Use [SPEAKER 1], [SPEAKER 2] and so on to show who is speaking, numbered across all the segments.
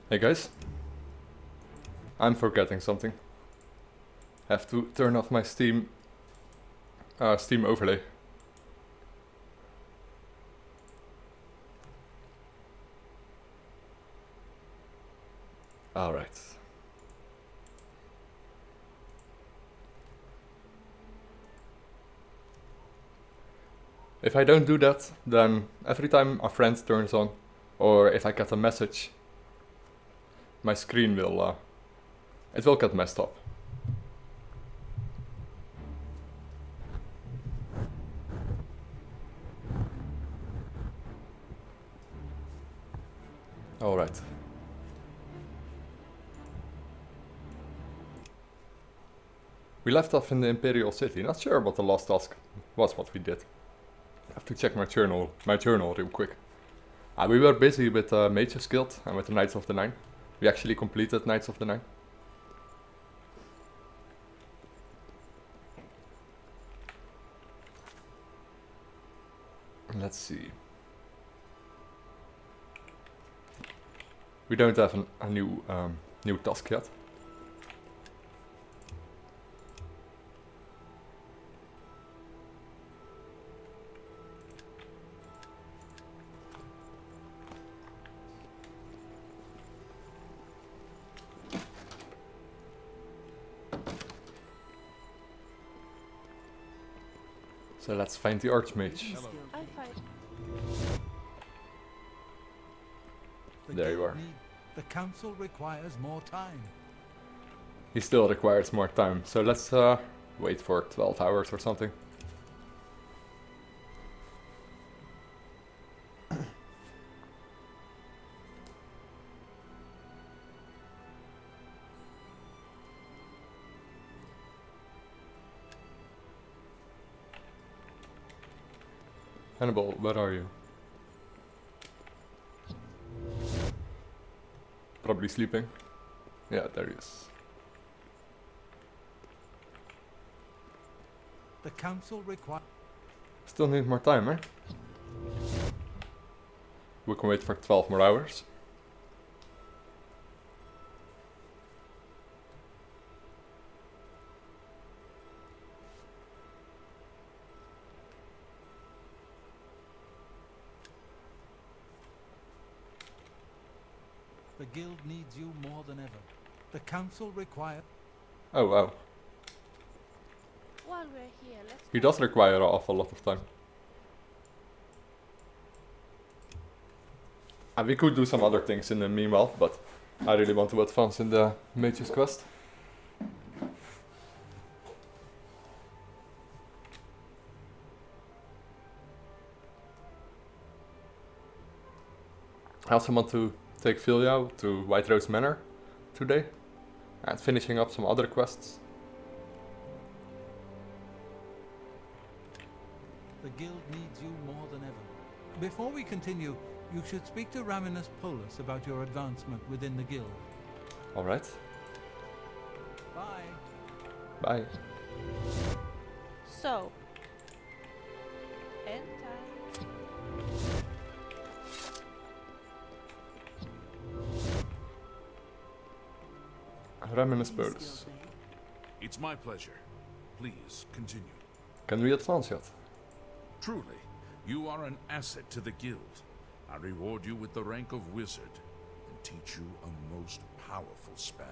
[SPEAKER 1] Hey guys, I'm forgetting something. I have to turn off my Steam overlay. Alright. If I don't do that, then every time a friend turns on, or if I get a message, my screen will, it will get messed up. Alright. We left off in the Imperial City. Not sure what the last task was, what we did. I have to check my journal real quick. We were busy with Mage's Guild and with the Knights of the Nine. We actually completed Knights of the Nine. Let's see. We don't have a new task yet. So let's find the Archmage.
[SPEAKER 2] I fight.
[SPEAKER 1] There you are.
[SPEAKER 3] The council requires more time.
[SPEAKER 1] He still requires more time, so let's wait for 12 hours or something. Hannibal, where are you? Probably sleeping. Yeah, there he is.
[SPEAKER 3] The council requires...
[SPEAKER 1] Still need more time, eh? We can wait for 12 more hours.
[SPEAKER 3] The guild needs you more than ever. The council requires...
[SPEAKER 1] Oh wow.
[SPEAKER 2] While we're here, let's
[SPEAKER 1] He does require an awful lot of time. And we could do some other things in the meanwhile, but I really want to advance in the Mage's Quest. I also want to take Vilja to White Rose Manor today, and finishing up some other quests.
[SPEAKER 3] The guild needs you more than ever. Before we continue, you should speak to Raminus Polus about your advancement within the guild.
[SPEAKER 1] Alright,
[SPEAKER 3] Bye.
[SPEAKER 1] bye.
[SPEAKER 2] So. End time.
[SPEAKER 1] Raminus Polus.
[SPEAKER 4] It's my pleasure. Please continue.
[SPEAKER 1] Can we advance yet?
[SPEAKER 4] Truly, you are an asset to the guild. I reward you with the rank of wizard and teach you a most powerful spell.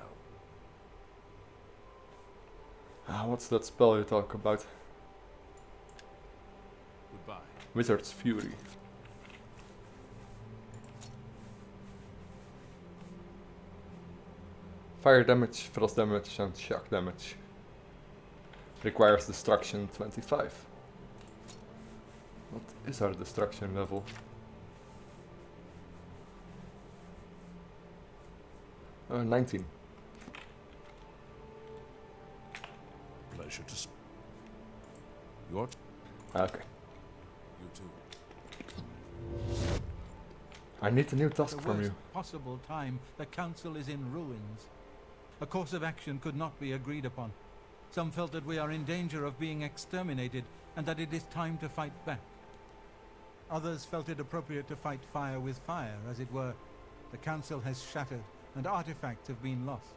[SPEAKER 1] What's that spell you talk about?
[SPEAKER 4] Goodbye.
[SPEAKER 1] Wizard's Fury. Fire damage, frost damage and shock damage. Requires destruction 25. What is our destruction level? Oh, 19.
[SPEAKER 4] Pleasure to Your
[SPEAKER 1] Okay.
[SPEAKER 4] You too.
[SPEAKER 1] I need a new
[SPEAKER 3] At
[SPEAKER 1] task
[SPEAKER 3] the
[SPEAKER 1] from
[SPEAKER 3] worst
[SPEAKER 1] you.
[SPEAKER 3] possible time, the council is in ruins. A course of action could not be agreed upon. Some felt that we are in danger of being exterminated and that it is time to fight back. Others felt it appropriate to fight fire with fire, as it were. The council has shattered, and artifacts have been lost.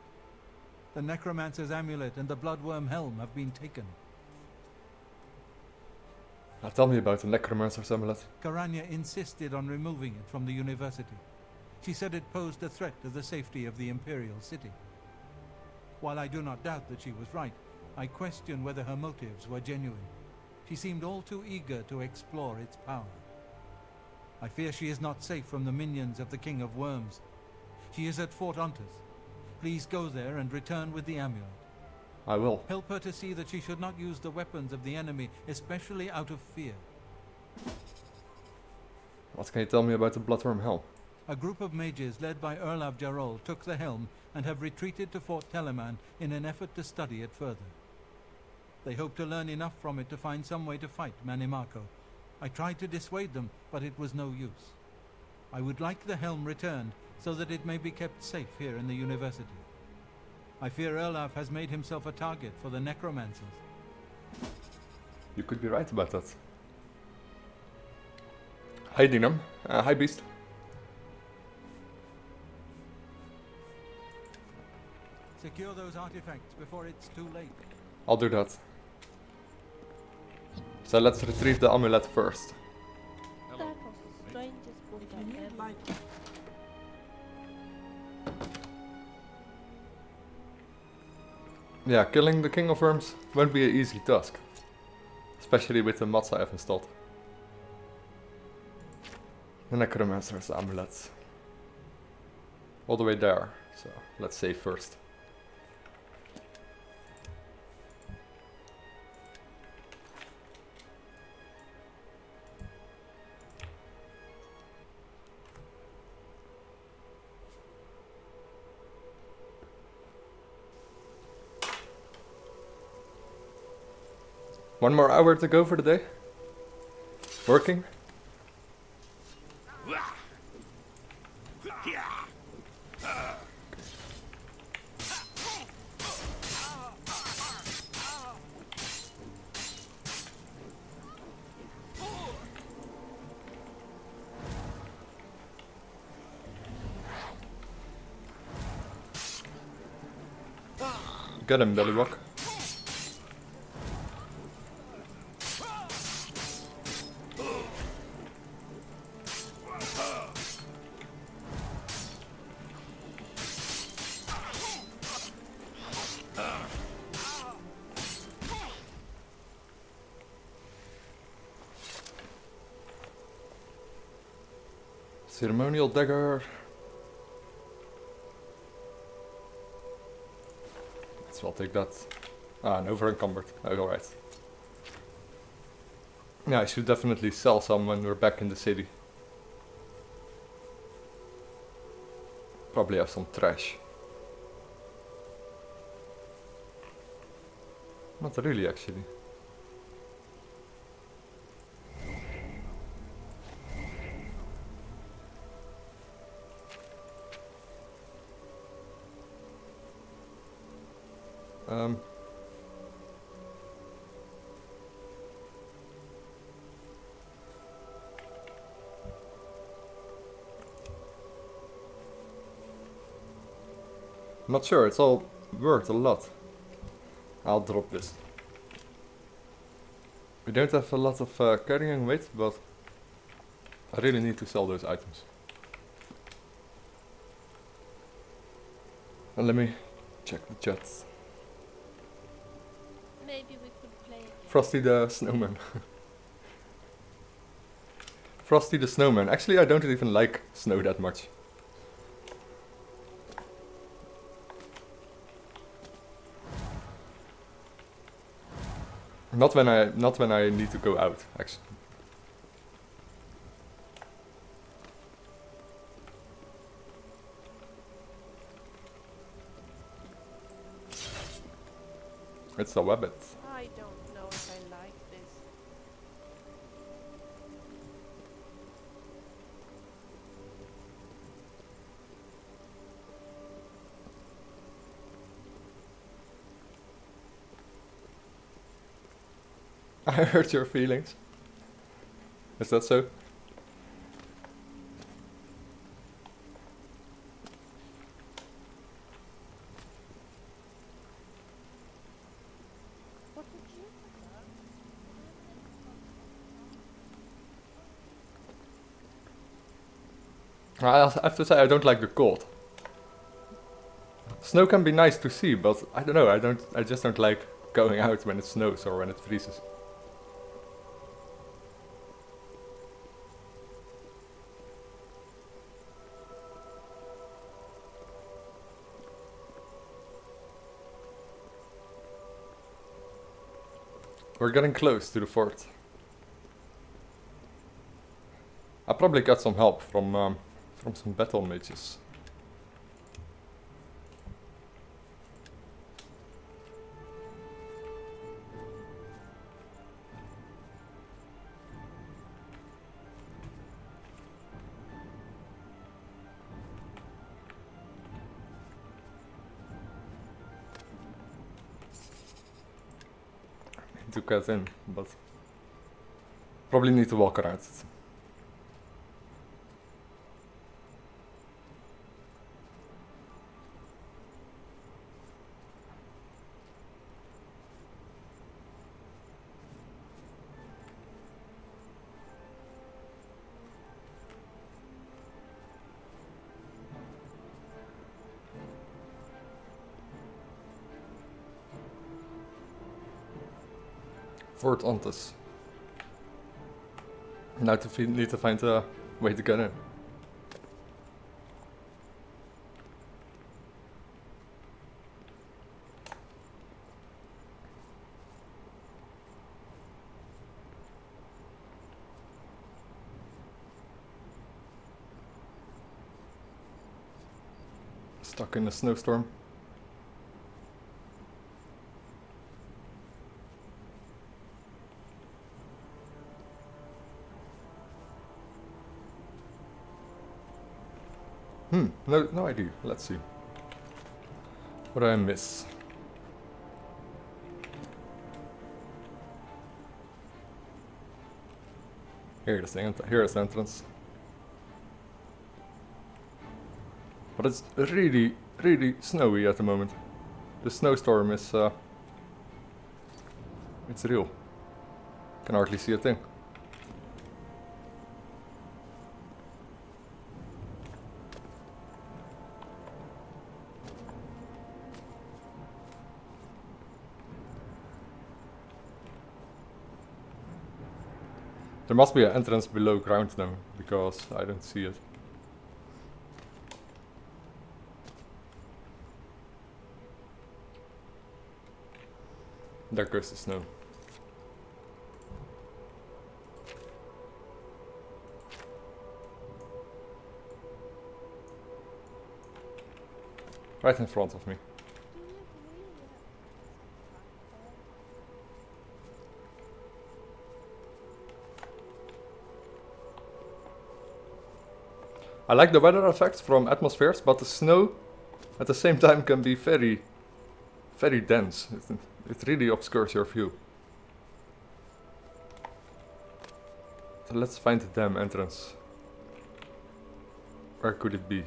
[SPEAKER 3] The Necromancer's amulet and the Bloodworm helm have been taken.
[SPEAKER 1] Now tell me about the Necromancer's amulet.
[SPEAKER 3] Karanya insisted on removing it from the university. She said it posed a threat to the safety of the Imperial city. While I do not doubt that she was right, I question whether her motives were genuine. She seemed all too eager to explore its power. I fear she is not safe from the minions of the King of Worms. She is at Fort Ontas. Please go there and return with the amulet.
[SPEAKER 1] I will.
[SPEAKER 3] Help her to see that she should not use the weapons of the enemy, especially out of fear.
[SPEAKER 1] What can you tell me about the Bloodworm helm?
[SPEAKER 3] A group of mages led by Erlav Jarol took the helm and have retreated to Fort Telemann in an effort to study it further. They hope to learn enough from it to find some way to fight Manimako. I tried to dissuade them, but it was no use. I would like the helm returned so that it may be kept safe here in the university. I fear Erlav has made himself a target for the necromancers.
[SPEAKER 1] You could be right about that. Hi Dinam. Hi Beast.
[SPEAKER 3] Secure those artifacts before it's too late.
[SPEAKER 1] I'll do that. So let's retrieve the amulet first.
[SPEAKER 2] That was the strangest book I've ever read.
[SPEAKER 1] Yeah, killing the King of Worms won't be an easy task. Especially with the mods I have installed. The Necromancer's amulet. All the way there. So let's save first. One more hour to go for the day. Working. Get him, Bellywalk. Ceremonial dagger. So I'll take that. Ah, an over encumbered. Oh, alright. Yeah, I should definitely sell some when we're back in the city. Probably have some trash. Not really, actually. Not sure, it's all worth a lot. I'll drop this. We don't have a lot of carrying weight, but I really need to sell those items. And let me check the chat.
[SPEAKER 2] Maybe we could play it.
[SPEAKER 1] Frosty the Snowman. Frosty the Snowman. Actually, I don't even like snow that much. Not when I need to go out, actually. It's a wabbit.
[SPEAKER 2] I don't know if I like this.
[SPEAKER 1] I hurt your feelings. Is that so? I have to say I don't like the cold. Snow can be nice to see, but I don't know, I just don't like going out when it snows or when it freezes. We're getting close to the fort. I probably got some help from some battle mages. To get in, but probably need to walk around it. Fort Antes. Now need to find a way to get in. Stuck in a snowstorm. No idea. Let's see. What did I miss? Here is the entrance. But it's really, really snowy at the moment. The snowstorm is it's real. Can hardly see a thing. There must be an entrance below ground now, because I don't see it. There goes the snow. Right in front of me. I like the weather effects from atmospheres, but the snow at the same time can be very, very dense. It really obscures your view. So let's find the damn entrance. Where could it be?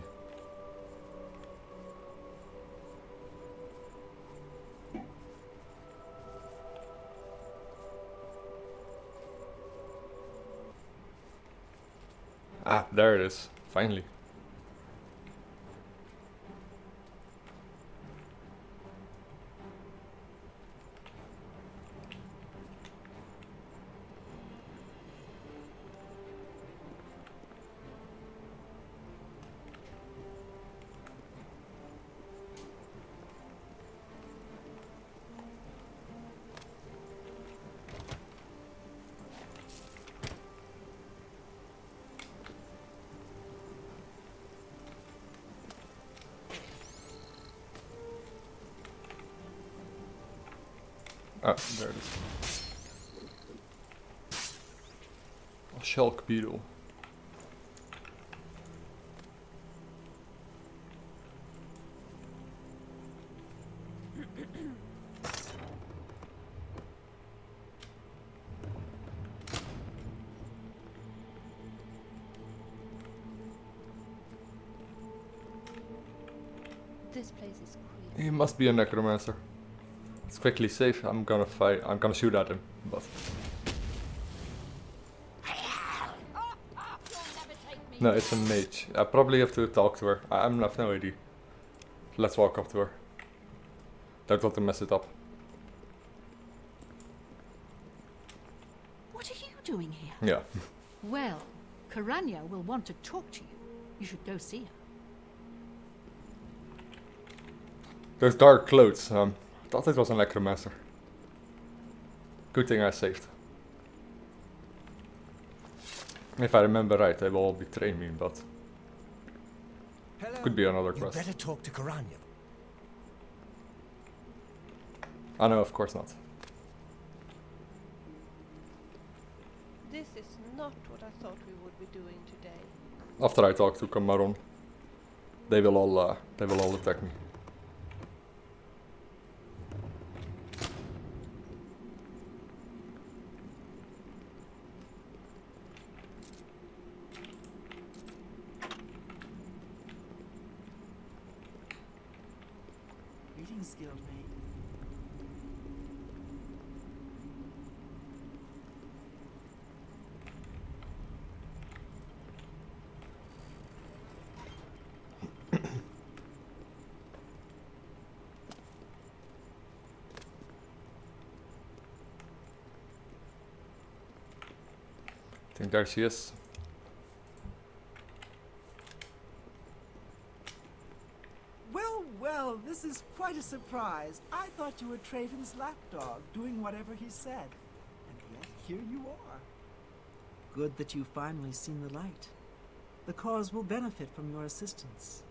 [SPEAKER 1] Ah, there it is. Finally. Ah, there it is. A shulk beetle.
[SPEAKER 2] This place is creepy.
[SPEAKER 1] He must be a necromancer. Let's quickly save. I'm gonna fight. I'm gonna shoot at him, but no, it's a mage. I probably have to talk to her. I have no idea. Let's walk up to her. Don't want to mess it up.
[SPEAKER 5] What are you doing here?
[SPEAKER 1] Yeah.
[SPEAKER 5] Well, Karanya will want to talk to you. You should go see her.
[SPEAKER 1] Those dark clothes. I thought it was an necromancer. Good thing I saved. If I remember right, they will all betray me, but could be another
[SPEAKER 6] You
[SPEAKER 1] quest.
[SPEAKER 6] better talk to Karanya.
[SPEAKER 1] I know, of course not.
[SPEAKER 2] This is not what I thought we would be doing today.
[SPEAKER 1] After I talk to Camaron, they will all attack me.
[SPEAKER 7] Greetings, guildmate.
[SPEAKER 1] I think there she is.
[SPEAKER 7] Well, this is quite a surprise. I thought you were Traven's lapdog, doing whatever he said. And yet, here you are. Good that you've finally seen the light. The cause will benefit from your assistance.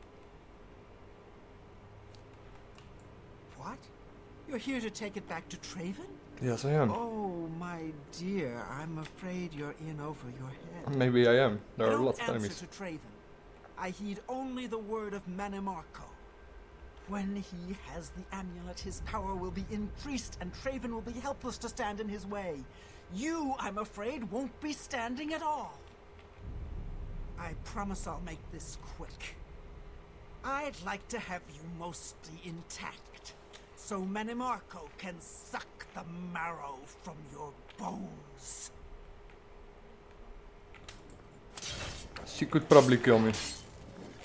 [SPEAKER 7] What? You're here to take it back to Traven?
[SPEAKER 1] Yes, I am.
[SPEAKER 7] Oh, my dear, I'm afraid you're in over your head.
[SPEAKER 1] Maybe I am. There
[SPEAKER 7] I
[SPEAKER 1] are
[SPEAKER 7] don't
[SPEAKER 1] lots of
[SPEAKER 7] answer
[SPEAKER 1] enemies.
[SPEAKER 7] to Traven. I heed only the word of Manimarco. When he has the amulet, his power will be increased, and Traven will be helpless to stand in his way. You, I'm afraid, won't be standing at all. I promise I'll make this quick. I'd like to have you mostly intact, so Manimarco can suck the marrow from your bones.
[SPEAKER 1] She could probably kill me.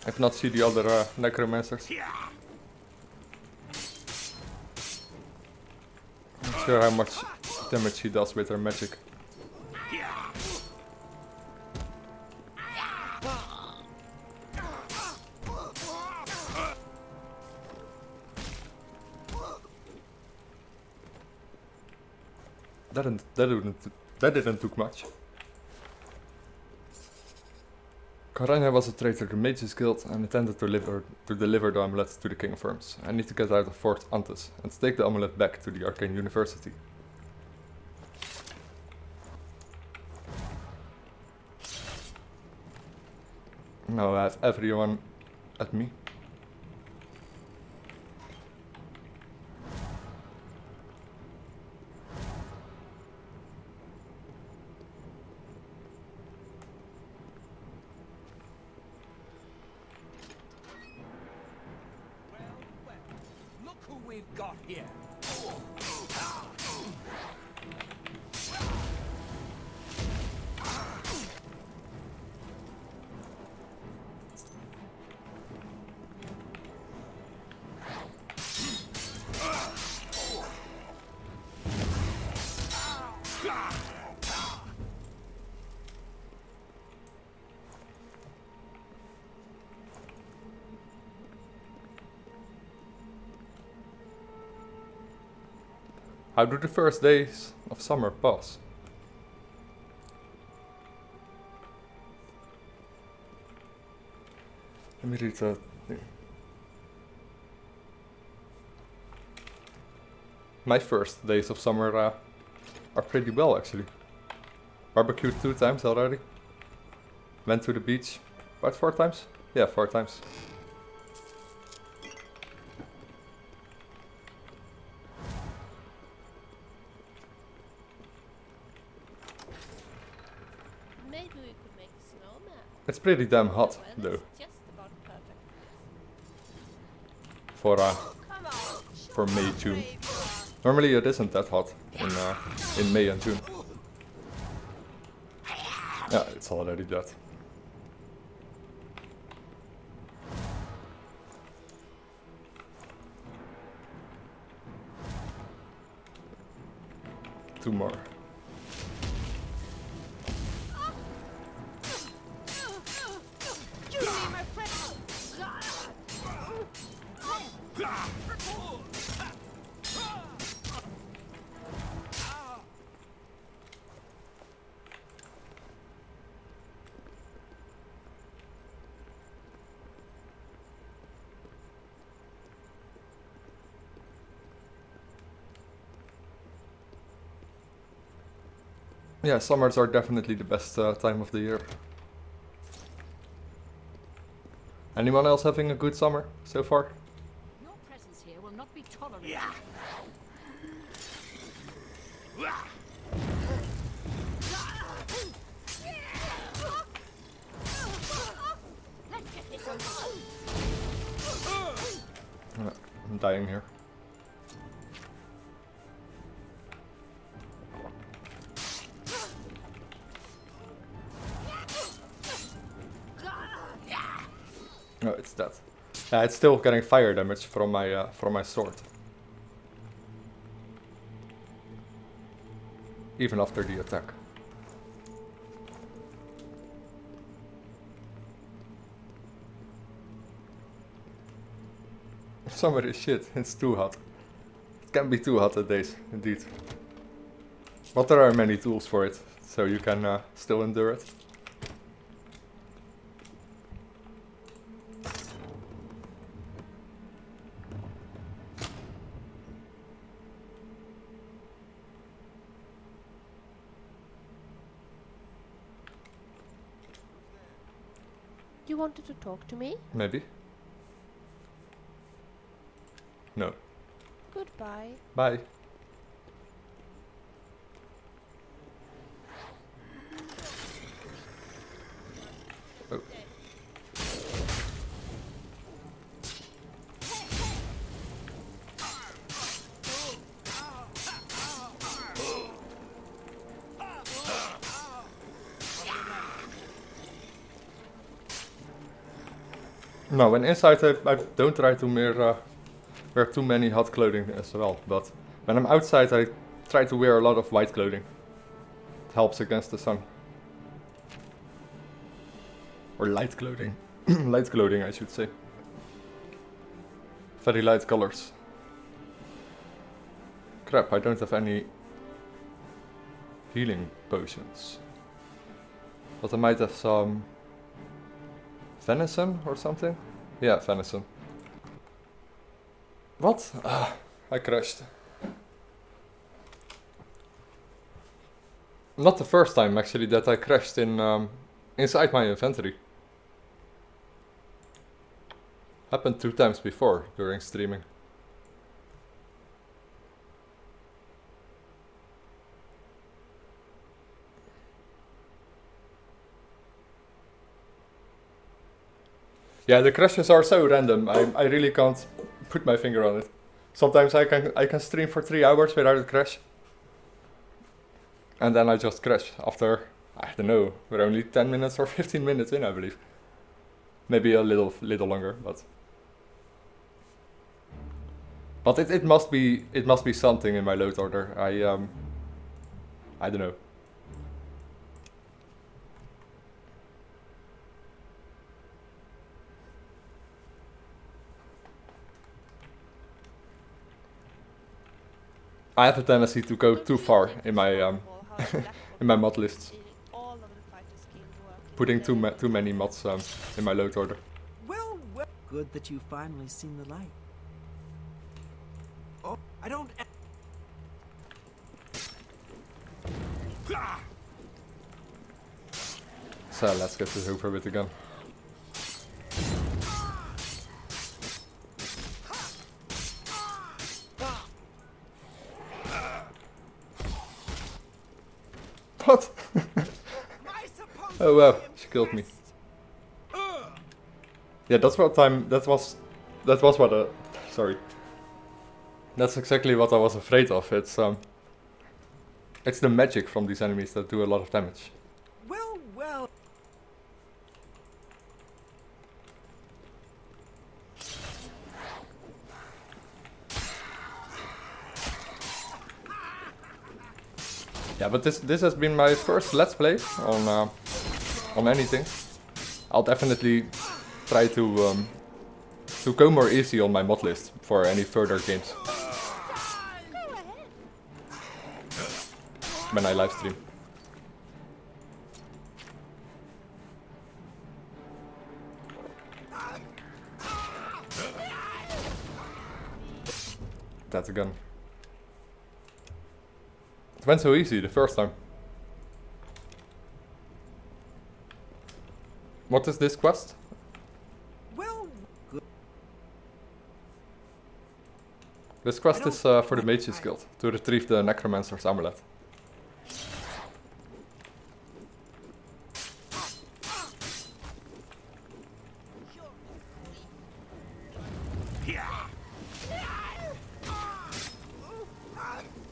[SPEAKER 1] If not, see the other necromancers. Not sure how much damage she does with her magic. That didn't took much. Karanya was a traitor to Mages Guild and intended to deliver the amulet to the King of Worms. I need to get out of Fort Antis and take the amulet back to the Arcane University. Now I have everyone at me.
[SPEAKER 6] Look who we've got here.
[SPEAKER 1] How do the first days of summer pass? Let me read that thing. My first days of summer are pretty well actually. Barbecued 2 times already. Went to the beach about 4 times? Yeah, 4 times.
[SPEAKER 2] Maybe we could make a snowman.
[SPEAKER 1] It's pretty damn hot
[SPEAKER 2] The
[SPEAKER 1] though
[SPEAKER 2] weather's just about perfect
[SPEAKER 1] for
[SPEAKER 2] for this. Come on, show
[SPEAKER 1] for May,
[SPEAKER 2] how
[SPEAKER 1] June.
[SPEAKER 2] brave you are.
[SPEAKER 1] Normally it isn't that hot in May and June. Yeah, it's already dead. Two more. Yeah, summers are definitely the best time of the year. Anyone else having a good summer so far?
[SPEAKER 5] Your presence here will not be tolerated. Let's get this over.
[SPEAKER 1] I'm dying here. No, it's dead. Yeah, it's still getting fire damage from my sword. Even after the attack. Summer is shit, it's too hot. It can be too hot at days, indeed. But there are many tools for it, so you can still endure it.
[SPEAKER 2] You wanted to talk to me?
[SPEAKER 1] Maybe. No.
[SPEAKER 2] Goodbye.
[SPEAKER 1] Bye. Oh. No, when inside I don't try to wear too many hot clothing as well, but when I'm outside I try to wear a lot of white clothing. It helps against the sun. Or light clothing. Light clothing, I should say. Very light colors. Crap, I don't have any healing potions. But I might have some venison or something? Yeah, venison. What? I crashed. Not the first time actually that I crashed in inside my inventory. Happened 2 times before during streaming. Yeah, the crashes are so random. I really can't put my finger on it. Sometimes I can stream for 3 hours without a crash. And then I just crash after, I don't know, we're only 10 minutes or 15 minutes in, I believe. Maybe a little longer, but it must be something in my load order. I don't know. I have a tendency to go too far in my in my mod lists, putting too many mods in my load order.
[SPEAKER 7] Well, good that you've finally seen the light. Oh, I don't.
[SPEAKER 1] So let's get this over with again. What? Oh wow, she killed me. Yeah, that's what time. That was what. Sorry. That's exactly what I was afraid of. It's the magic from these enemies that do a lot of damage.
[SPEAKER 7] Well, well.
[SPEAKER 1] Yeah, but this has been my first Let's Play on anything. I'll definitely try to go more easy on my mod list for any further games when I live stream. That's a gun. It went so easy the first time. What is this quest?
[SPEAKER 7] Well,
[SPEAKER 1] This quest is for the Mages Guild, to retrieve the Necromancer's amulet.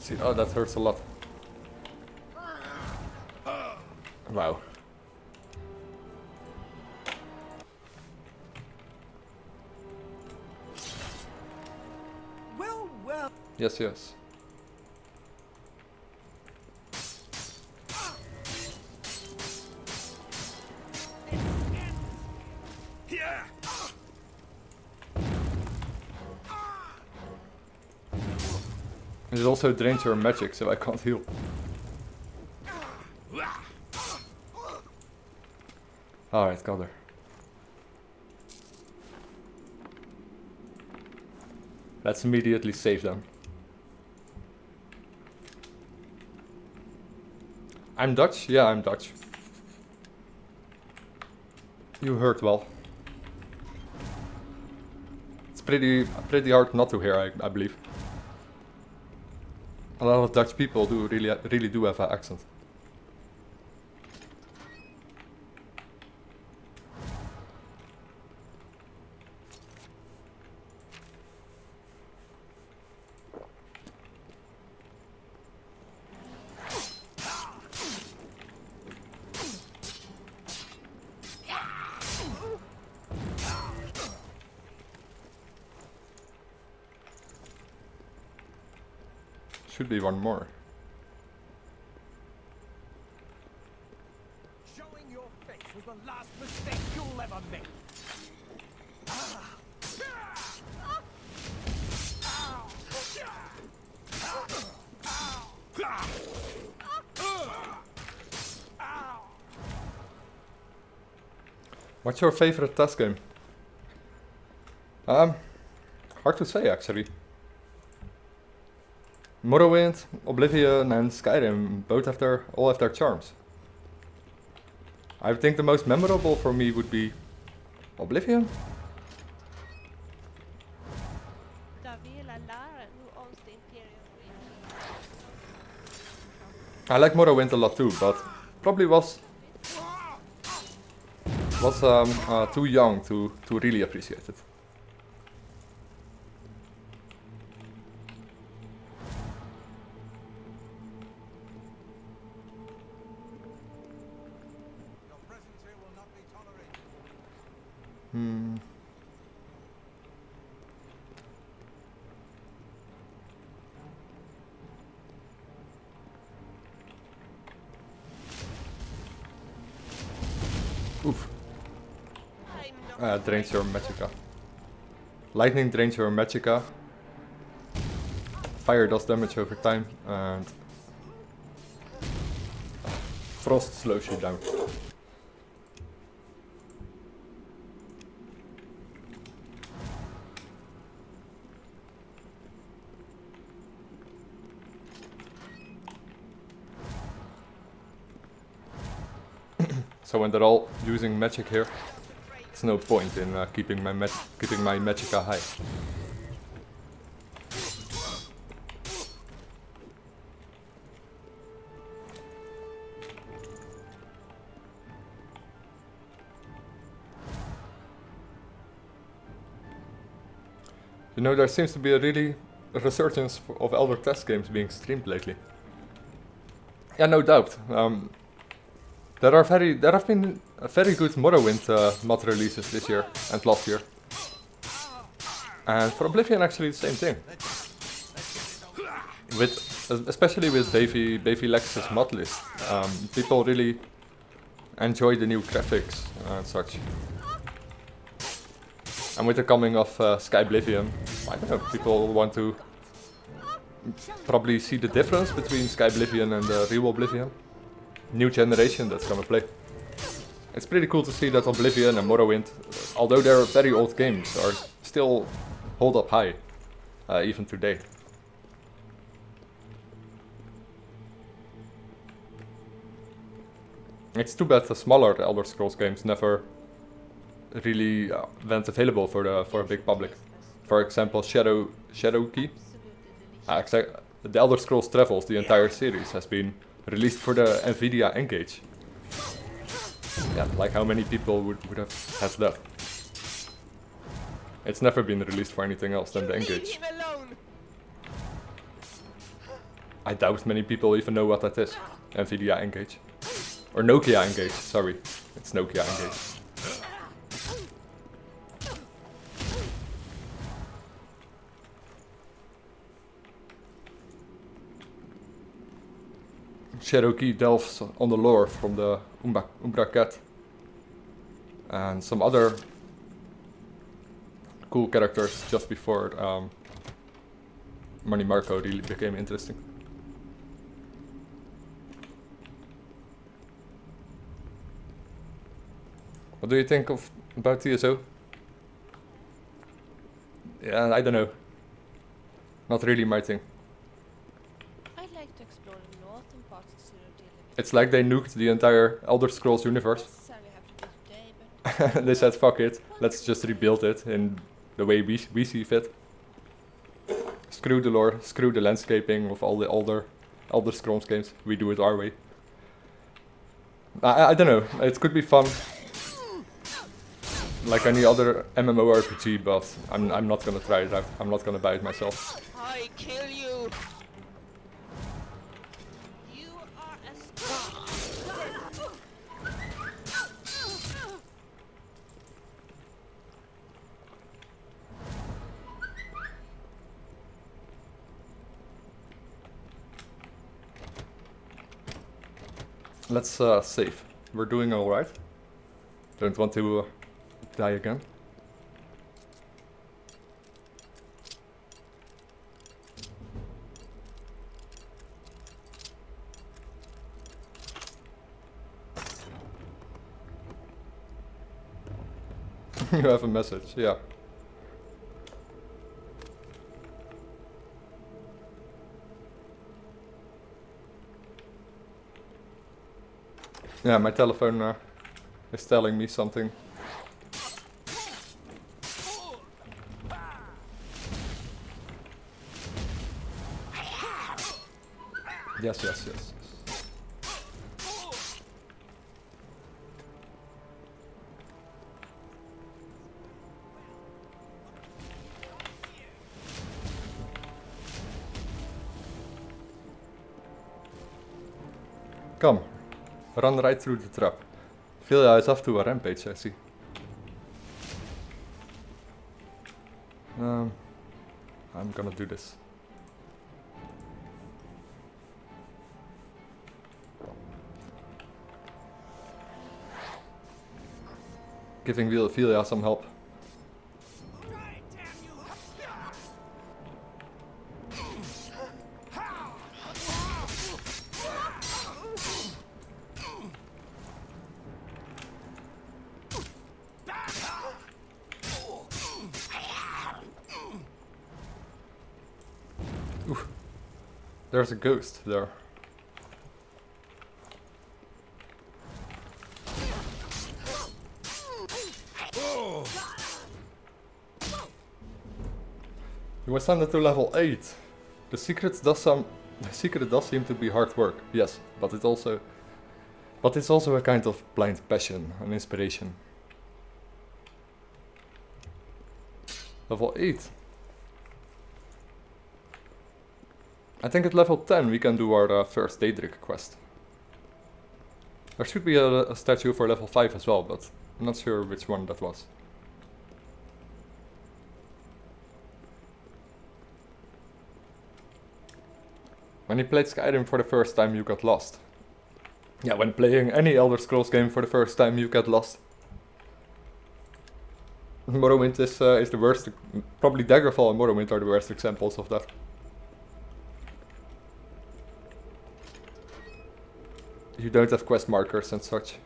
[SPEAKER 1] See, oh, that hurts a lot. Wow.
[SPEAKER 7] well, well.
[SPEAKER 1] Yes, yes. It also drains your magic, so I can't heal. Alright, got her. Let's immediately save them. I'm Dutch? Yeah, I'm Dutch. You heard well. It's pretty hard not to hear, I believe. A lot of Dutch people do really do have an accent. Should be one more.
[SPEAKER 6] Showing your face was the last mistake you'll ever make.
[SPEAKER 1] What's your favorite test game? Hard to say actually. Morrowind, Oblivion and Skyrim both all have their charms. I think the most memorable for me would be Oblivion.
[SPEAKER 2] Davila Lara, who owns the Imperial Reach.
[SPEAKER 1] I like Morrowind a lot too, but probably was too young to really appreciate it. Oof. Drains your magicka. Lightning drains your magicka. Fire does damage over time, and frost slows you down. So when they're all using magic here, there's no point in keeping my magicka high. You know, there seems to be a really resurgence of Elder Test games being streamed lately. Yeah, no doubt. There have been very good Morrowind mod releases this year and last year. And for Oblivion, actually the same thing. Especially with Bubblefx's mod list, people really enjoy the new graphics and such. And with the coming of Sky Oblivion, I don't know, people want to probably see the difference between Sky Oblivion and the real Oblivion. New generation that's gonna play. It's pretty cool to see that Oblivion and Morrowind, although they're very old games, are still hold up high, even today. It's too bad the smaller Elder Scrolls games never really went available for a big public. For example, Shadowkey. The Elder Scrolls Travels, the entire series, has been released for the Nvidia Engage. Yeah, like how many people would have had that? It's never been released for anything else than the Engage. I doubt many people even know what that is. Nvidia Engage. Or Nokia Engage, sorry. It's Nokia Engage. Cherokee delves on the lore from the Umbra Cat. And some other cool characters just before Money Marco really became interesting. What do you think about TSO? Yeah, I don't know. Not really my thing.
[SPEAKER 2] I'd like to explore the northern parts of Cyrodiil.
[SPEAKER 1] It's like they nuked the entire Elder Scrolls universe.
[SPEAKER 2] Necessarily have to be today, but
[SPEAKER 1] They said fuck it, let's just rebuild it in the way we see fit. Screw the lore, screw the landscaping of all the older Elder Scrolls games, we do it our way. I don't know, it could be fun. Like any other MMORPG, but I'm not gonna try it out. I'm not gonna buy it myself.
[SPEAKER 6] I kill you!
[SPEAKER 2] you are a scum.
[SPEAKER 1] Let's save. We're doing alright. Don't want to die again. You have a message, yeah. Yeah, my telephone is telling me something. Yes. Come, run right through the trap. Vilja is off to a rampage, I see. I'm gonna do this. Giving Vilja some help. Oof. There's a ghost there. You ascended to level 8. The secret does seem to be hard work, yes, but it's also a kind of blind passion, an inspiration. Level 8. I think at level 10 we can do our first Daedric quest. There should be a statue for level 5 as well, but I'm not sure which one that was. When you played Skyrim for the first time you got lost. Yeah, when playing any Elder Scrolls game for the first time you get lost. Morrowind is the worst, probably Daggerfall and Morrowind are the worst examples of that. You don't have quest markers and such.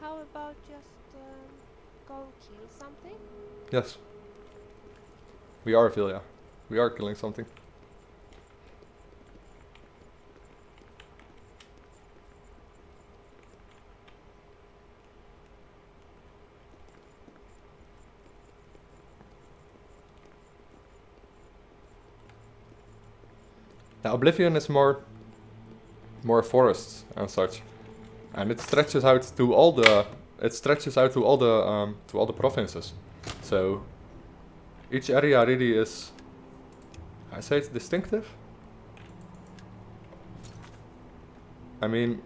[SPEAKER 2] How about just go and kill something?
[SPEAKER 1] Yes. We are Vilja. We are killing something. Now Oblivion is more forests and such, and it stretches out to all the provinces. So each area really is, I say it's distinctive. I mean,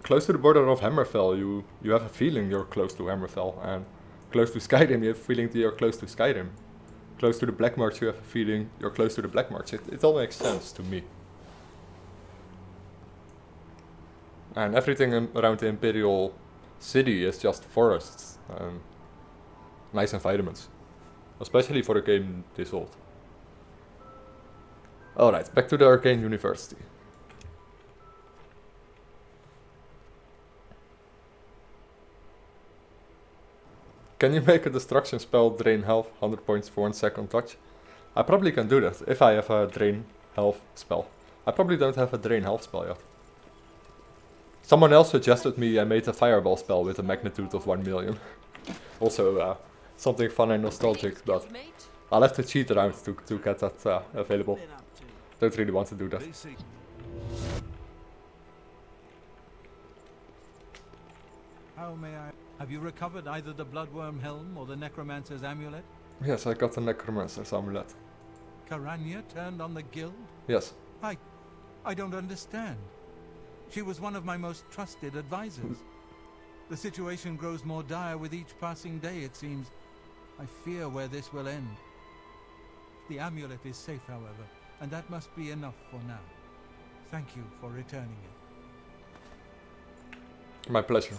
[SPEAKER 1] close to the border of Hammerfell, you have a feeling you're close to Hammerfell, and close to Skyrim, you have a feeling that you're close to Skyrim. Close to the Black March, you have a feeling you're close to the Black March. It all makes sense to me. And everything around the Imperial City is just forests and nice environments. Especially for a game this old. Alright, back to the Arcane University. Can you make a destruction spell drain health 100 points for 1 second touch? I probably can do that if I have a drain health spell. I probably don't have a drain health spell yet. Someone else suggested me I made a fireball spell with a magnitude of 1 million. Also something fun and nostalgic, but I'll have to cheat around to get that available. Don't really want to do that.
[SPEAKER 3] How may I... Have you recovered either the Bloodworm Helm or the Necromancer's Amulet?
[SPEAKER 1] Yes, I got the Necromancer's Amulet.
[SPEAKER 3] Karanya turned on the guild?
[SPEAKER 1] Yes.
[SPEAKER 3] I don't understand. She was one of my most trusted advisors. The situation grows more dire with each passing day, it seems. I fear where this will end. The amulet is safe, however, and that must be enough for now. Thank you for returning it.
[SPEAKER 1] My pleasure.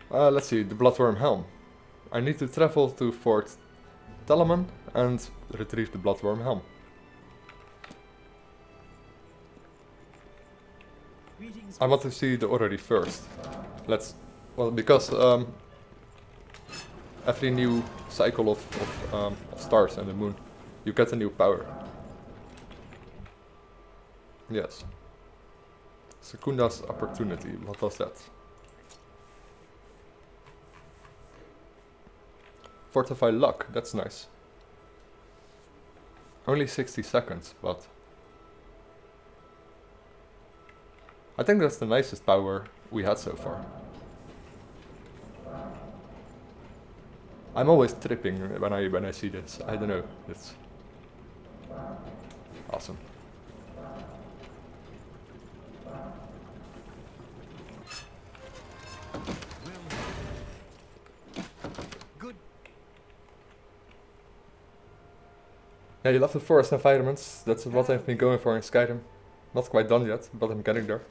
[SPEAKER 1] Let's see, the Bloodworm Helm. I need to travel to Fort Telamon and retrieve the Bloodworm Helm. I want to see the orrery first. Because every new cycle of stars and the moon, you get a new power. Yes. Secunda's Opportunity, what was that? Fortify Luck, that's nice. Only 60 seconds, but... I think that's the nicest power we had so far. I'm always tripping when I see this. I don't know, it's... awesome. Yeah, you love the forest environments. That's what I've been going for in Skyrim. Not quite done yet, but I'm getting there.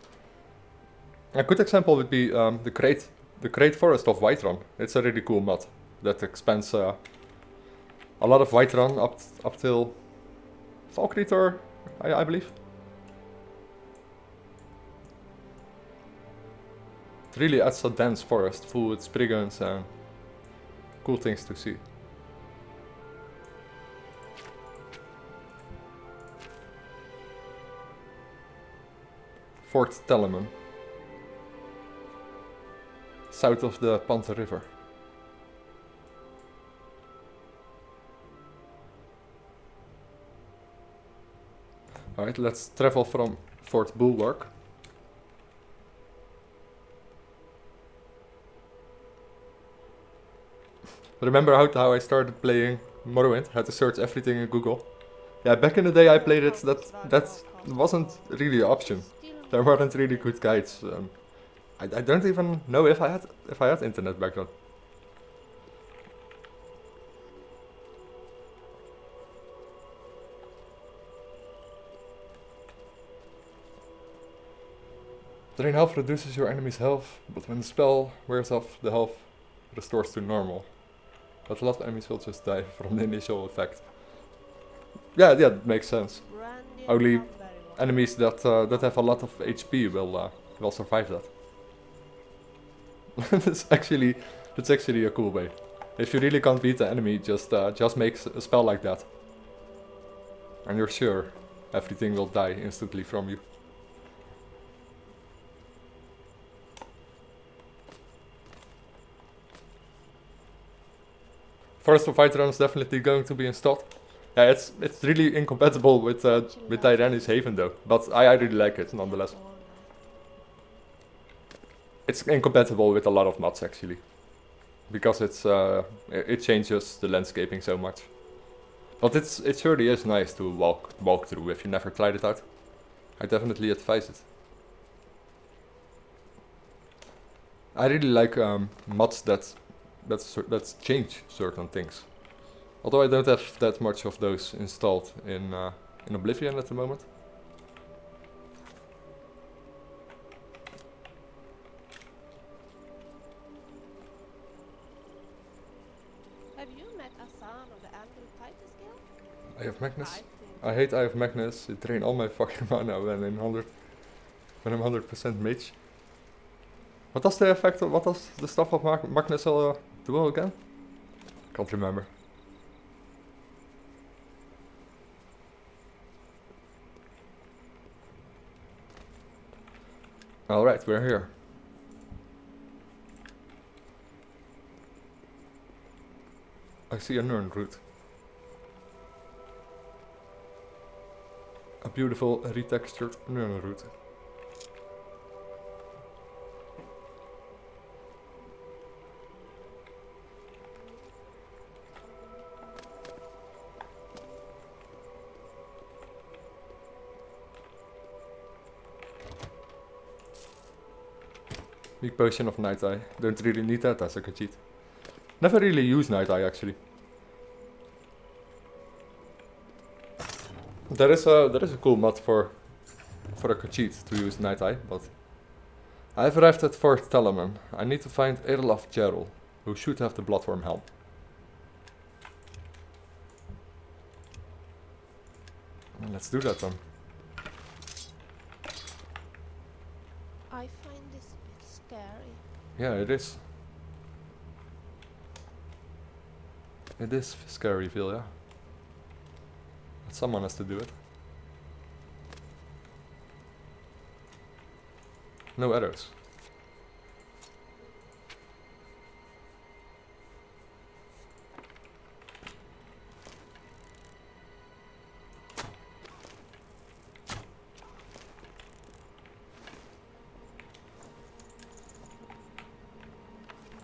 [SPEAKER 1] A good example would be the Great Forest of Whiterun. It's a really cool mod that expands a lot of Whiterun up till Falkreator, I believe. It really adds a dense forest full with spriggans and cool things to see. Fort Telamon, south of the Panther River. Alright, let's travel from Fort Bulwark. Remember how I started playing Morrowind? Had to search everything in Google. Yeah, back in the day I played it, that wasn't really an option. There weren't really good guides. I don't even know if I had internet back then. Drain health reduces your enemy's health, but when the spell wears off, the health restores to normal. But a lot of enemies will just die from the initial effect. Yeah, that makes sense. Only enemies that have a lot of HP will survive that. That's actually a cool way. If you really can't beat the enemy, just make a spell like that, and you're sure everything will die instantly from you. Forest of Whiterun is definitely going to be installed. Yeah, it's really incompatible with Tyrannus Haven though, but I really like it nonetheless. It's incompatible with a lot of mods actually, because it changes the landscaping so much. But it surely is nice to walk through if you never tried it out. I definitely advise it. I really like mods that change certain things. Although I don't have that much of those installed in Oblivion at the moment.
[SPEAKER 2] Have you met Asan of the Anvil Fighters Guild?
[SPEAKER 1] Eye of Magnus?
[SPEAKER 2] think
[SPEAKER 1] I hate Eye of Magnus. It drains all my fucking mana when I'm 100% mage. What does the effect of, what does the stuff of Magnus do again? Can't remember. Alright, we're here. I see a Nern root. A beautiful retextured Nern root. Big potion of Night Eye. Don't really need that as a cheat. Never really use Night Eye actually. There is a cool mod for a cheat to use Night Eye, but I've arrived at Fort Telemann. I need to find Erlaf Gerald, who should have the Bloodworm helm. Well, let's do that then.
[SPEAKER 2] I find this a bit scary.
[SPEAKER 1] Yeah, it is. It is scary, Vilja. But someone has to do it. No arrows.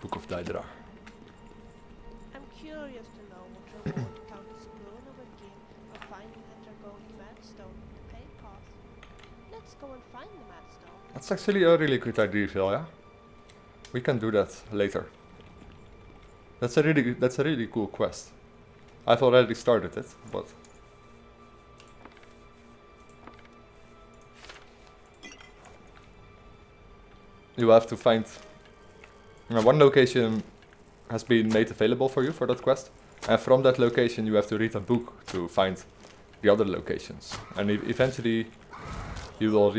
[SPEAKER 1] Book of Daedra.
[SPEAKER 2] I'm curious to know what reward Countess Bruna would give for finding the Dragonic Madstone in the Plague Path. Let's go and find the Madstone.
[SPEAKER 1] That's actually a really good idea, Vilja. We can do that later. That's a really cool quest. I've already started it, but you have to find one location has been made available for you for that quest, and from that location you have to read a book to find the other locations, and eventually you will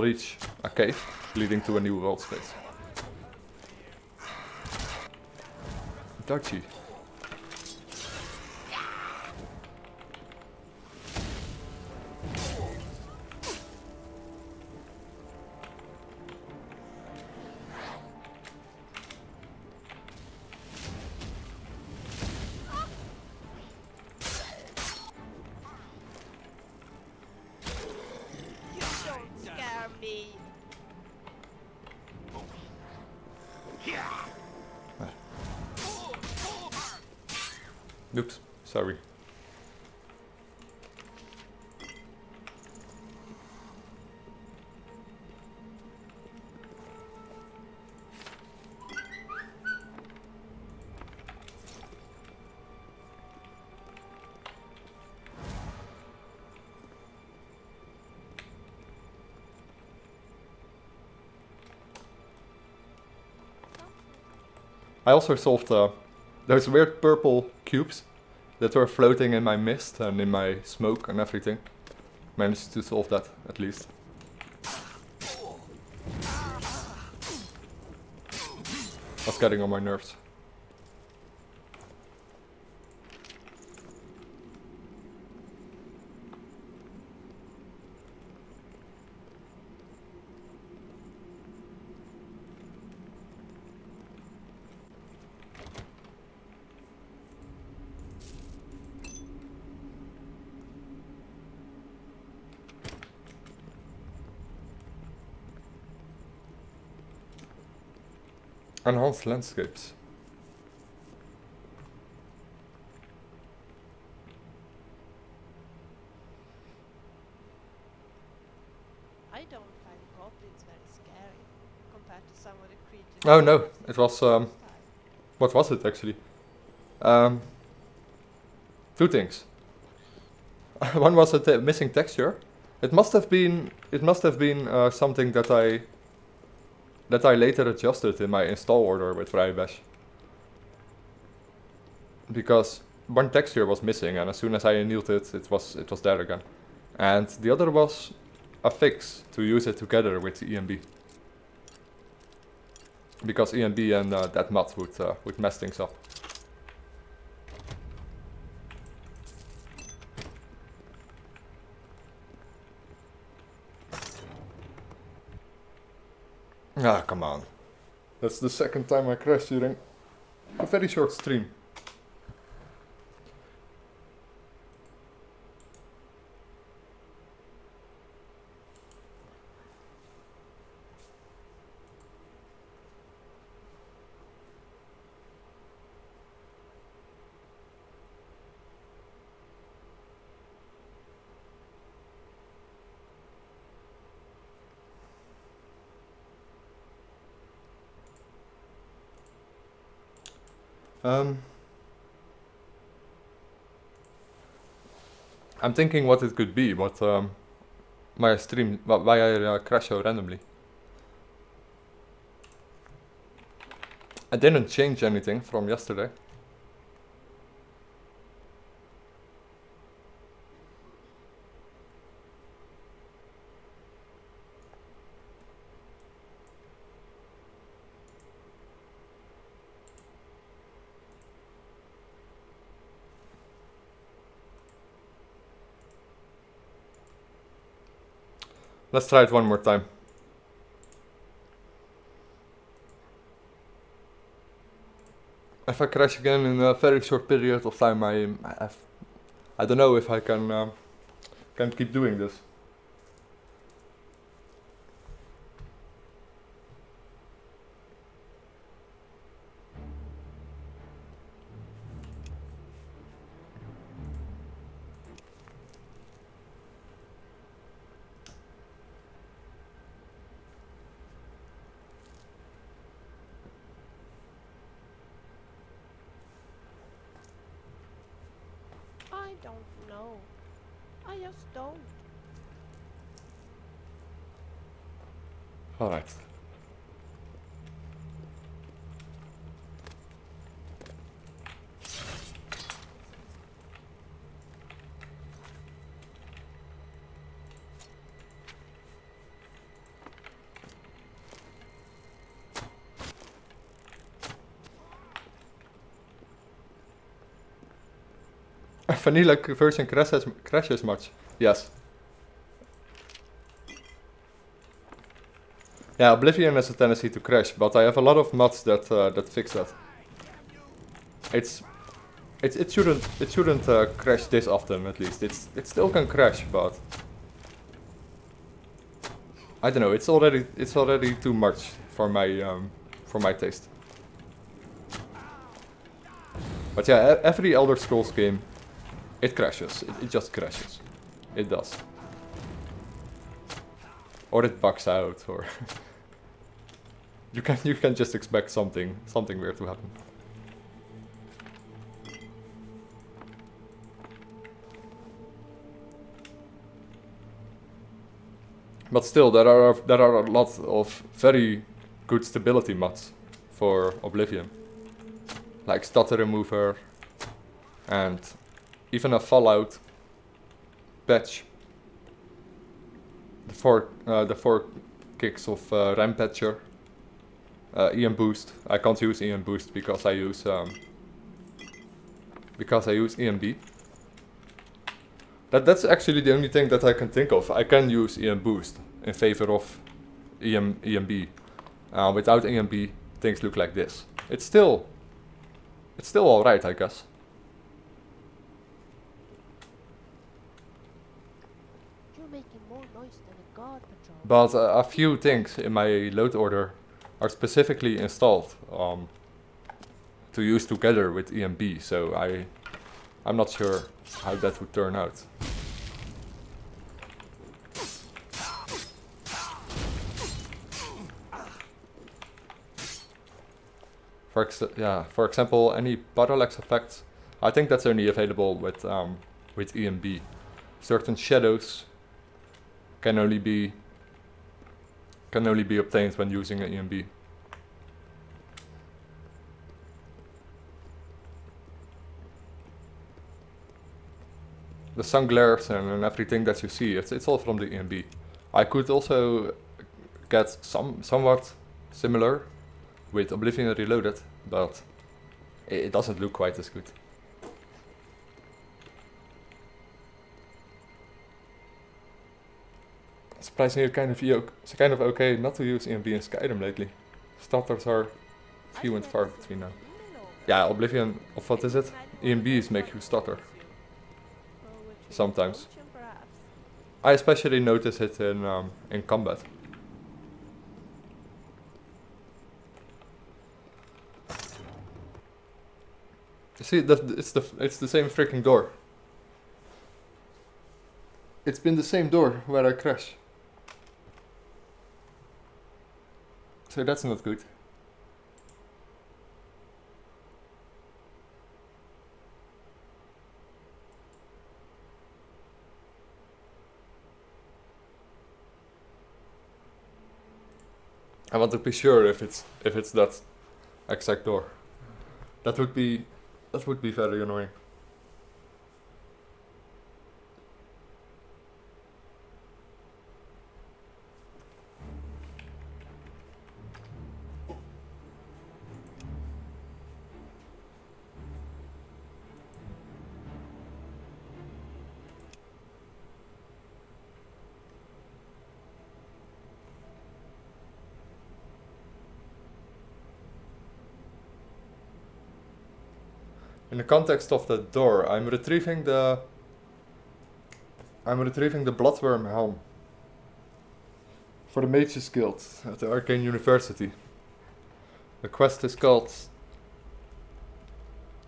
[SPEAKER 1] reach a cave leading to a new world space. Dodgy. Oops, sorry. I also solved those weird purple cubes that were floating in my mist and in my smoke and everything. Managed to solve that, at least. Was getting on my nerves. Enhanced landscapes.
[SPEAKER 2] I don't find goblins very scary compared to some of the creatures.
[SPEAKER 1] Oh no, it was what was it actually? Two things. One was a missing texture. It must have been something that I later adjusted in my install order with Vrijbash. Because one texture was missing, and as soon as I annealed it, it was there again. And the other was a fix to use it together with the ENB. Because ENB and that mod would mess things up. Ah, come on. That's the second time I crashed during a very short stream. I'm thinking what it could be, but my stream, why I crash so randomly. I didn't change anything from yesterday. Let's try it one more time. If I crash again in a very short period of time, I don't know if I can keep doing this.
[SPEAKER 2] I don't know. I just don't.
[SPEAKER 1] Alright. Vanilla version crashes much. Yes. Yeah, Oblivion has a tendency to crash, but I have a lot of mods that that fix that. It shouldn't crash this often, at least. It still can crash, but I don't know. It's already too much for my taste. But yeah, every Elder Scrolls game, it crashes. It just crashes. It does. Or it bugs out, or you can just expect something weird to happen. But still, there are a lot of very good stability mods for Oblivion, like stutter remover, and even a Fallout patch. The four kicks of Rampatcher, EM boost. I can't use EM boost because I use EMB. That's actually the only thing that I can think of. I can use EM boost in favor of EMB. Without EMB, things look like this. It's still alright, I guess.
[SPEAKER 2] You're making more noise than a guard patrol.
[SPEAKER 1] But a few things in my load order are specifically installed to use together with EMB, so I'm not sure how that would turn out. For example, any parallax effects, I think that's only available with EMB. Certain shadows can only be obtained when using an EMB. The sun glares and everything that you see, it's all from the EMB. I could also get somewhat similar with Oblivion Reloaded, but it doesn't look quite as good. Surprisingly, it's kind of okay not to use EMB in Skyrim lately. Stutters are few and far between now. Yeah, Oblivion, of what is it? EMBs make you stutter. Sometimes. I especially notice it in combat. You see, it's the same freaking door. It's been the same door where I crash. So that's not good. I want to be sure if it's that exact door. That would be very annoying. In the context of the door, I'm retrieving the Bloodworm helm for the Mages Guild at the Arcane University. The quest is called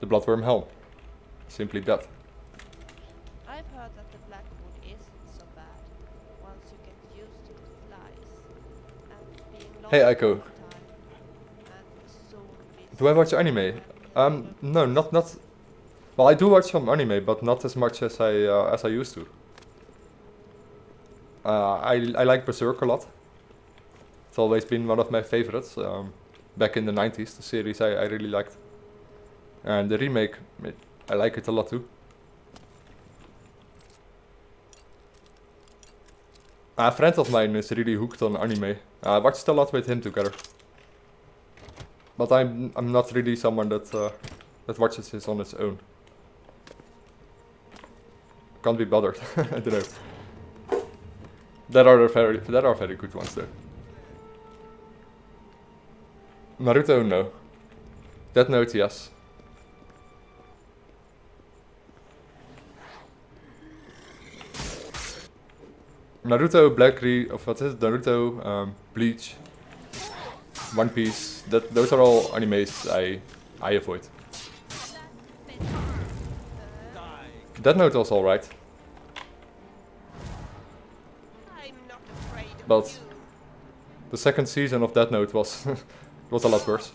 [SPEAKER 1] the Bloodworm helm. Simply that.
[SPEAKER 2] I've heard that the Blackwood isn't so bad once you get used to the flies and being lost
[SPEAKER 1] Hey,
[SPEAKER 2] all
[SPEAKER 1] Aiko.
[SPEAKER 2] the time and zombies.
[SPEAKER 1] Do I watch anime? No, not. Well, I do watch some anime, but not as much as I used to. I like Berserk a lot. It's always been one of my favorites. Back in the 90s, the series I really liked. And the remake, I like it a lot too. A friend of mine is really hooked on anime. I watched a lot with him together. But I'm not really someone that watches this on its own. Can't be bothered. I don't know. There are very good ones though. Naruto, no. Death Note, yes. Naruto, Naruto, Bleach, One Piece. Those are all animes I avoid. Death Note was alright,
[SPEAKER 2] I'm not afraid of
[SPEAKER 1] but
[SPEAKER 2] you.
[SPEAKER 1] the second season of Death Note was was a lot worse.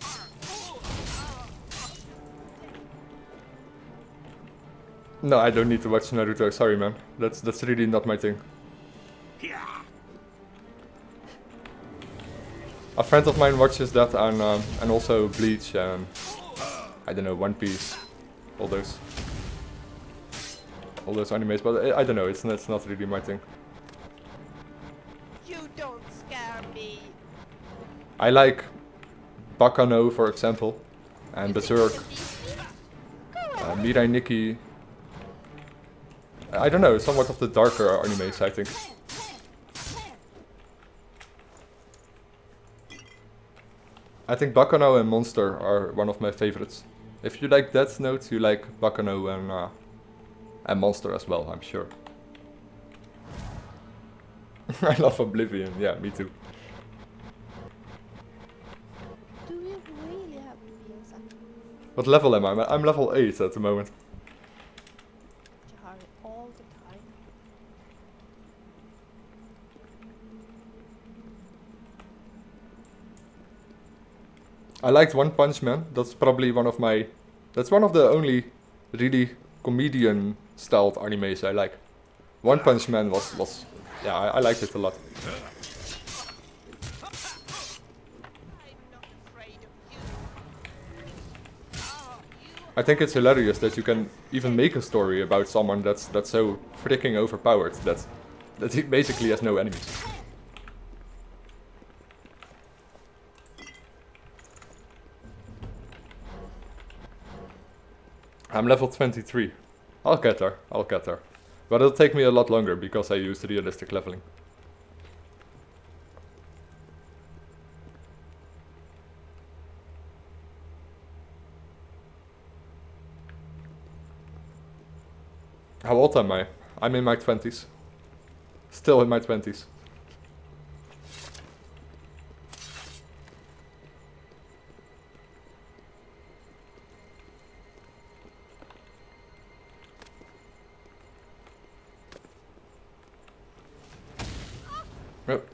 [SPEAKER 1] No, I don't need to watch Naruto. Sorry, man. That's really not my thing. A friend of mine watches that and also Bleach and I don't know, One Piece, all those animes. But I don't know. It's not really my thing.
[SPEAKER 2] You don't scare me.
[SPEAKER 1] I like Bakano, for example, and
[SPEAKER 2] You think you
[SPEAKER 1] Berserk,
[SPEAKER 2] can beat me? Go on.
[SPEAKER 1] Mirai Nikki. I don't know, somewhat of the darker animes, I think. I think Bakano and Monster are one of my favorites. If you like Death Note, you like Bakano and Monster as well, I'm sure. I love Oblivion, yeah, me too.
[SPEAKER 2] Do you really have to be on such
[SPEAKER 1] What level am I? I'm level 8 at the moment.
[SPEAKER 2] hard all the time?
[SPEAKER 1] I liked One Punch Man. That's probably one of my... That's one of the only really comedian styled animes I like. One Punch Man was yeah, I liked it a lot.
[SPEAKER 2] I'm not afraid of you.
[SPEAKER 1] I think it's hilarious that you can even make a story about someone that's so freaking overpowered that he basically has no enemies. I'm level 23. I'll get there, But it'll take me a lot longer because I used realistic leveling. How old am I? I'm in my 20s. Still in my 20s. Yep.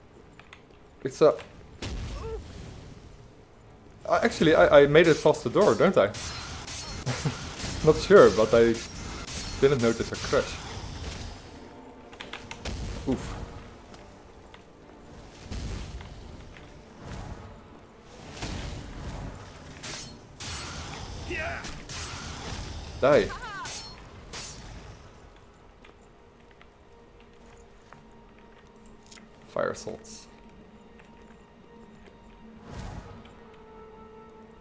[SPEAKER 1] It's a... Actually, I made it past the door, don't I? Not sure, but I didn't notice a crash. Oof. Die. Fire salts.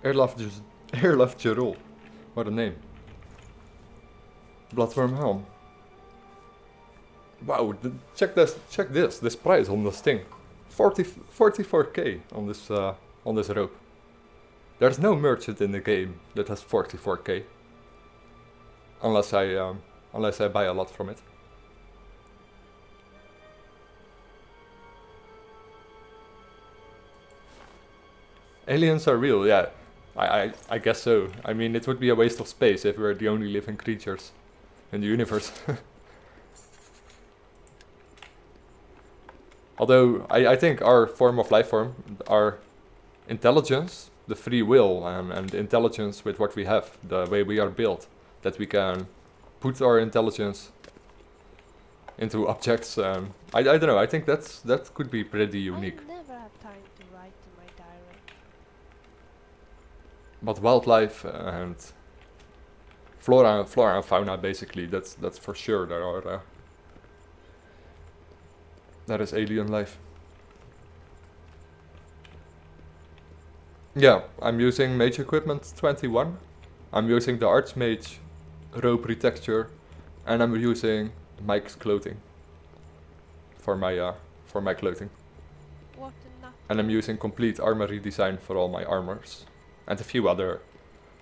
[SPEAKER 1] Airlove Gerol. What a name. Bloodworm Helm. Wow, check this price on this thing. 44k on this rope. There's no merchant in the game that has 44k. Unless I buy a lot from it. Aliens are real, yeah. I guess so. I mean, it would be a waste of space if we're the only living creatures in the universe. Although, I think our form of life form, our intelligence, the free will and intelligence with what we have, the way we are built, that we can put our intelligence into objects. I don't know, I think that could be pretty unique.
[SPEAKER 2] I never have time to write in my diary.
[SPEAKER 1] But wildlife and flora and fauna, basically, that's for sure. That is alien life. Yeah, I'm using mage equipment 21. I'm using the archmage robe retexture, and I'm using Mike's clothing for my clothing.
[SPEAKER 2] What a nut.
[SPEAKER 1] And I'm using complete armor redesign for all my armors. And a few other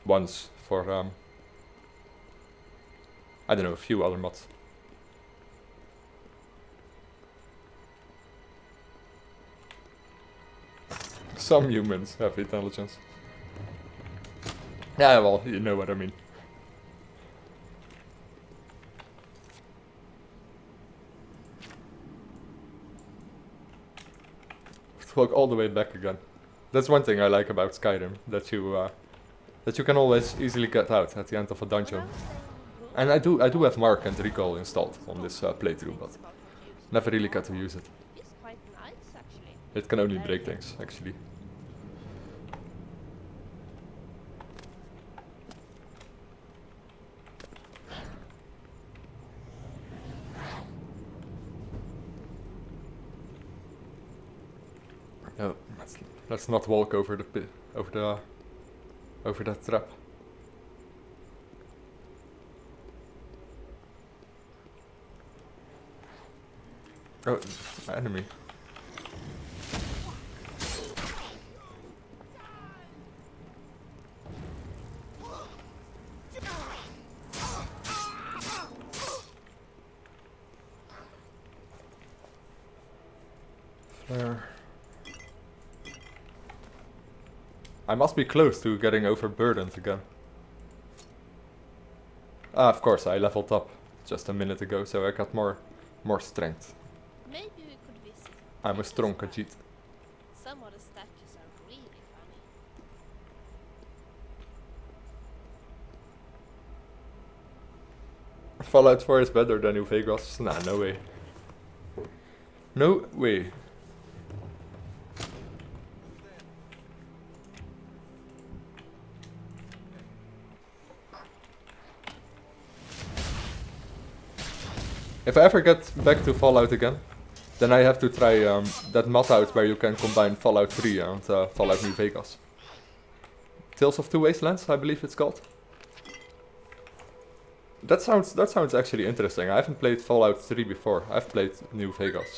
[SPEAKER 1] ones for, I don't know, a few other mods. Some humans have intelligence. Yeah, well, you know what I mean. to walk all the way back again. That's one thing I like about Skyrim, that you can always easily get out at the end of a dungeon. And I do have Mark and Recall installed on this playthrough, but never really get to use it.
[SPEAKER 2] It's quite nice, actually.
[SPEAKER 1] It can only break things, actually. No, let's not walk over the pit, over that trap. Oh, my enemy. Flare. I must be close to getting overburdened again. Ah, of course, I leveled up just a minute ago, so I got more strength.
[SPEAKER 2] Maybe we could visit.
[SPEAKER 1] I'm a strong Khajiit.
[SPEAKER 2] Some of the statues are really funny.
[SPEAKER 1] Fallout 4 is better than New Vegas? Nah, no way. No way. If I ever get back to Fallout again, then I have to try that mod out where you can combine Fallout 3 and Fallout New Vegas. Tales of Two Wastelands, I believe it's called. That sounds actually interesting. I haven't played Fallout 3 before. I've played New Vegas.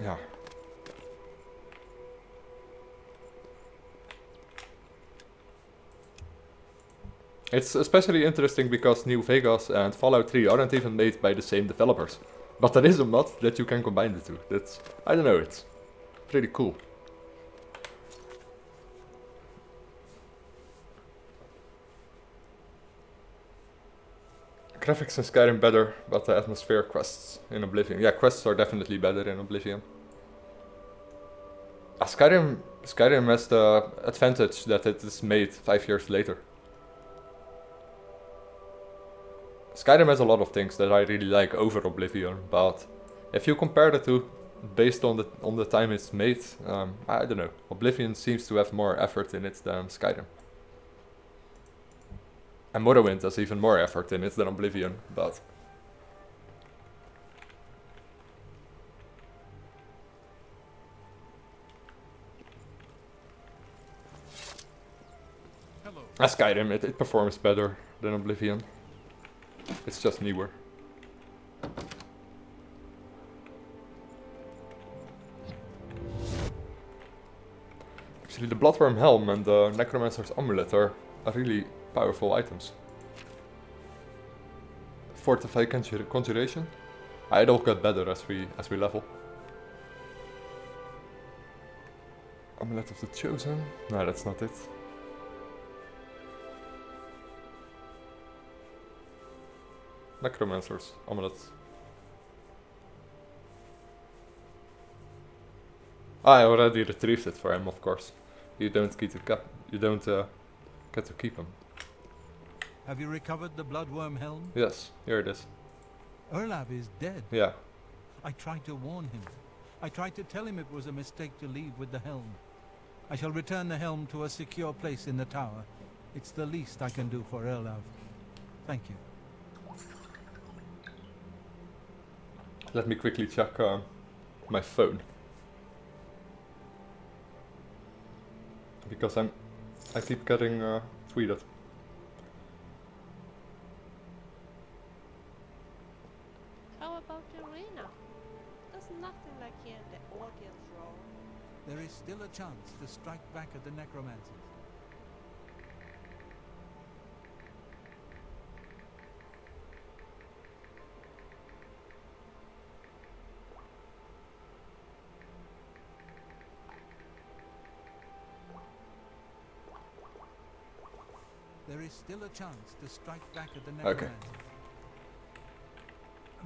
[SPEAKER 1] Yeah. It's especially interesting because New Vegas and Fallout 3 aren't even made by the same developers. But there is a mod that you can combine the two. That's, I don't know, it's pretty cool. Graphics in Skyrim better, but the atmosphere quests in Oblivion. Yeah, quests are definitely better in Oblivion. Skyrim has the advantage that it is made 5 years later. Skyrim has a lot of things that I really like over Oblivion, but if you compare the two based on the time it's made, I don't know. Oblivion seems to have more effort in it than Skyrim. And Morrowind has even more effort in it than Oblivion, but...
[SPEAKER 3] Hello.
[SPEAKER 1] Skyrim, it performs better than Oblivion. It's just newer. Actually, the Bloodworm Helm and the Necromancer's Amulet are really powerful items. Fortify Conjuration. It all got better as we level. Amulet of the Chosen. No, that's not it. Necromancer's Amulet. I already retrieved it for him, of course. You don't get to keep him.
[SPEAKER 3] Have you recovered the Bloodworm Helm?
[SPEAKER 1] Yes, here it is.
[SPEAKER 3] Urlav is dead.
[SPEAKER 1] Yeah.
[SPEAKER 3] I tried to warn him. I tried to tell him it was a mistake to leave with the helm. I shall return the helm to a secure place in the tower. It's the least I can do for Urlav. Thank you.
[SPEAKER 1] Let me quickly check my phone. Because I keep getting tweeted.
[SPEAKER 2] How about the arena? There's nothing like hearing the audience roar.
[SPEAKER 3] There is still a chance to strike back at the necromancers. There is still a chance to strike back at the necromancer.
[SPEAKER 1] Okay.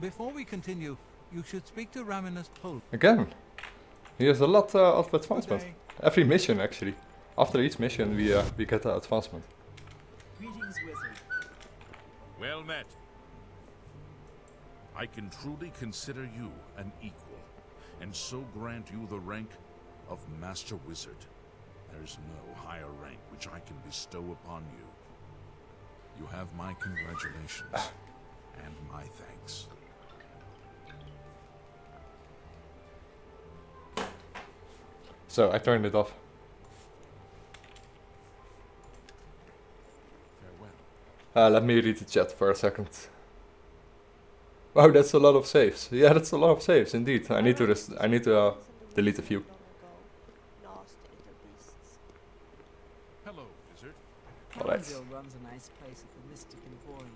[SPEAKER 3] Before we continue, you should speak to Raminus Pol.
[SPEAKER 1] Again? He has a lot of
[SPEAKER 3] Good
[SPEAKER 1] advancement.
[SPEAKER 3] day.
[SPEAKER 1] Every mission actually. After each mission we get an advancement.
[SPEAKER 7] Greetings, wizard.
[SPEAKER 4] Well met. I can truly consider you an equal, and so grant you the rank of Master Wizard. There is no higher rank which I can bestow upon you. You have my congratulations, and my thanks.
[SPEAKER 1] So I turned it off.
[SPEAKER 4] Farewell.
[SPEAKER 1] Let me read the chat for a second. Wow, that's a lot of saves. Yeah, that's a lot of saves indeed. I need to delete a few.
[SPEAKER 2] Nasty little beasts.
[SPEAKER 4] Hello, Wizard.
[SPEAKER 1] Alright.
[SPEAKER 7] Cannonville runs a nice place at the Mystic Emporium.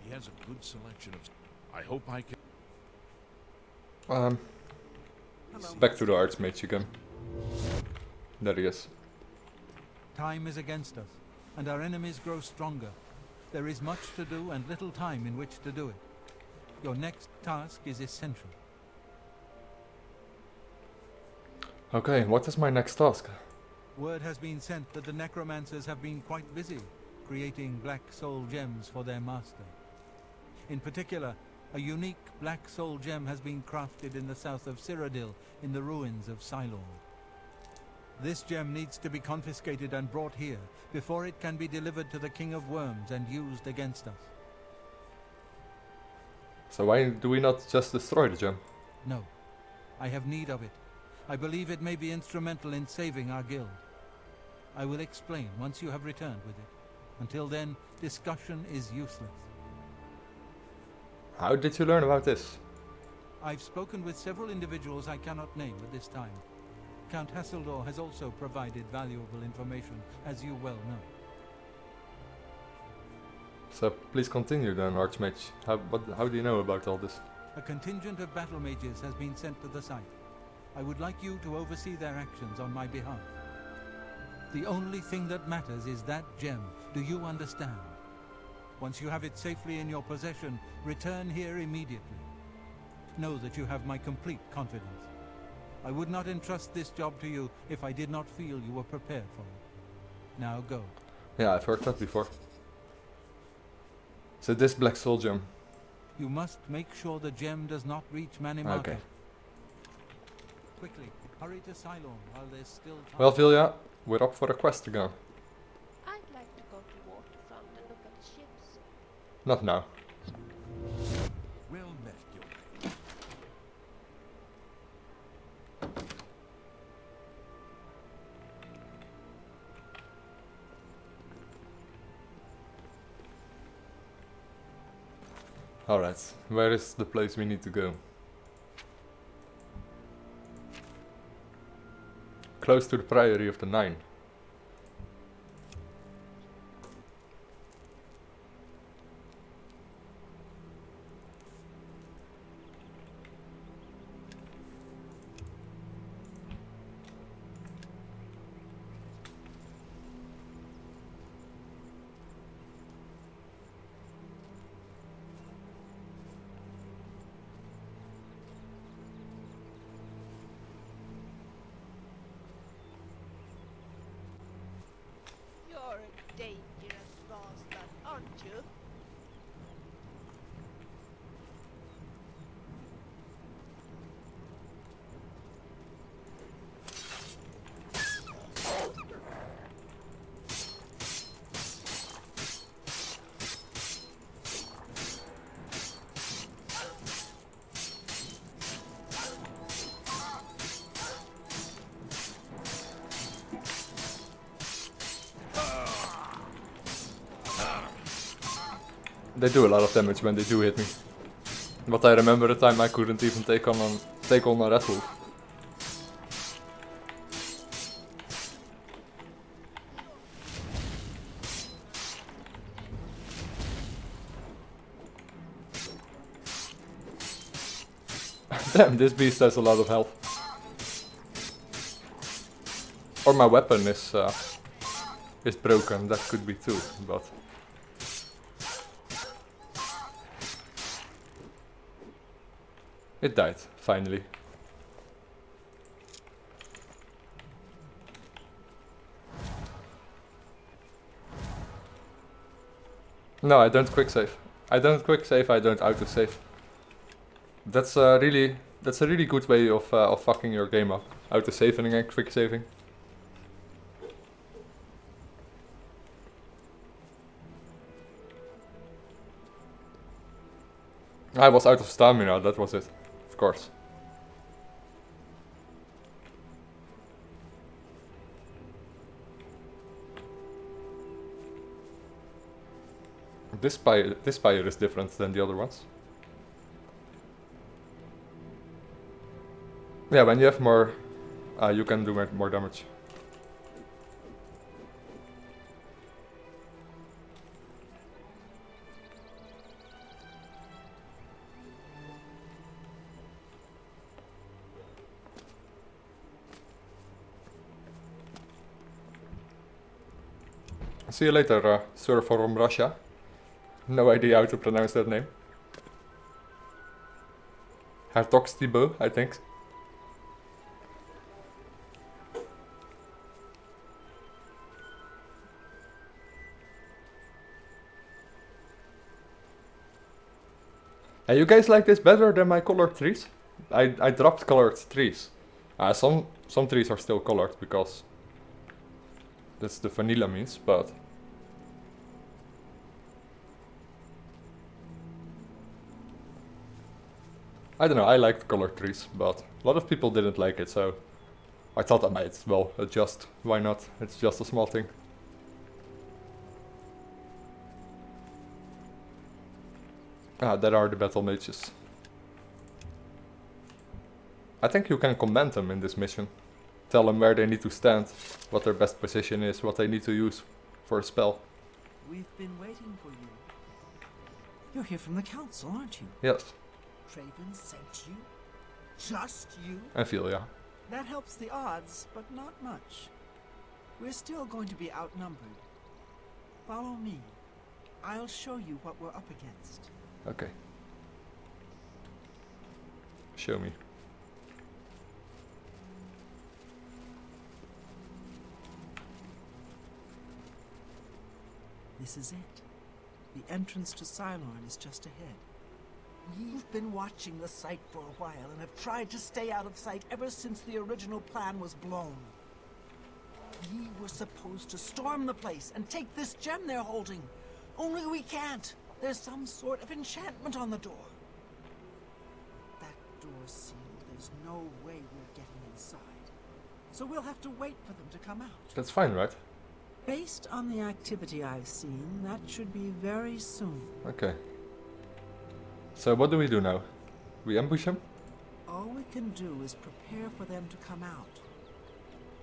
[SPEAKER 4] He has a good selection of... I hope I can...
[SPEAKER 7] Hello,
[SPEAKER 1] Back to the Archmage again. There he is.
[SPEAKER 3] Time is against us, and our enemies grow stronger. There is much to do and little time in which to do it. Your next task is essential.
[SPEAKER 1] Okay, what is my next task?
[SPEAKER 3] Word has been sent that the necromancers have been quite busy creating black soul gems for their master. In particular, a unique black soul gem has been crafted in the south of Cyrodiil in the ruins of Cylon. This gem needs to be confiscated and brought here before it can be delivered to the King of Worms and used against us.
[SPEAKER 1] So why do we not just destroy the gem?
[SPEAKER 3] No, I have need of it. I believe it may be instrumental in saving our guild. I will explain once you have returned with it. Until then, discussion is useless.
[SPEAKER 1] How did you learn about this?
[SPEAKER 3] I've spoken with several individuals I cannot name at this time. Count Hasseldor has also provided valuable information, as you well know.
[SPEAKER 1] So please continue then, Archmage. How do you know about all this?
[SPEAKER 3] A contingent of battle mages has been sent to the site. I would like you to oversee their actions on my behalf. The only thing that matters is that gem. Do you understand? Once you have it safely in your possession, return here immediately. Know that you have my complete confidence. I would not entrust this job to you if I did not feel you were prepared for it. Now go.
[SPEAKER 1] Yeah, I've heard that before. So this black soul gem.
[SPEAKER 3] You must make sure the gem does not reach Manimarco.
[SPEAKER 1] Okay.
[SPEAKER 3] Quickly, hurry to Cylon while there's still time.
[SPEAKER 1] Well, Vilja, we're up for a quest again.
[SPEAKER 2] I'd like to go to waterfront and look at the ships.
[SPEAKER 1] Not now.
[SPEAKER 4] Well met, Gilday.
[SPEAKER 1] Alright, where is the place we need to go? Close to the Priory of the Nine.
[SPEAKER 2] You're a dangerous bastard, aren't you?
[SPEAKER 1] They do a lot of damage when they do hit me. But I remember the time I couldn't even take on a red wolf. Damn, this beast has a lot of health. Or my weapon is broken, that could be too, but... It died, finally. No, I don't quick save. I don't quick save, I don't auto save. That's a really good way of fucking your game up. Auto saving and quick saving. I was out of stamina, that was it. Of course. This spire is different than the other ones. Yeah, when you have more, you can do more damage. See you later, sir from Russia. No idea how to pronounce that name. Hertogstibo, I think. Hey, you guys like this better than my colored trees? I dropped colored trees. Some trees are still colored because that's the vanilla means, but I don't know, I liked colored trees, but a lot of people didn't like it, so I thought I might, well, adjust. Why not? It's just a small thing. There are the battle mages. I think you can command them in this mission. Tell them where they need to stand, what their best position is, what they need to use for a spell.
[SPEAKER 7] We've been waiting for you. You're here from the council, aren't you?
[SPEAKER 1] Yes.
[SPEAKER 7] Traven sent you? Just you?
[SPEAKER 1] And Vilja.
[SPEAKER 7] That helps the odds, but not much. We're still going to be outnumbered. Follow me. I'll show you what we're up against.
[SPEAKER 1] Okay. Show me.
[SPEAKER 7] This is it. The entrance to Cylorn is just ahead. You've been watching the site for a while and have tried to stay out of sight ever since the original plan was blown. We were supposed to storm the place and take this gem they're holding. Only we can't. There's some sort of enchantment on the door. That door's sealed. There's no way we're getting inside. So we'll have to wait for them to come out.
[SPEAKER 1] That's fine, right?
[SPEAKER 7] Based on the activity I've seen, that should be very soon.
[SPEAKER 1] Okay. So what do we do now? We ambush him?
[SPEAKER 7] All we can do is prepare for them to come out.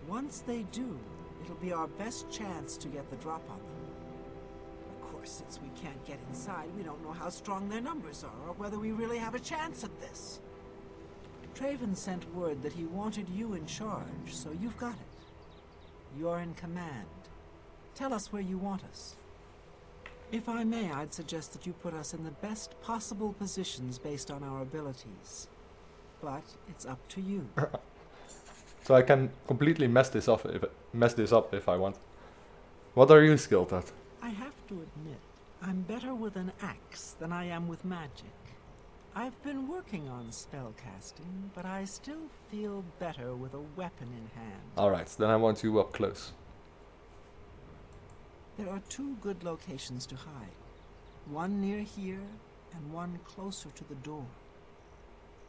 [SPEAKER 7] Once they do, it'll be our best chance to get the drop on them. Of course, since we can't get inside, we don't know how strong their numbers are, or whether we really have a chance at this. Traven sent word that he wanted you in charge, so you've got it. You're in command. Tell us where you want us. If I may, I'd suggest that you put us in the best possible positions based on our abilities. But it's up to you.
[SPEAKER 1] So I can completely mess this up if I want. What are you skilled at?
[SPEAKER 7] I have to admit, I'm better with an axe than I am with magic. I've been working on spellcasting, but I still feel better with a weapon in hand.
[SPEAKER 1] Alright, then I want you up close.
[SPEAKER 7] There are two good locations to hide. One near here, and one closer to the door.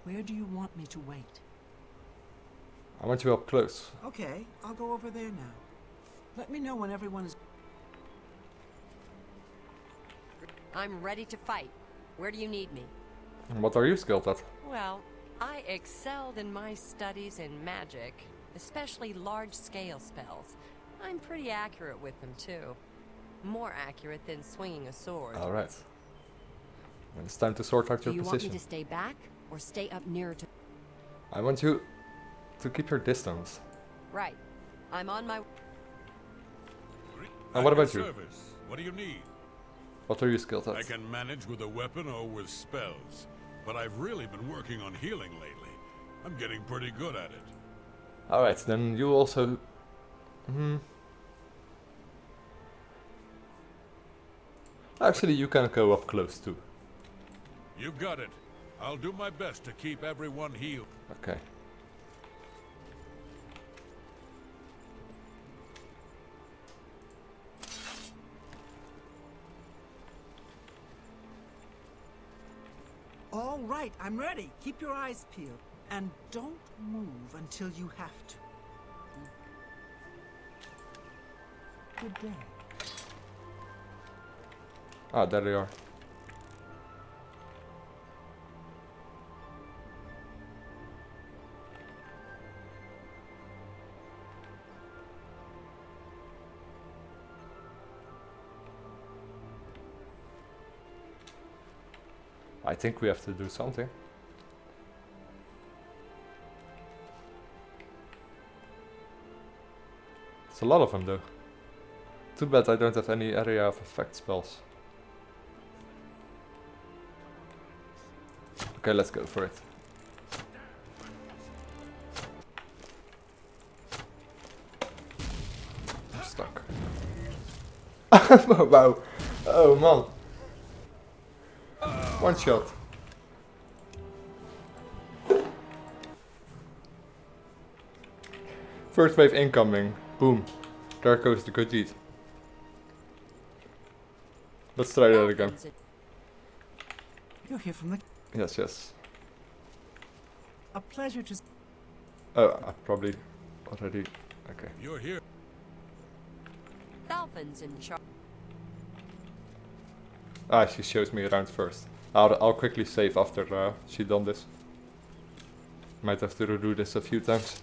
[SPEAKER 7] Where do you want me to wait?
[SPEAKER 1] I want you up close.
[SPEAKER 7] Okay, I'll go over there now. Let me know when everyone is...
[SPEAKER 8] I'm ready to fight. Where do you need me?
[SPEAKER 1] And what are you skilled at?
[SPEAKER 8] Well, I excelled in my studies in magic, especially large-scale spells. I'm pretty accurate with them, too. More accurate than swinging a sword.
[SPEAKER 1] Alright. When it's time to sort out your
[SPEAKER 8] Do you
[SPEAKER 1] position.
[SPEAKER 8] want me to stay back, or stay up nearer to...
[SPEAKER 1] I want you to keep your distance.
[SPEAKER 8] Right. I'm on my...
[SPEAKER 1] And what about you?
[SPEAKER 9] Service. What do you need?
[SPEAKER 1] What are you skilled
[SPEAKER 9] I
[SPEAKER 1] at?
[SPEAKER 9] can manage with a weapon or with spells,
[SPEAKER 4] but I've really been working on healing lately. I'm getting pretty good at it.
[SPEAKER 1] Alright, then you also... Actually, you can go up close too.
[SPEAKER 4] You've got it. I'll do my best to keep everyone healed.
[SPEAKER 1] Okay.
[SPEAKER 7] All right, I'm ready. Keep your eyes peeled. And don't move until you have to. Good day.
[SPEAKER 1] Ah, there they are. I think we have to do something. It's a lot of them though. Too bad I don't have any area of effect spells. Okay, let's go for it. I'm stuck. Wow. Oh man. One shot. First wave incoming. Boom. There goes the good deed. Let's try that again.
[SPEAKER 7] You're here from the...
[SPEAKER 1] Yes, yes.
[SPEAKER 7] A pleasure to...
[SPEAKER 1] Oh, I probably already... Okay.
[SPEAKER 4] You're here.
[SPEAKER 8] Falcon's in charge.
[SPEAKER 1] Ah, she shows me around first. I'll quickly save after she done this. Might have to redo this a few times.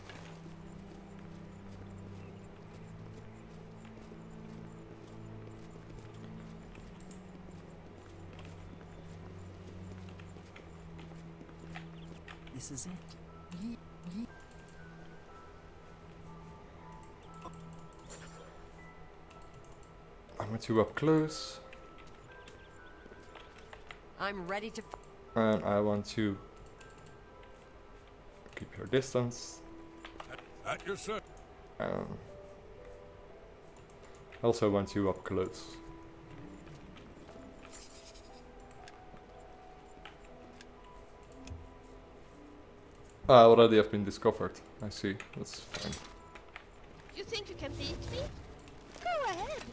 [SPEAKER 7] This is it.
[SPEAKER 1] I want you up close.
[SPEAKER 8] I'm ready to.
[SPEAKER 1] And I want you keep your distance.
[SPEAKER 4] At your service.
[SPEAKER 1] I also want you up close. Ah, already have been discovered. I see. That's fine.
[SPEAKER 2] You think you can beat me? Go ahead.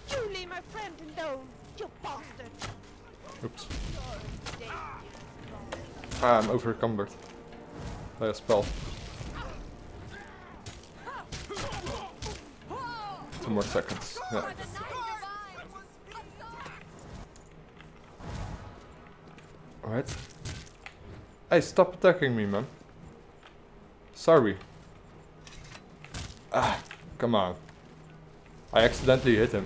[SPEAKER 2] You leave my friend alone, you bastard.
[SPEAKER 1] Oops.
[SPEAKER 2] You're dead.
[SPEAKER 1] Ah, I'm overcumbered by a spell. 2 more seconds. Yeah. Alright. Hey, stop attacking me, man. Sorry. Ah, come on. I accidentally hit him.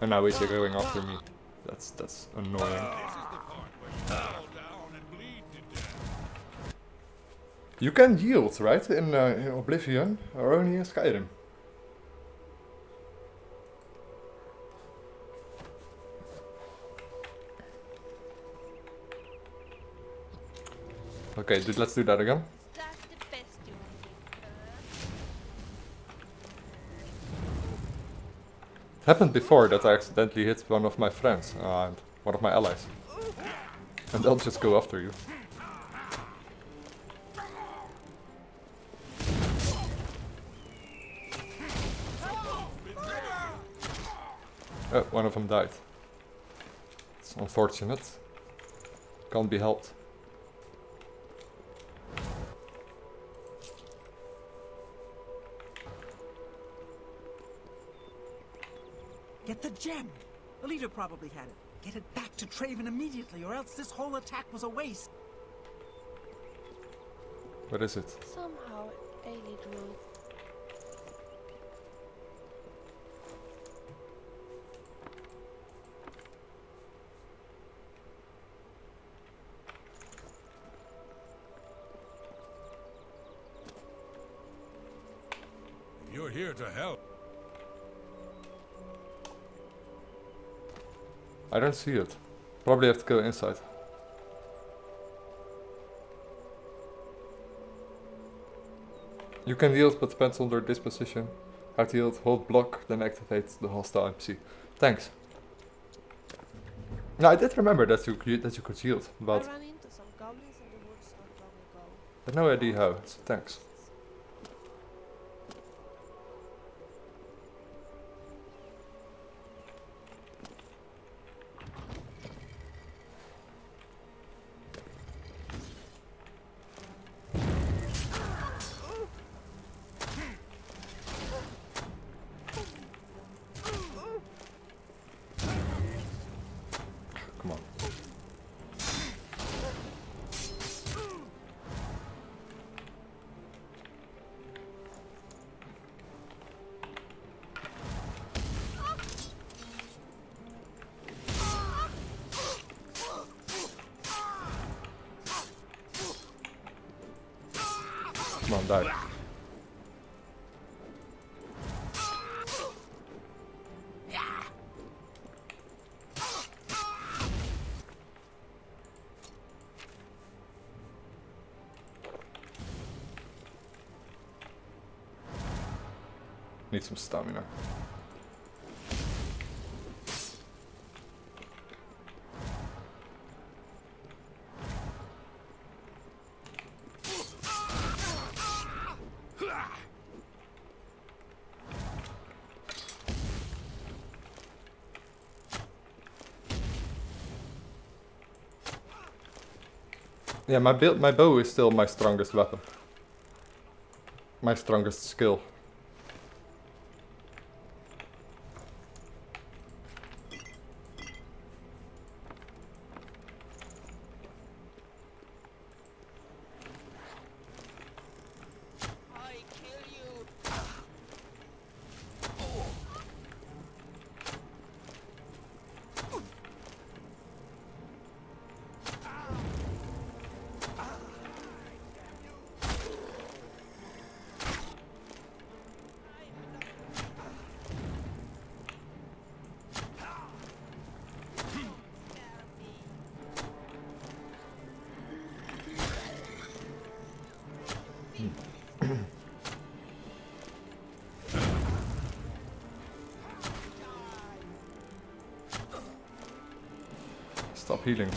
[SPEAKER 1] And now he's going after me. That's annoying. You can yield, right? In Oblivion, or only in Skyrim? Okay, dude, let's do that again.
[SPEAKER 2] That's the best you can do.
[SPEAKER 1] It happened before that I accidentally hit one of my friends, and one of my allies. And they'll just go after you. Oh, one of them died. It's unfortunate. Can't be helped.
[SPEAKER 7] Get the gem! The leader probably had it. Get it back to Traven immediately, or else this whole attack was a waste.
[SPEAKER 1] What is it?
[SPEAKER 2] Somehow, Ailey drew.
[SPEAKER 4] You're here to help.
[SPEAKER 1] I don't see it. Probably have to go inside. You can yield, but depends on their disposition. How to yield, hold block, then activate the hostile NPC. Thanks. No, I did remember that you could yield, but
[SPEAKER 2] I ran into some goblins in the woods not long ago.
[SPEAKER 1] I had no idea how, so thanks. Come on. Come on, die. Need some stamina. Yeah, my bow is still my strongest weapon. My strongest skill.
[SPEAKER 6] I kill you.
[SPEAKER 1] Stop healing.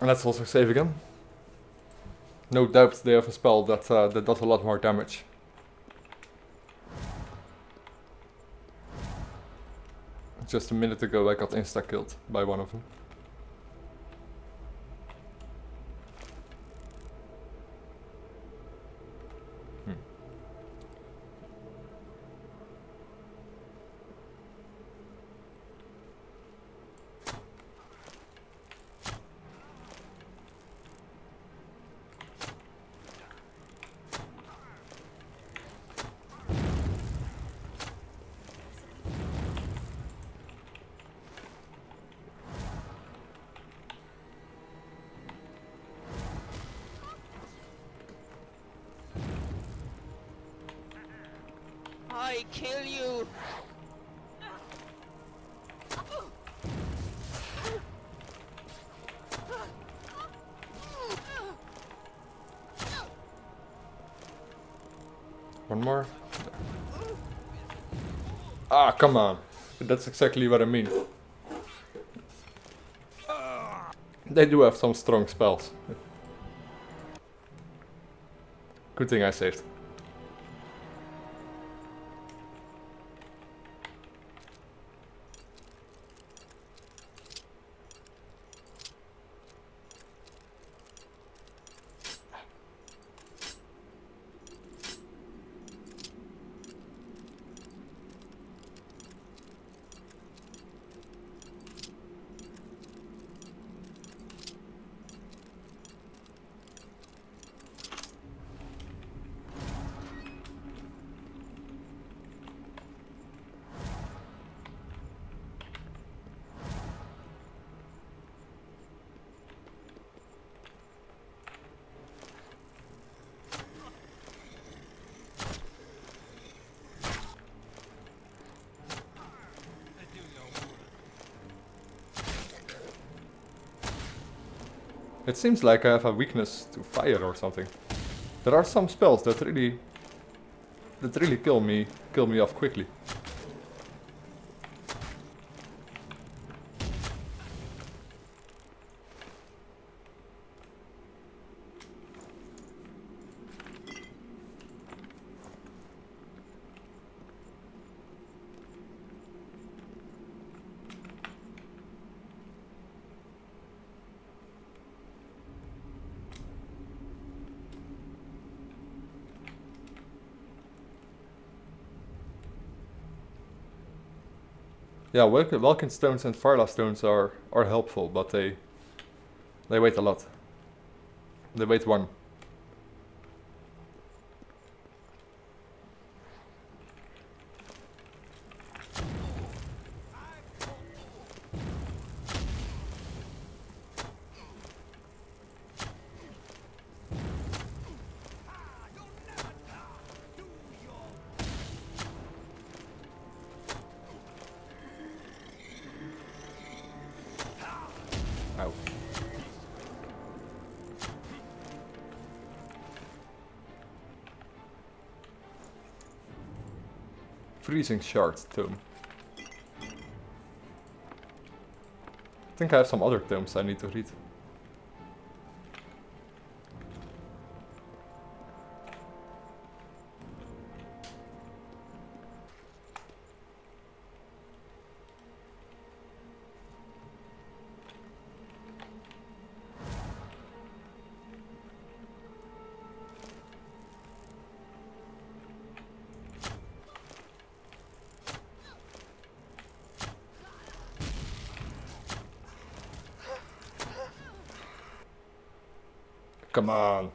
[SPEAKER 1] And let's also save again. No doubt they have a spell that that does a lot more damage. Just a minute ago I got insta-killed by one of them.
[SPEAKER 6] I kill you.
[SPEAKER 1] One more. Ah, come on. That's exactly what I mean. They do have some strong spells. Good thing I saved. It seems like I have a weakness to fire or something. There are some spells that really kill me off quickly. Yeah, Welkin stones and Farla stones are helpful, but they wait a lot. They wait 1. Ow. Freezing Shard Tome. I think I have some other tomes I need to read. Come on.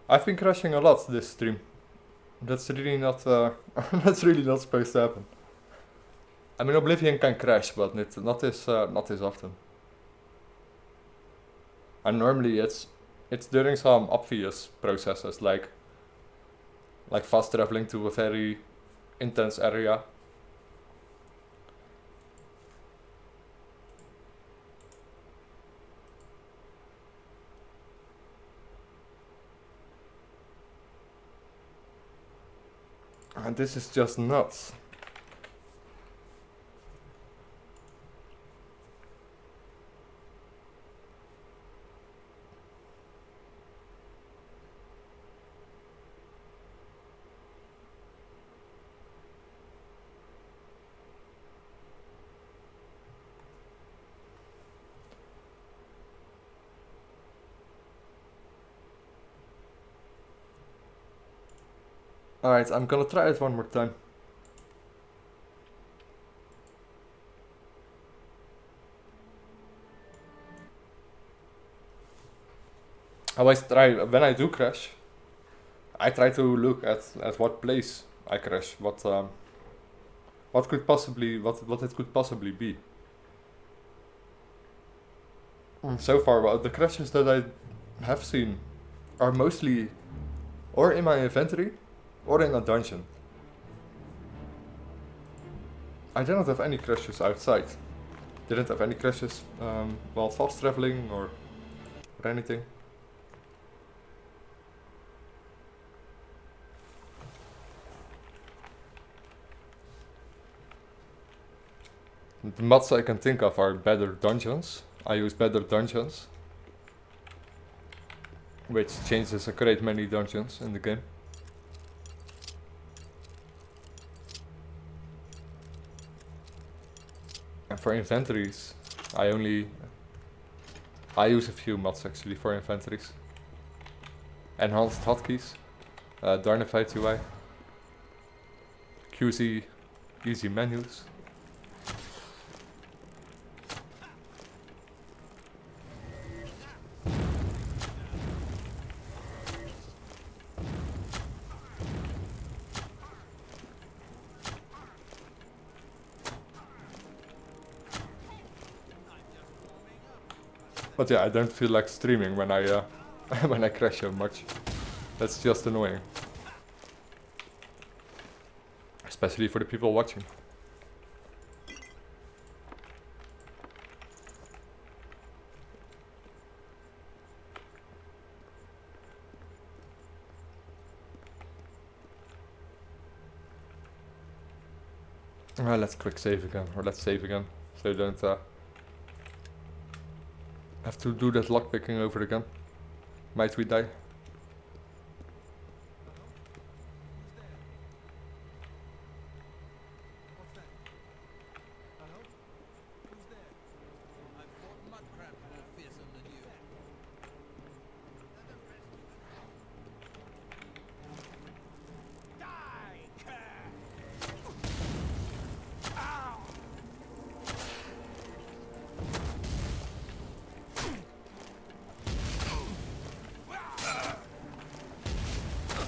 [SPEAKER 1] I've been crashing a lot this stream. That's really not that's really not supposed to happen. I mean, Oblivion can crash, but not this often. And normally it's during some obvious processes like fast traveling to a very intense area. And this is just nuts. Alright, I'm gonna try it one more time. I always try, when I do crash, I try to look at what place I crash, what it could possibly be. So far, well, the crashes that I have seen are mostly or in my inventory or in a dungeon. I didn't have any crashes outside. Didn't have any crashes while fast traveling or anything. The mods I can think of are better dungeons. I use better dungeons, which changes a great many dungeons in the game. And for inventories, I use a few mods actually for inventories. Enhanced hotkeys, Darnified UI, QZ, easy menus. But yeah, I don't feel like streaming when I when I crash so much. That's just annoying. Especially for the people watching. Let's quick save again, or let's save again, so you don't have to do that lockpicking over again. Might we die?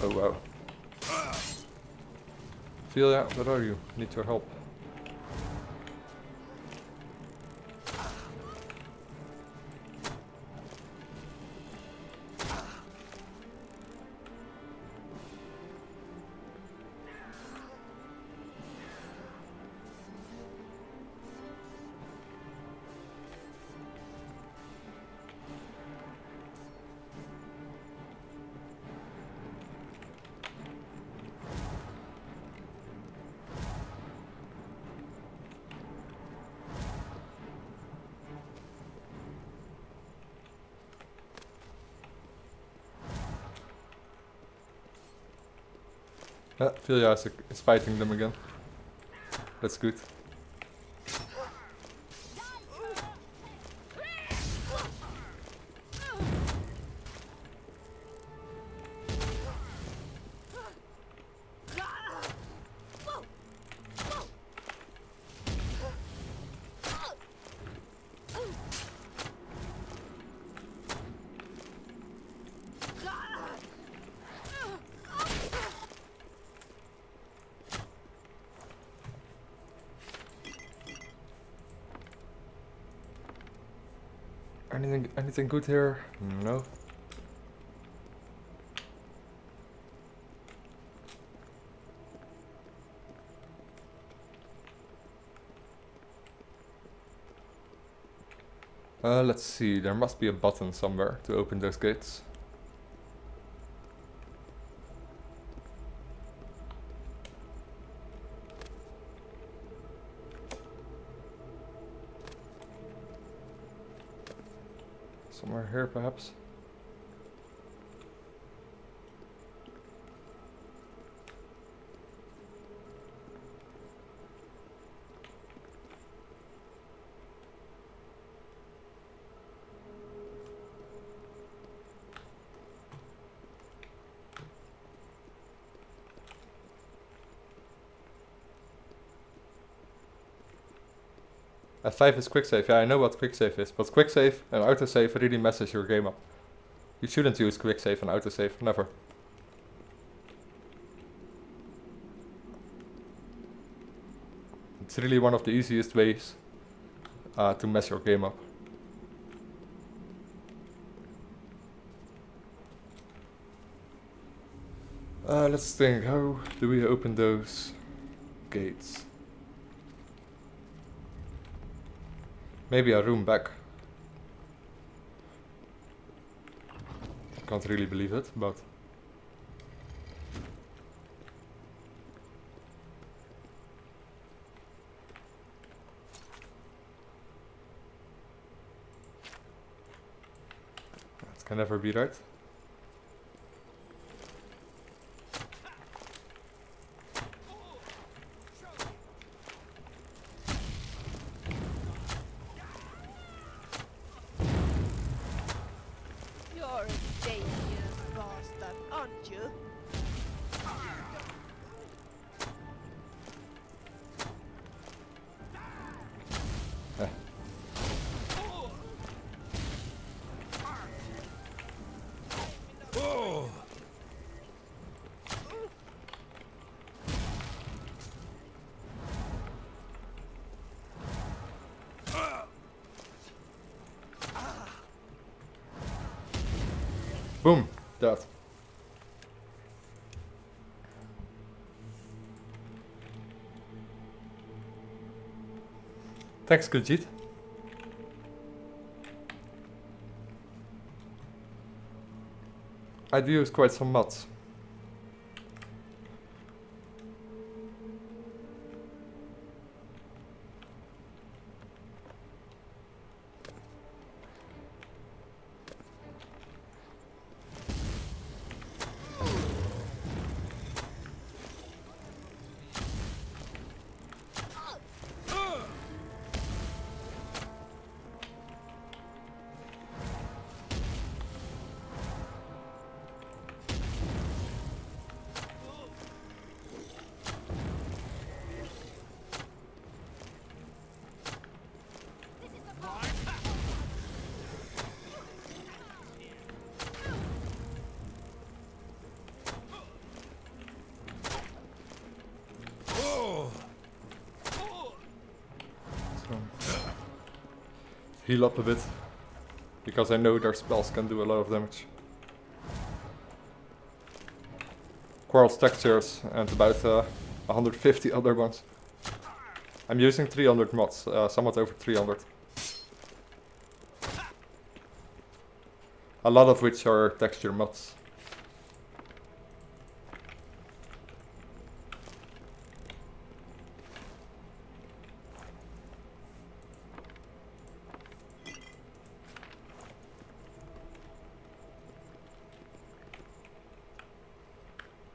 [SPEAKER 1] Oh wow. Vilja, where are you? Need your help. Vilja is fighting them again. That's good. Anything good here? No. Let's see, there must be a button somewhere to open those gates. Somewhere here, perhaps. F5 is quick save. Yeah, I know what quick save is, but quick save and autosave really messes your game up. You shouldn't use quick save and autosave, never. It's really one of the easiest ways to mess your game up. Let's think, how do we open those gates? Maybe a room back. Can't really believe it, but... that can never be right. Boom. That. Thanks, Kajit. I do use quite some mods. Heal up a bit, because I know their spells can do a lot of damage. Quartz textures and about 150 other ones. I'm using 300 mods, somewhat over 300. A lot of which are texture mods.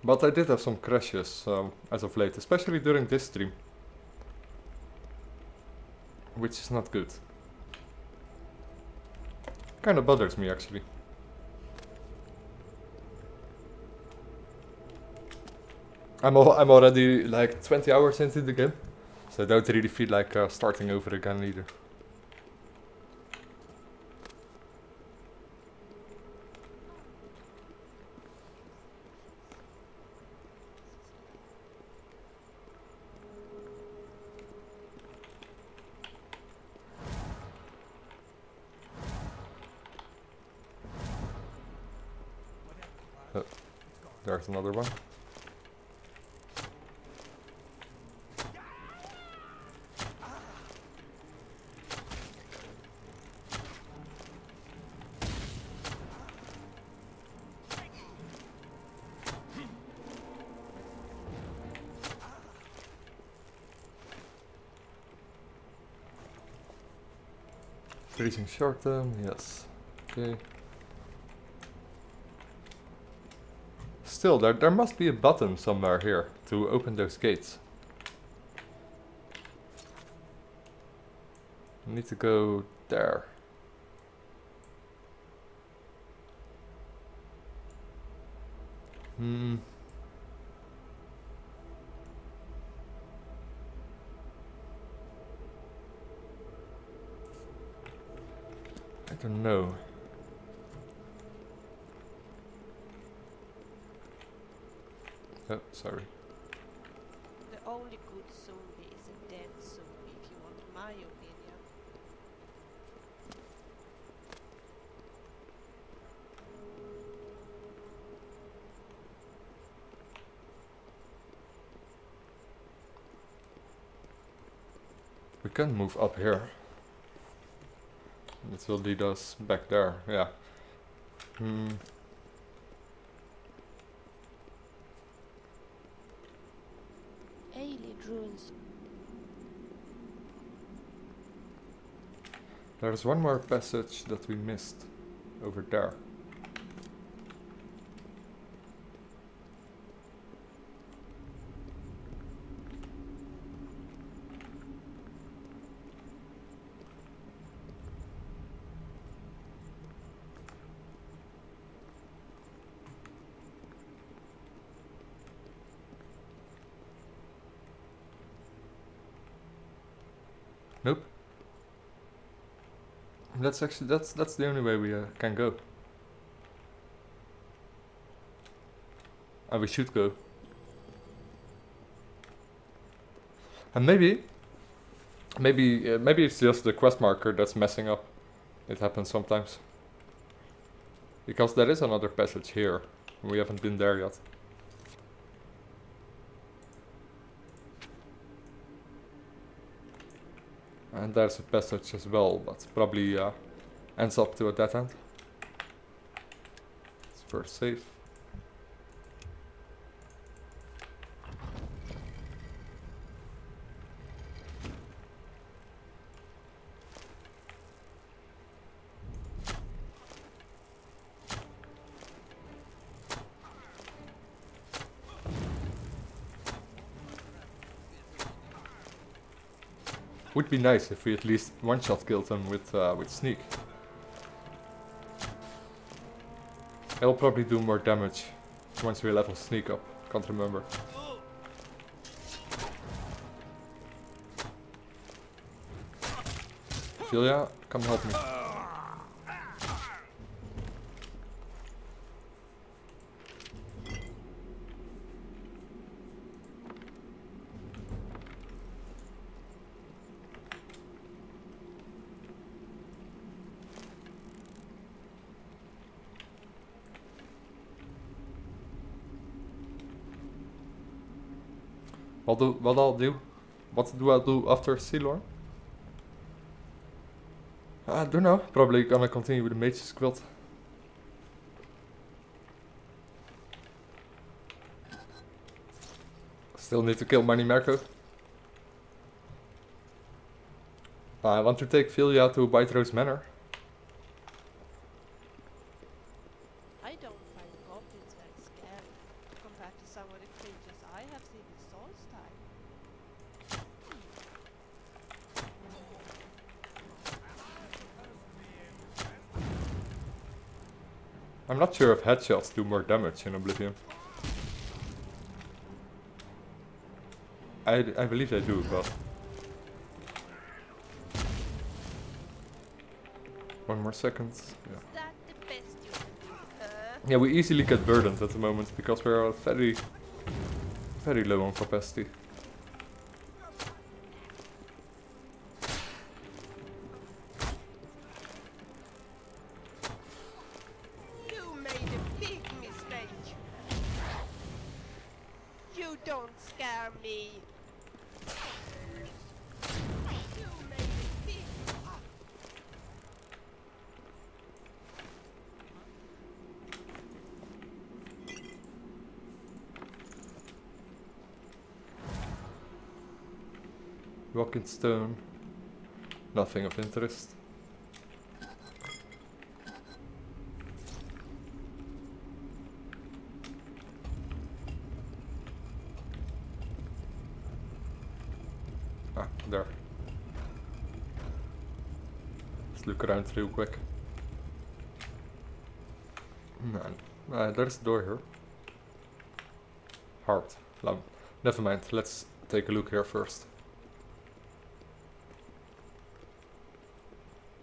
[SPEAKER 1] But I did have some crashes as of late, especially during this stream. Which is not good. Kinda bothers me actually. I'm already like 20 hours into the game, so I don't really feel like starting over again either. There's another one. Freezing short term, yes. Okay. Still, there must be a button somewhere here to open those gates. I need to go there. I don't know. Oh, sorry.
[SPEAKER 2] The only good zombie is a dead zombie, if you want my opinion.
[SPEAKER 1] We can move up here. This will lead us back there, yeah.
[SPEAKER 2] Ruins.
[SPEAKER 1] There's one more passage that we missed over there. Nope. That's actually that's the only way we can go. And we should go. And maybe it's just the quest marker that's messing up. It happens sometimes. Because there is another passage here. We haven't been there yet. And there's a passage as well, but probably ends up to a dead end. Let's first save. Would be nice if we at least one-shot killed them with sneak. It'll probably do more damage once we level sneak up. Can't remember. Vilja, come help me. What do I do after Sealorn? I don't know. Probably gonna continue with the Mage's Quilt. Still need to kill Manny Merco. I want to take Vilja to Rose Manor.
[SPEAKER 2] I don't find goblins very scary compared to some of the creatures I have seen in Solstheim.
[SPEAKER 1] I'm not sure if headshots do more damage in Oblivion. I believe they do, but... One more second. Yeah.
[SPEAKER 2] Is that the best you can do?
[SPEAKER 1] Yeah, we easily get burdened at the moment because we're very low on capacity.
[SPEAKER 2] You made a big mistake. You don't scare me. You made a big
[SPEAKER 1] Rock in stone. Nothing of interest. Ah, there. Let's look around real quick. No, there's a door here. Heart. Never mind, let's take a look here first.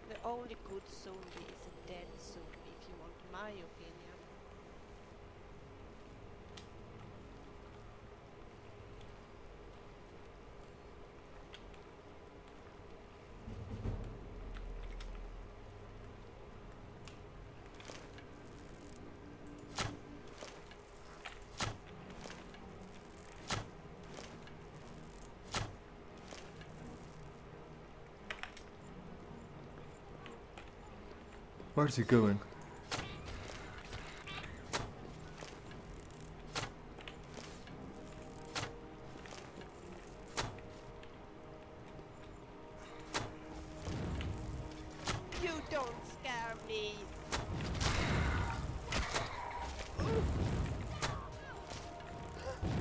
[SPEAKER 2] The only good zombie is a dead zombie, if you want my opinion.
[SPEAKER 1] Where's he going?
[SPEAKER 2] You don't scare me.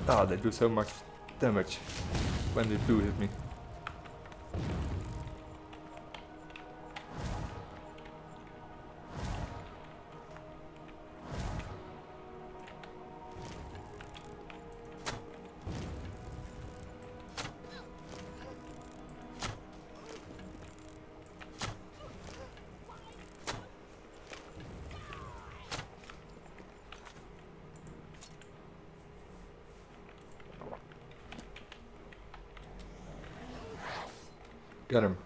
[SPEAKER 1] Ah, they do so much damage when they do hit me. Get him.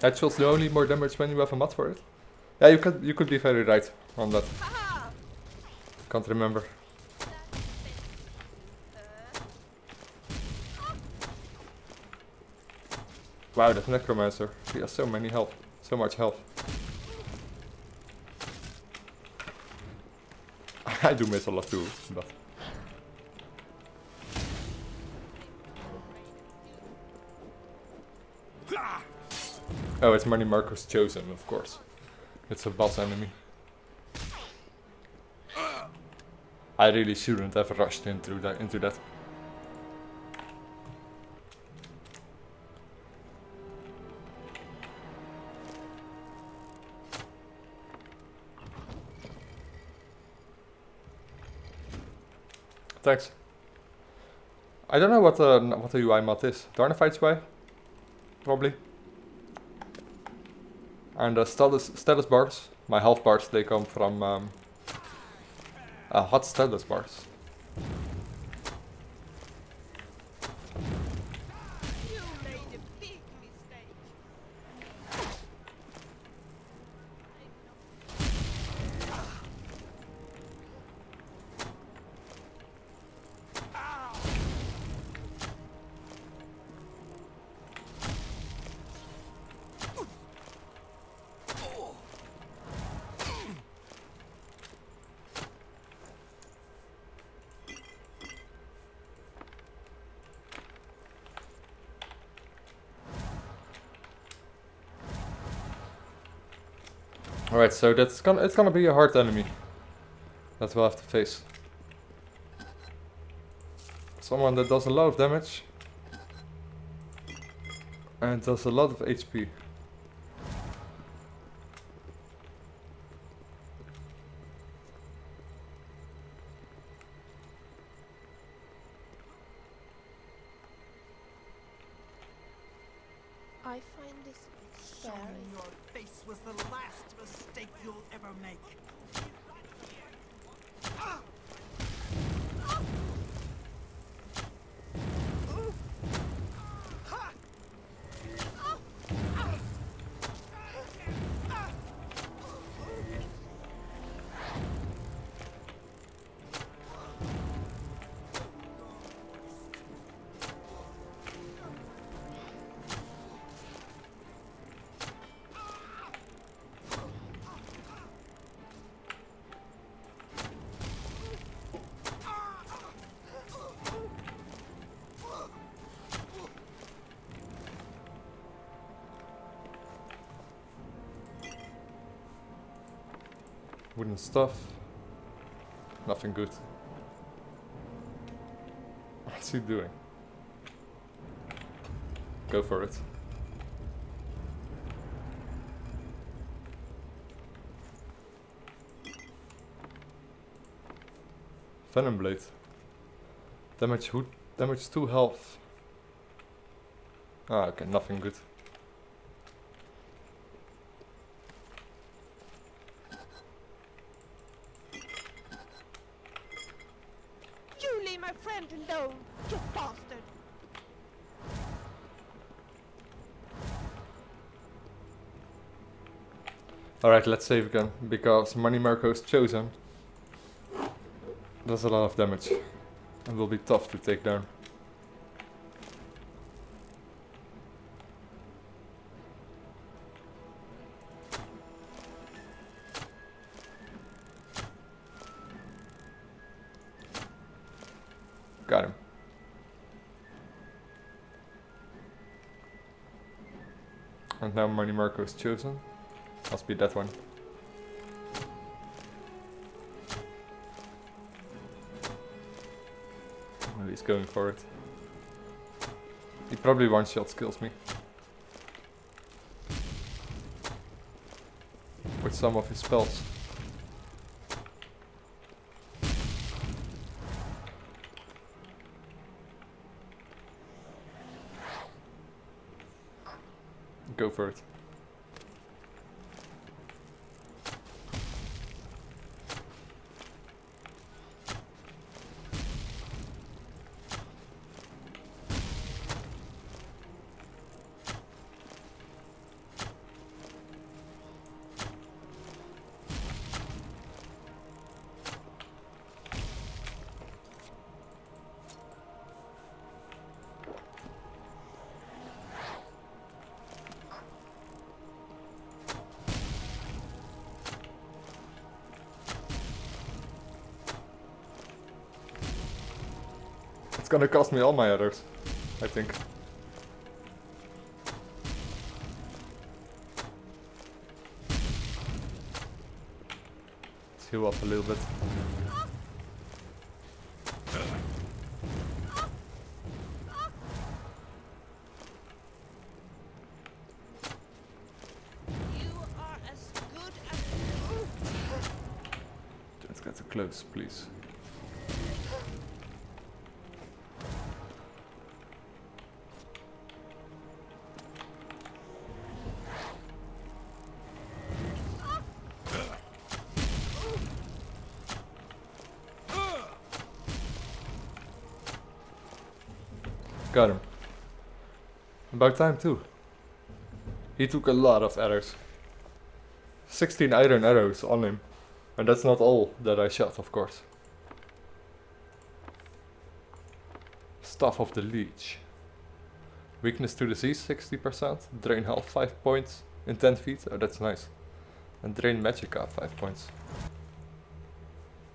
[SPEAKER 1] Headshots do only more damage when you have a mod for it. Yeah, you could be very right on that.
[SPEAKER 2] Haha!
[SPEAKER 1] Can't remember. Wow, that necromancer. He has so many health. So much health. I do miss a lot too, but... Oh, it's Money Marco's Chosen, of course. It's a boss enemy. I really shouldn't have rushed into that. Thanks. I don't know what the UI mod is. Darnafight's way? Probably. And the status bars, my health bars, they come from hot status bars.
[SPEAKER 2] You made a big mistake.
[SPEAKER 1] Alright, so it's gonna be a hard enemy that we'll have to face. Someone that does a lot of damage and does a lot of HP.
[SPEAKER 2] I find this
[SPEAKER 7] Showing
[SPEAKER 2] scary.
[SPEAKER 7] your face was the last mistake you'll ever make.
[SPEAKER 1] Wooden stuff. Nothing good. What's he doing? Go for it. Venom Blade. Damage 2 health. Ah, okay, nothing good.
[SPEAKER 2] You leave my friend alone, you bastard!
[SPEAKER 1] Alright, let's save again, because Money Marco's Chosen does a lot of damage and will be tough to take down. Got him. And now Money Marco's Chosen. Must be that one. Well, he's going for it. He probably one-shot kills me. With some of his spells. Go for it. gonna cost me all my others, I think. Let's heal up a little bit.
[SPEAKER 2] You are as good as...
[SPEAKER 1] Don't get too close, please. Got him. About time too. He took a lot of arrows. 16 iron arrows on him. And that's not all that I shot, of course. Staff of the Leech. Weakness to disease 60%. Drain health 5 points in 10 feet. Oh, that's nice. And drain magicka 5 points.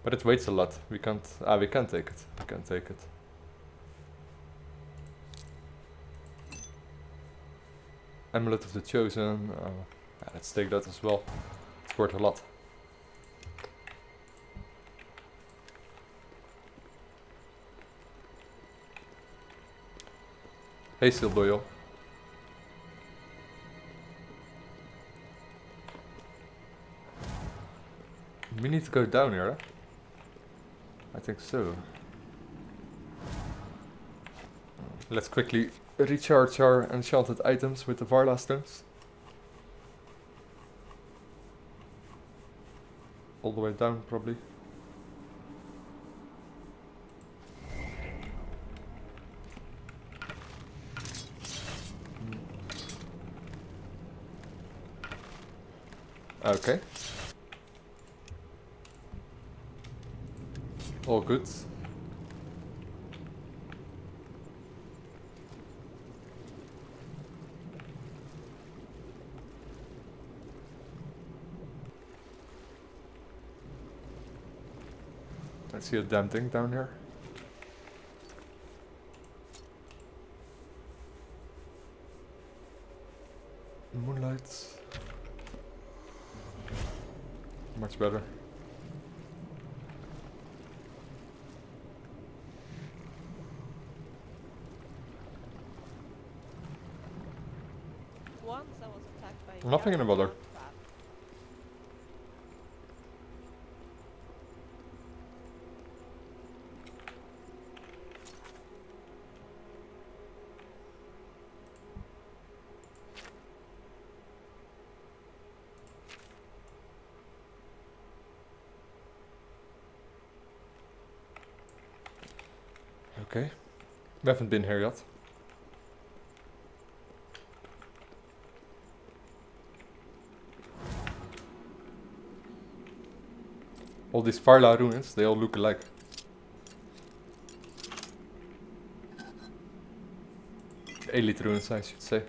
[SPEAKER 1] But it weights a lot. We can't take it. We can't take it. Amulet of the Chosen. Yeah, let's take that as well. It's worth a lot. Hey, Silboyo. We need to go down here, huh? I think so. Let's quickly recharge our enchanted items with the Varla stones. All the way down, probably. Okay. All good. I see a damn thing down here. Moonlight. Much better.
[SPEAKER 2] Once I was attacked by...
[SPEAKER 1] Nothing in the bother. Okay, we haven't been here yet. All these Varla ruins, they all look alike. Elite ruins, I should say.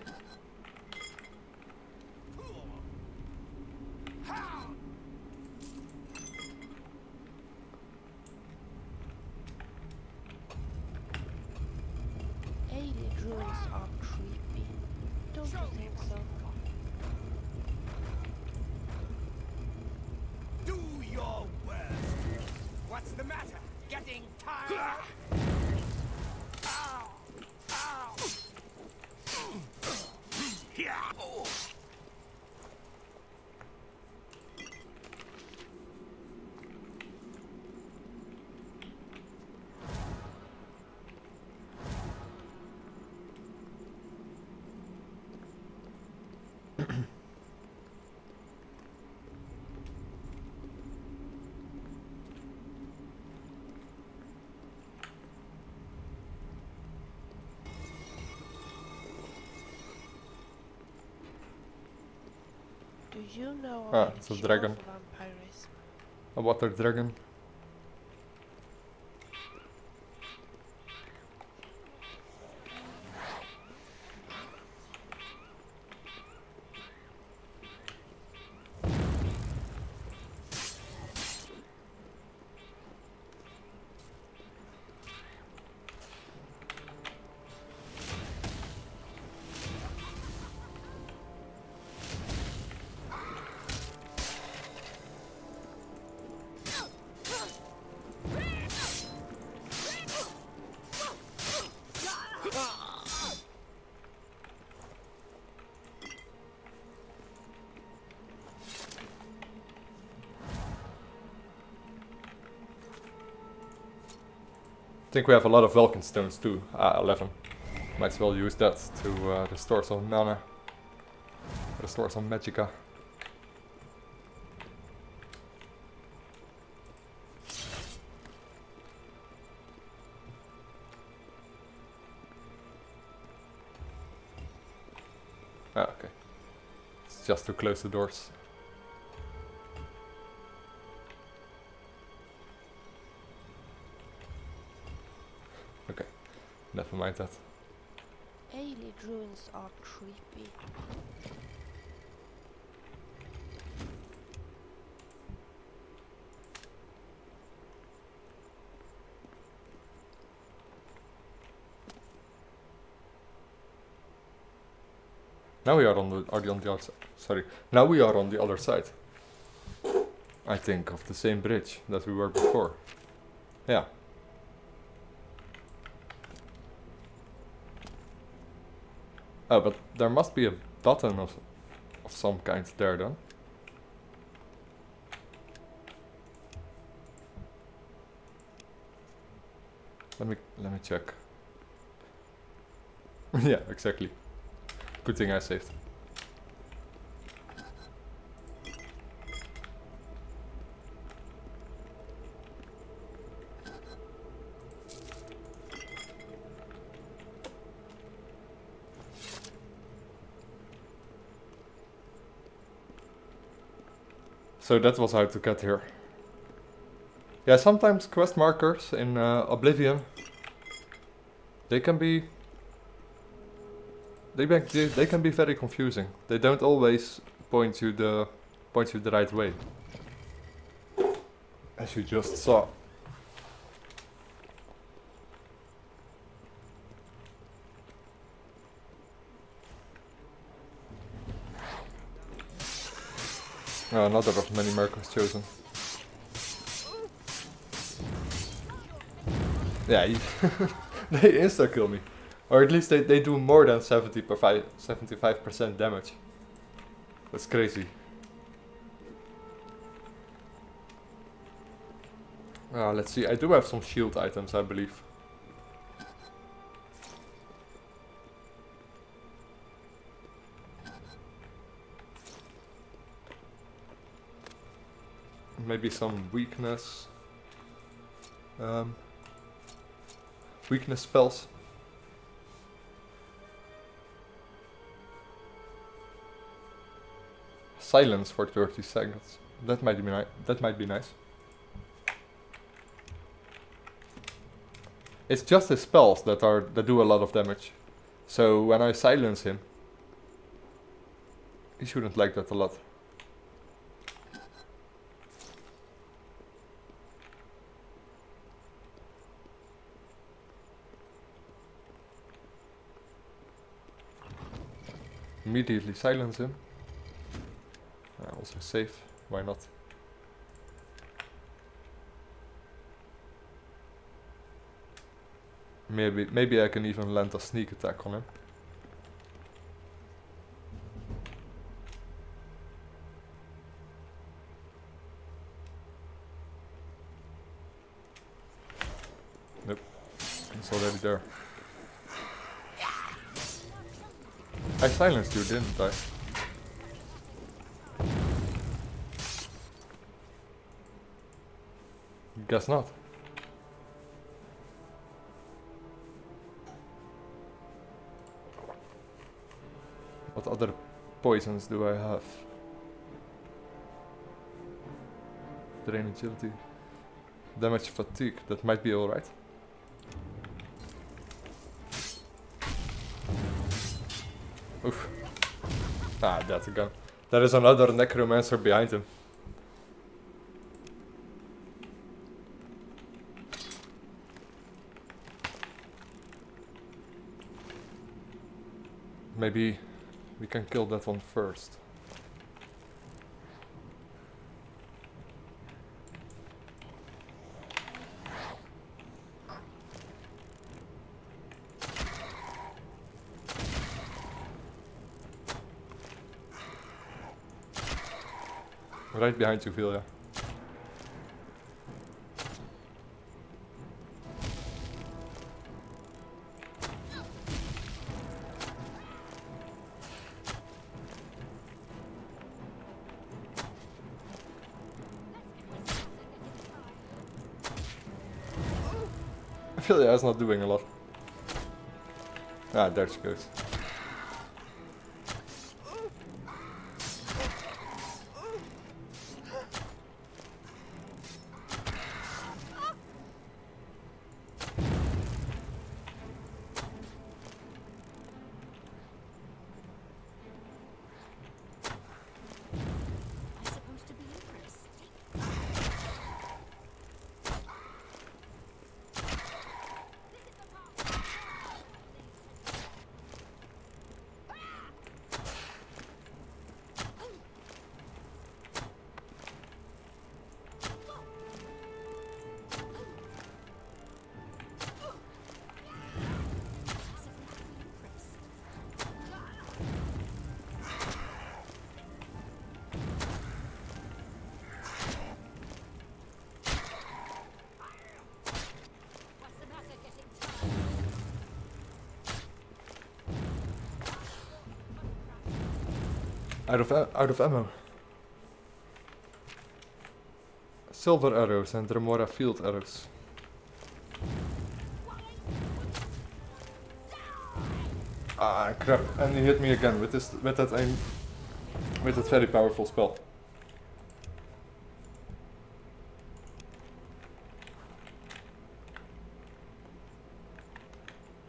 [SPEAKER 2] Do you know
[SPEAKER 1] Ah,
[SPEAKER 2] of
[SPEAKER 1] it's a
[SPEAKER 2] any
[SPEAKER 1] dragon.
[SPEAKER 2] cure for vampirism?
[SPEAKER 1] A water dragon. think we have a lot of Vulcan stones too. 11. Might as well use that to restore some mana. Restore some magicka. Ah, okay. It's just to close the doors. Okay, never mind that.
[SPEAKER 2] Ailey ruins are creepy.
[SPEAKER 1] Now we are on the other side. Sorry. Now we are on the other side. I think of the same bridge that we were before. Yeah. Oh, but there must be a button of some kind there then. Let me check. Yeah, exactly. Good thing I saved. So that was how to get here. Yeah, sometimes quest markers in Oblivion, they can be they can be very confusing. They don't always point you the right way, as you just saw. Oh, another of many markers chosen. Yeah, they insta kill me. Or at least they do more than 75% damage. That's crazy. Let's see, I do have some shield items, I believe. Maybe some weakness. Weakness spells. Silence for 30 seconds. That might be that might be nice. It's just his spells that do a lot of damage. So when I silence him, he shouldn't like that a lot. Immediately silence him. Also save, why not? Maybe I can even land a sneak attack on him. Nope, it's already there. I silenced you, didn't I? Guess not. What other poisons do I have? Drain agility. Damage fatigue, that might be alright. Oof. Ah, that's a gun. There is another necromancer behind him. Maybe we can kill that one first. Right behind you, Vilja. Vilja is not doing a lot. Ah, there she goes.
[SPEAKER 5] I'm supposed to be impressed. What's the matter getting tired?
[SPEAKER 1] Out of ammo. Silver arrows and Dremora field arrows. Ah, crap! And he hit me again with that very powerful spell.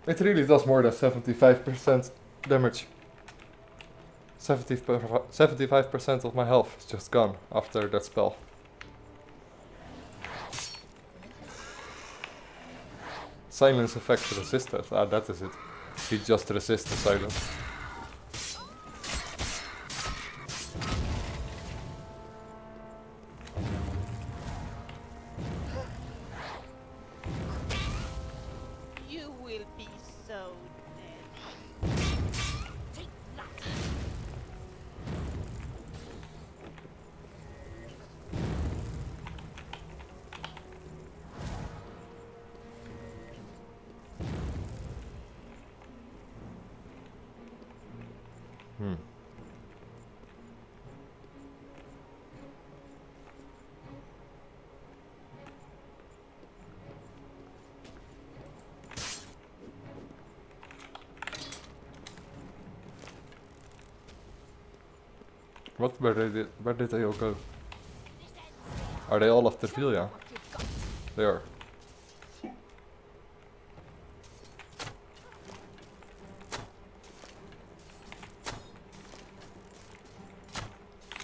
[SPEAKER 1] It really does more than 75% damage. 75% of my health is just gone after that spell. Silence effect resisted. Ah, that is it. He just resists the silence.
[SPEAKER 2] You will be so dead.
[SPEAKER 5] Take that!
[SPEAKER 1] Hmm. What? Where did they all go? Are they all after Vilja? They are.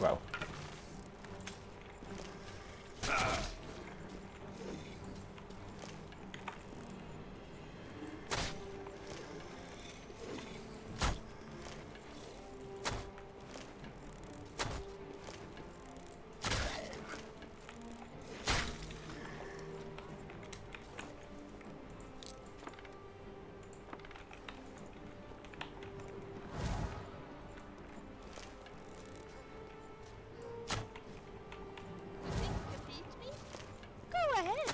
[SPEAKER 1] Wow.
[SPEAKER 2] You think you can beat me? Go ahead.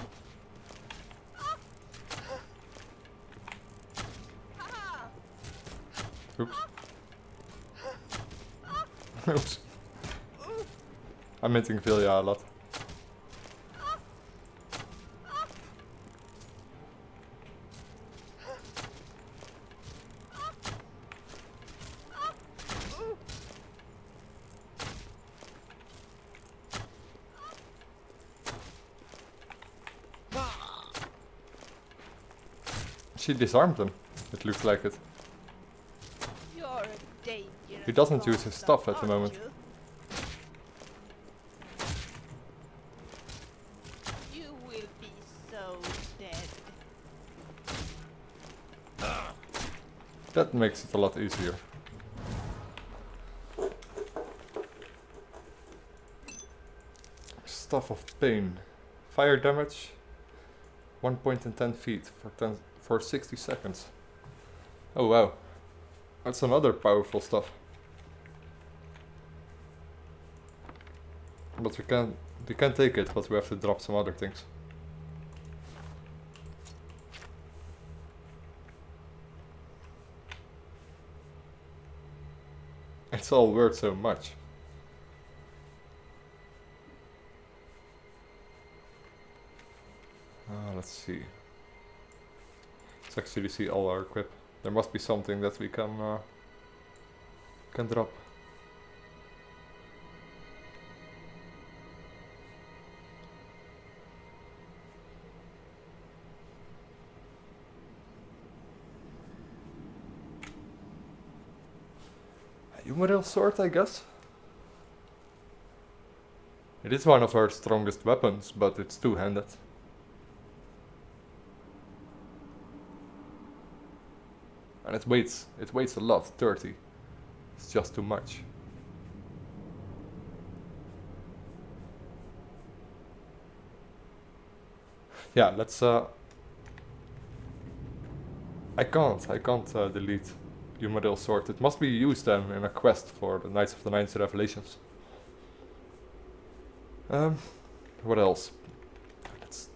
[SPEAKER 2] Haha.
[SPEAKER 1] Oops. Oops. I'm hitting Vilja a lot. She disarmed him. It looks like it.
[SPEAKER 2] You're a dangerous
[SPEAKER 1] He doesn't use his
[SPEAKER 2] monster,
[SPEAKER 1] stuff at the
[SPEAKER 2] aren't
[SPEAKER 1] moment.
[SPEAKER 2] You? You will be so dead.
[SPEAKER 1] That makes it a lot easier. Staff of Pain. Fire damage. 1 point in 10 feet for 60 seconds. Oh wow. That's another powerful stuff. But we can take it, but we have to drop some other things. It's all worth so much. Let's see. Let's actually see all our equip. There must be something that we can drop. Humaril sword, I guess. It is one of our strongest weapons, but it's two-handed. And it weighs a lot, 30. It's just too much. Yeah, let's I can't delete Humaril sword. It must be used then in a quest for the Knights of the Ninth Revelations. What else? Let's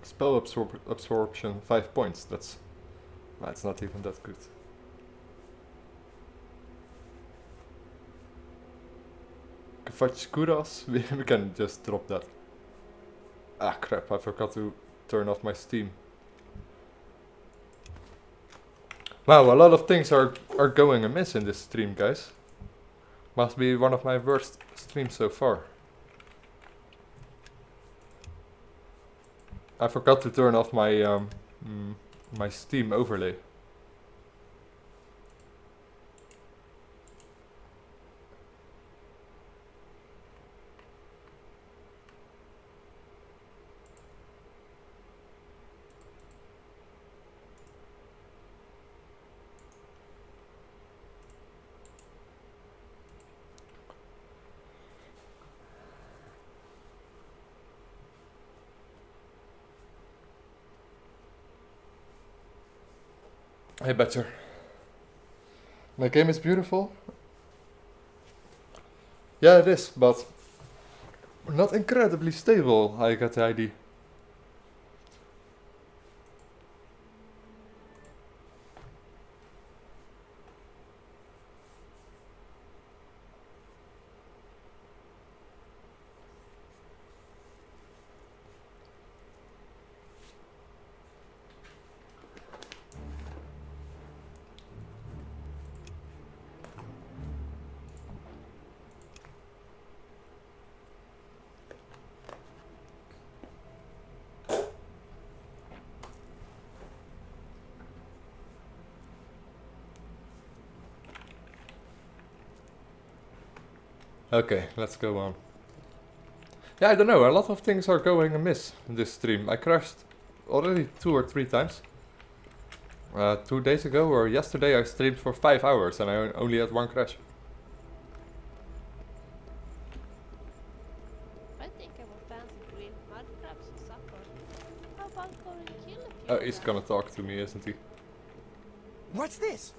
[SPEAKER 1] spell absorption 5 points. That's not even that good. Kvatskuras, we can just drop that. Ah crap, I forgot to turn off my Steam. Wow, a lot of things are going amiss in this stream, guys. Must be one of my worst streams so far. I forgot to turn off my my Steam overlay. Hey Betcher. My game is beautiful. Yeah, it is, but not incredibly stable, I got the idea. Okay, let's go on. Yeah, I don't know, a lot of things are going amiss in this stream. I crashed already 2 or 3 times. 2 days ago or yesterday I streamed for 5 hours and I only had 1 crash.
[SPEAKER 2] I think I will fancy grilled mud crabs for supper. How about going and kill a few
[SPEAKER 1] Oh,
[SPEAKER 2] of
[SPEAKER 1] he's
[SPEAKER 2] them?
[SPEAKER 1] gonna talk to me, isn't he?
[SPEAKER 6] What's this?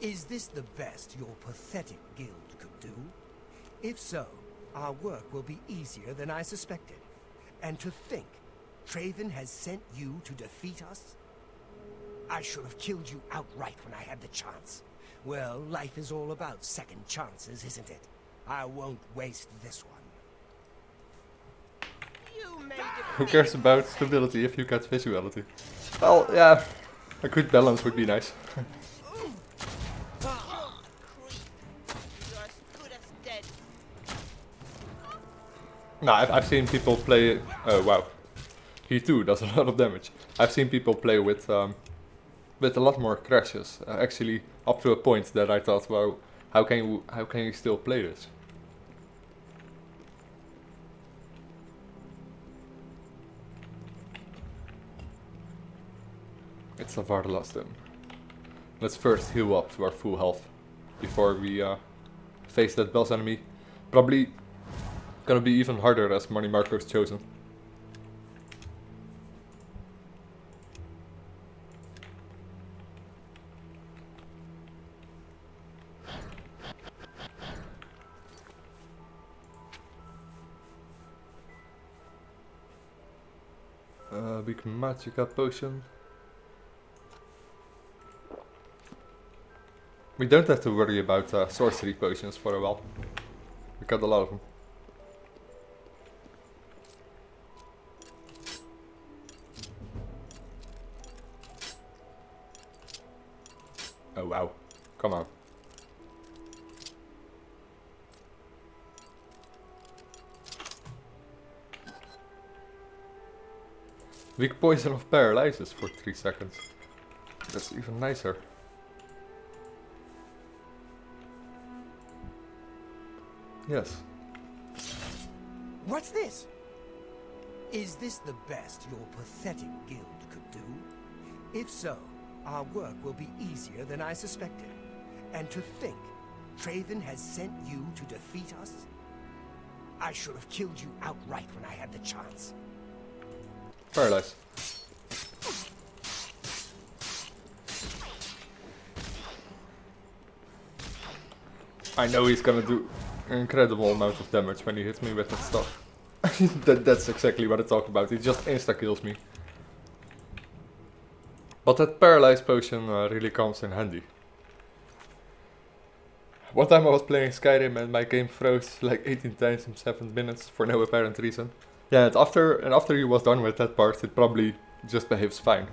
[SPEAKER 6] Is this the best your pathetic guild could do? If so, our work will be easier than I suspected. And to think, Traven has sent you to defeat us? I should have killed you outright when I had the chance. Well, life is all about second chances, isn't it? I won't waste this one.
[SPEAKER 2] You made
[SPEAKER 1] Who cares about stability if you get visuality? Well, yeah, a good balance would be nice.
[SPEAKER 2] You're as good as dead.
[SPEAKER 1] No, I've seen people play. Oh wow, he too does a lot of damage. I've seen people play with a lot more crashes. Actually, up to a point that I thought, well, how can you still play this? It's a Vardalaston. Let's first heal up to our full health before we face that boss enemy. Probably gonna be even harder as Money Marco's chosen. Big Magicka potion. We don't have to worry about sorcery potions for a while. We got a lot of them. Oh wow, come on. Weak poison of paralysis for 3 seconds. That's even nicer. Yes.
[SPEAKER 6] What's this? Is this the best your pathetic guild could do? If so, our work will be easier than I suspected. And to think, Traven has sent you to defeat us? I should have killed you outright when I had the chance.
[SPEAKER 1] Paralyze. I know he's gonna do an incredible amount of damage when he hits me with that stuff. That's exactly what I talked about, he just insta-kills me. But that paralyze potion really comes in handy. One time I was playing Skyrim and my game froze like 18 times in 7 minutes for no apparent reason. Yeah, and after you was done with that part, it probably just behaves fine.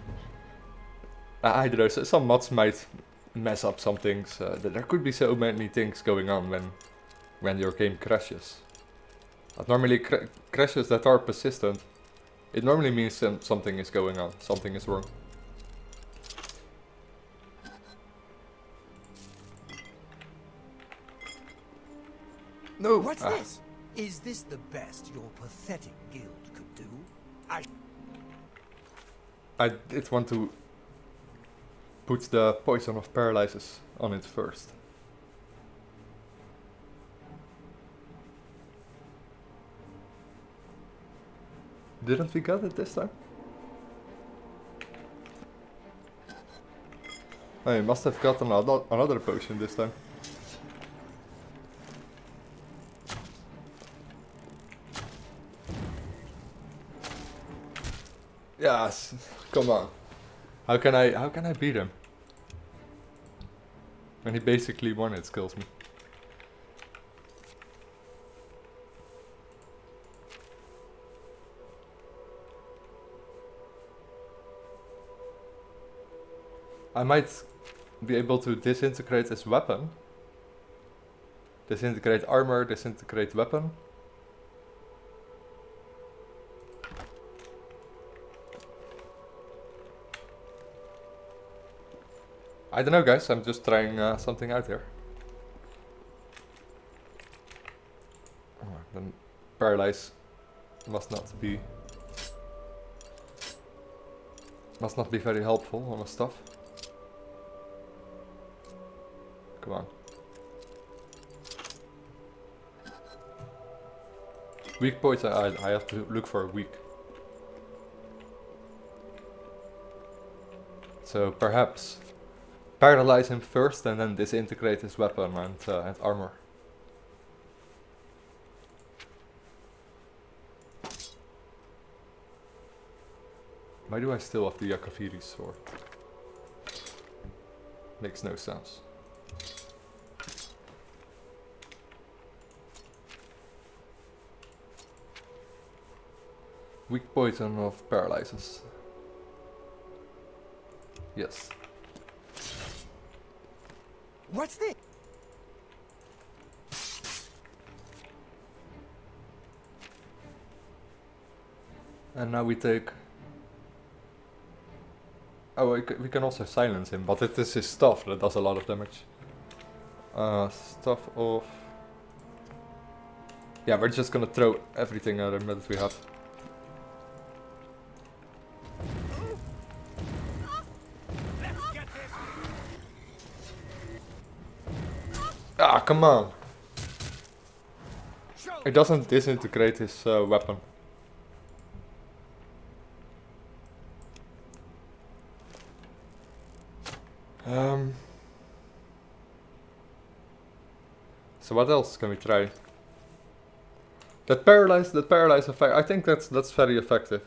[SPEAKER 1] I don't know, some mods might mess up some things. There could be so many things going on when your game crashes. But normally crashes that are persistent, it normally means something is going on, something is wrong. No!
[SPEAKER 6] What's this? Is this the best your pathetic guild could do?
[SPEAKER 1] I did want to put the poison of paralysis on it first. Didn't we get it this time? I must have gotten another potion this time. Yes, come on. How can I beat him? When he basically one-hit kills me. I might be able to disintegrate his weapon. Disintegrate armor, disintegrate weapon. I don't know, guys, I'm just trying something out here. Oh, then paralyze must not be very helpful on the stuff. Come on. Weak points, I have to look for a weak. So perhaps paralyze him first and then disintegrate his weapon and armor. Why do I still have the Yakaviri sword? Makes no sense. Weak poison of paralyzes. Yes.
[SPEAKER 6] What's this?
[SPEAKER 1] And now we take... Oh, we can also silence him, but it is his stuff that does a lot of damage. Stuff of... Yeah, we're just gonna throw everything at him that we have. Ah, come on! It doesn't disintegrate his weapon. So what else can we try? That paralyze effect, I think that's very effective.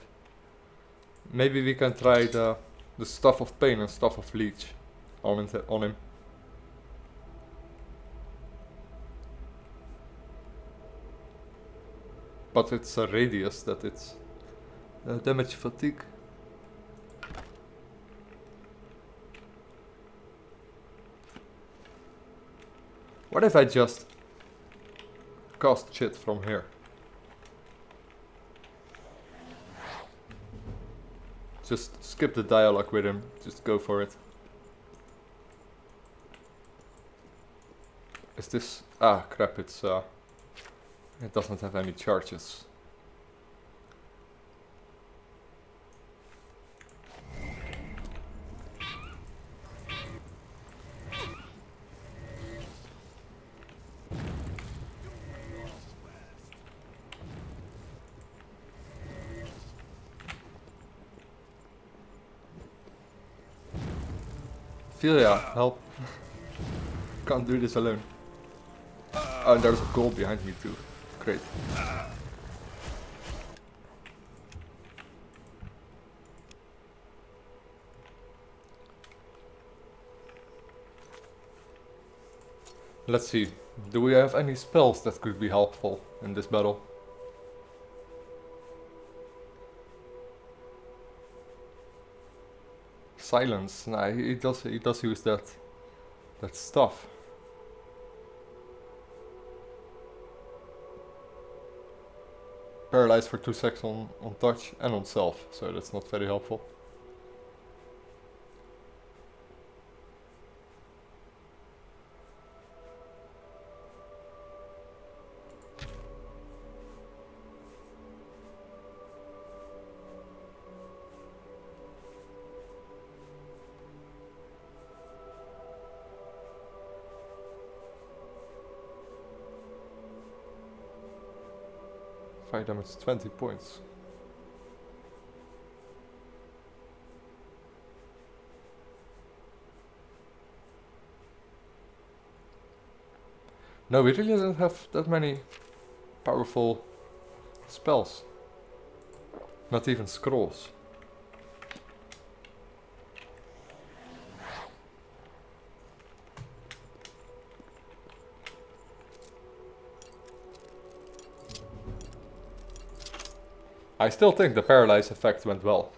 [SPEAKER 1] Maybe we can try the Staff of Pain and Staff of Leech on him. But it's a radius that it's damage fatigue. What if I just cast shit from here? Just skip the dialogue with him, just go for it. Is this... ah crap, it's it doesn't have any charges. Vilja, help. Can't do this alone. Oh, and there's a goal behind me too. Great. Let's see. Do we have any spells that could be helpful in this battle? Silence. Nah, he does use that stuff. Paralyzed for 2 seconds on touch and on self, so that's not very helpful. Damage 20 points. No, we really don't have that many powerful spells. Not even scrolls. I still think the paralyze effect went well.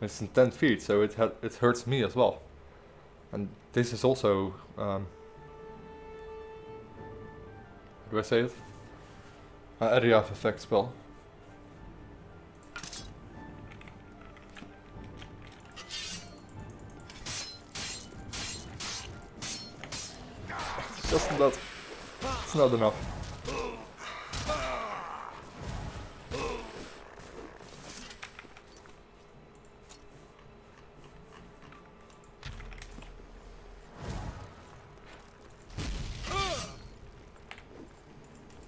[SPEAKER 1] It's in 10 feet, so it hurts me as well. And this is also... how do I say it? Area of effect spell. Just not. It's not enough.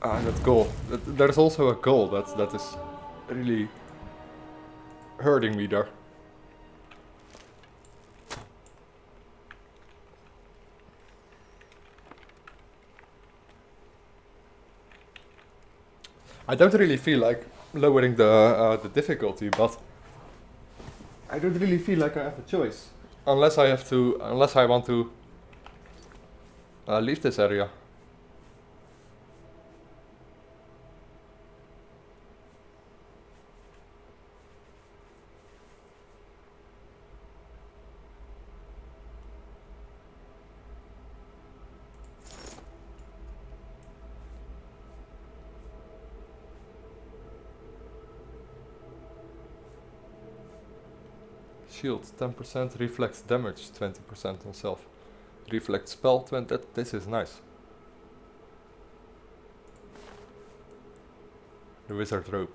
[SPEAKER 1] Ah, that goal. There's also a goal that is really hurting me there. I don't really feel like lowering the difficulty, but I don't really feel like I have a choice, unless I want to leave this area. Shield 10%, reflex damage 20% on self. Reflect spell 20, this is nice. The wizard rope.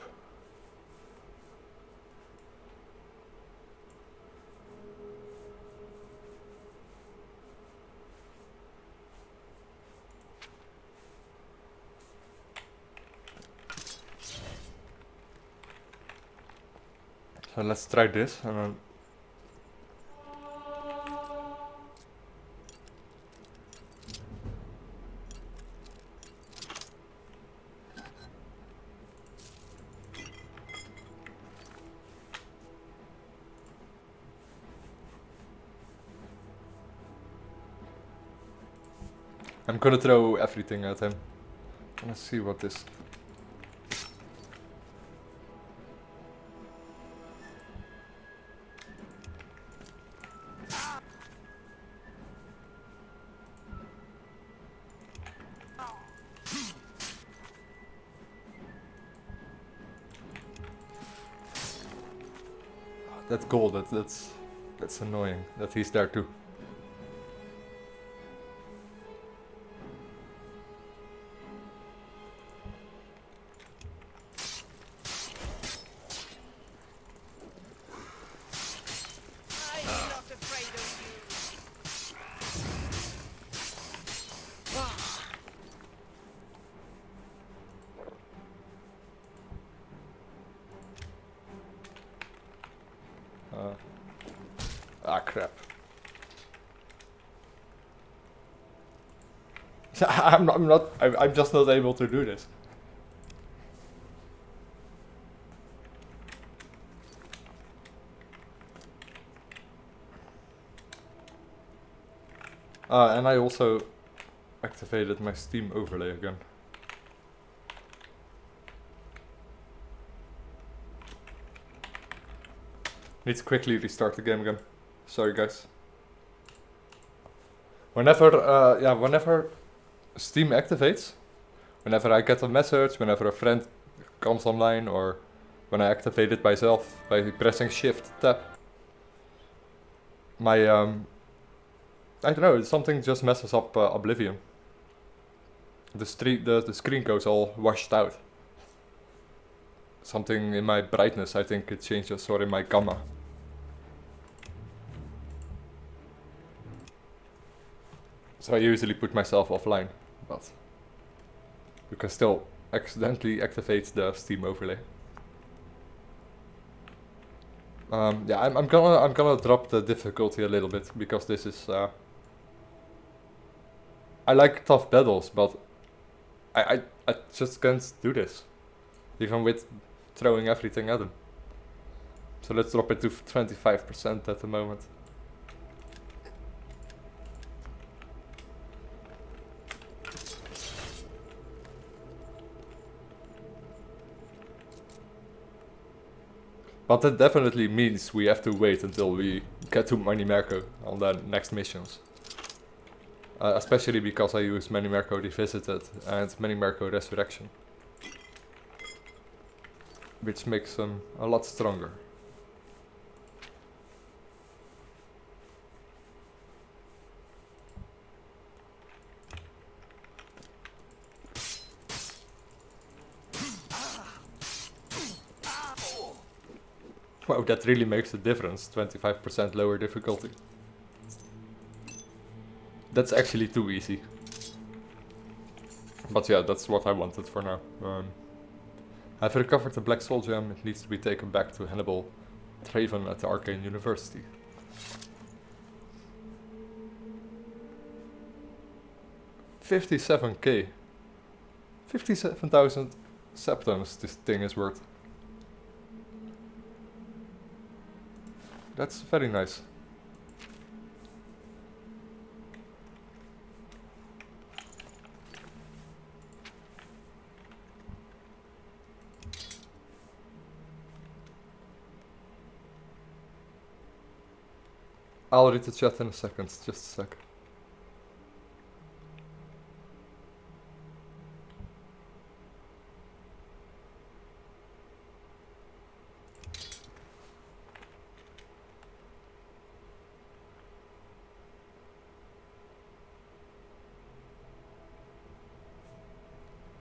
[SPEAKER 1] So let's try this and then... I'm gonna throw everything at him. Let's see what this... That's gold, that's annoying that he's there too.
[SPEAKER 2] I'm not afraid of
[SPEAKER 1] Ah crap. I'm just not able to do this. And I also activated my Steam overlay again. Need to quickly restart the game again. Sorry guys. Whenever Steam activates, whenever I get a message, whenever a friend comes online, or when I activate it myself by pressing Shift Tab, my I don't know, something just messes up Oblivion. The screen goes all washed out. Something in my brightness, I think it changes, or in my gamma. So I usually put myself offline, but you can still accidentally activate the Steam overlay. Yeah, I'm gonna drop the difficulty a little bit, because this is I like tough battles, but I just can't do this, even with throwing everything at him. So let's drop it to 25% at the moment. But that definitely means we have to wait until we get to Manimerco on the next missions. Especially because I use Manimerco Revisited and Manimerco Resurrection. Which makes them a lot stronger. Wow, that really makes a difference, 25% lower difficulty. That's actually too easy. But yeah, that's what I wanted for now. I've recovered the Black Soul Gem, it needs to be taken back to Hannibal Traven at the Arcane University. $57k. 57,000 septums this thing is worth. That's very nice. I'll read the chat in a second, just a sec.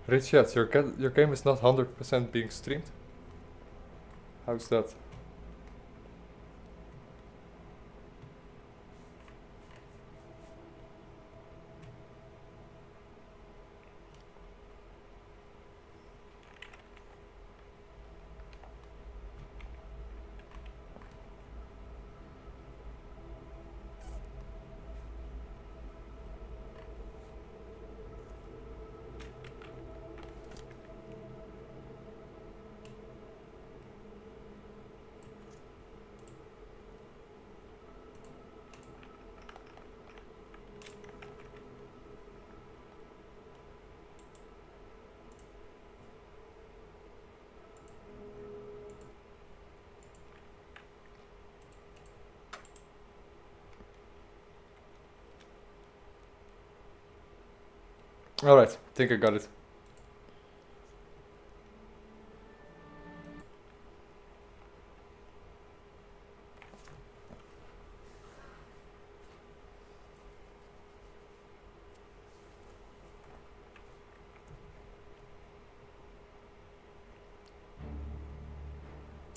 [SPEAKER 1] Richard, your game is not 100% being streamed? How's that? Alright, think I got it.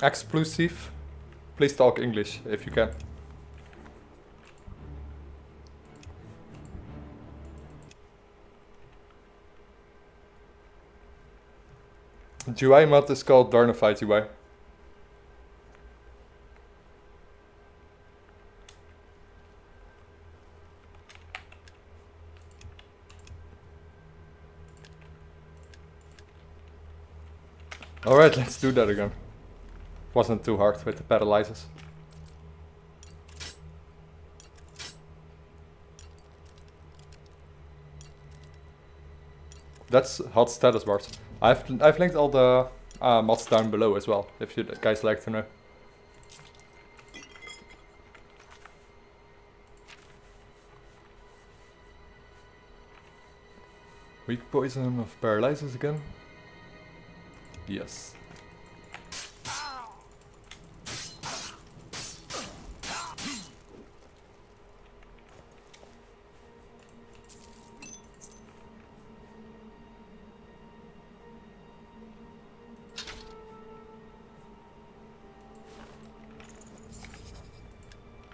[SPEAKER 1] Exclusive. Please talk English if you can. UI mod is called Darnified UI. Alright, let's do that again. Wasn't too hard with the paralyzers. That's hot status bars. I've linked all the mods down below as well, if you guys like to know. Weak poison of paralyzers again. Yes.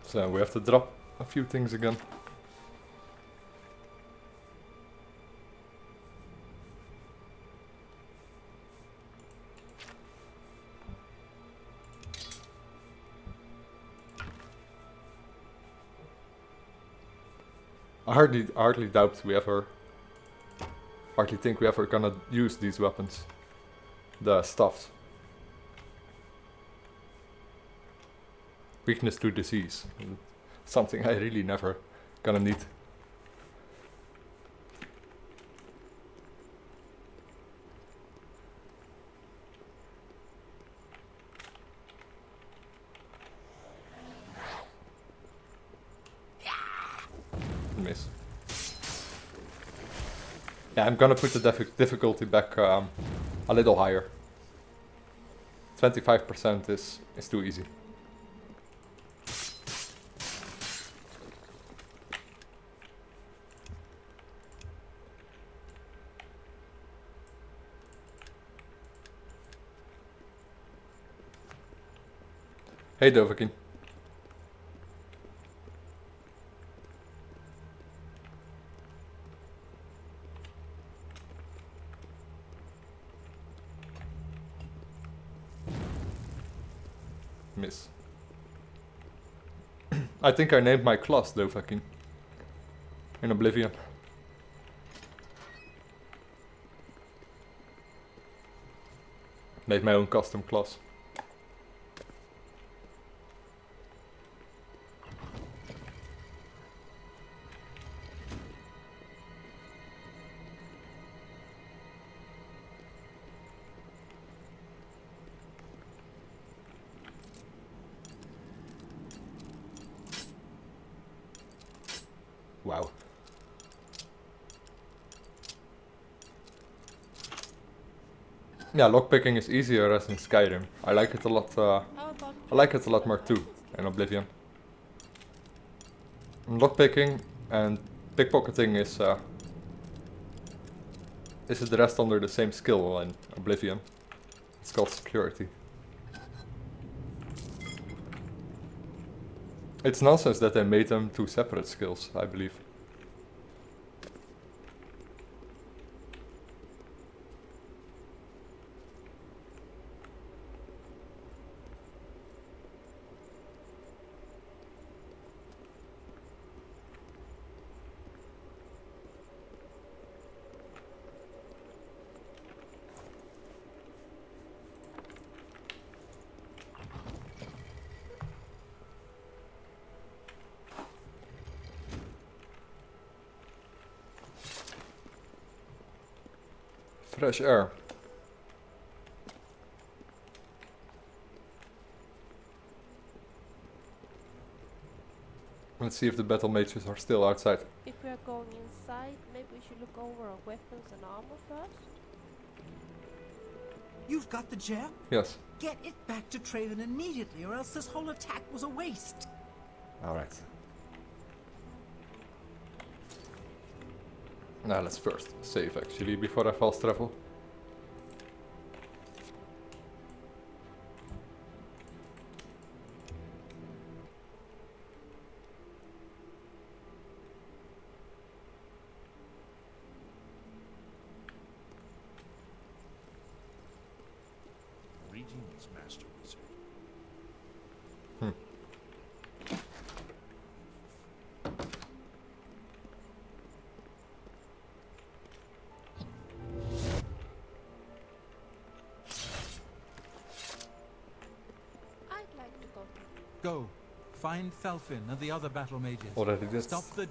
[SPEAKER 1] So we have to drop a few things again. I hardly doubt we ever, hardly think we ever gonna use these weapons, the stuffs. Weakness to disease, something I really never gonna need. Miss. Yeah, I'm gonna put the difficulty back a little higher. 25% is too easy. Hey Dovahkiin. Miss. I think I named my class Dovahkiin in Oblivion. Made my own custom class. Wow. Yeah, lockpicking is easier as in Skyrim. I like it a lot. I like it a lot more too in Oblivion. Lockpicking and pickpocketing is addressed under the same skill in Oblivion. It's called security. It's nonsense that they made them two separate skills, I believe. Fresh air. Let's see if the battle mages are still outside.
[SPEAKER 2] If we are going inside, maybe we should look over our weapons and armor first.
[SPEAKER 7] You've got the gem?
[SPEAKER 1] Yes.
[SPEAKER 7] Get it back to Traven immediately, or else this whole attack was a waste.
[SPEAKER 1] Alright. Now let's first save actually before I fast travel.
[SPEAKER 4] Greetings, Master Wizard.
[SPEAKER 2] I'd like to go.
[SPEAKER 3] Go. Find Thelfin and the other battle mages.
[SPEAKER 1] Already did.
[SPEAKER 3] Stop the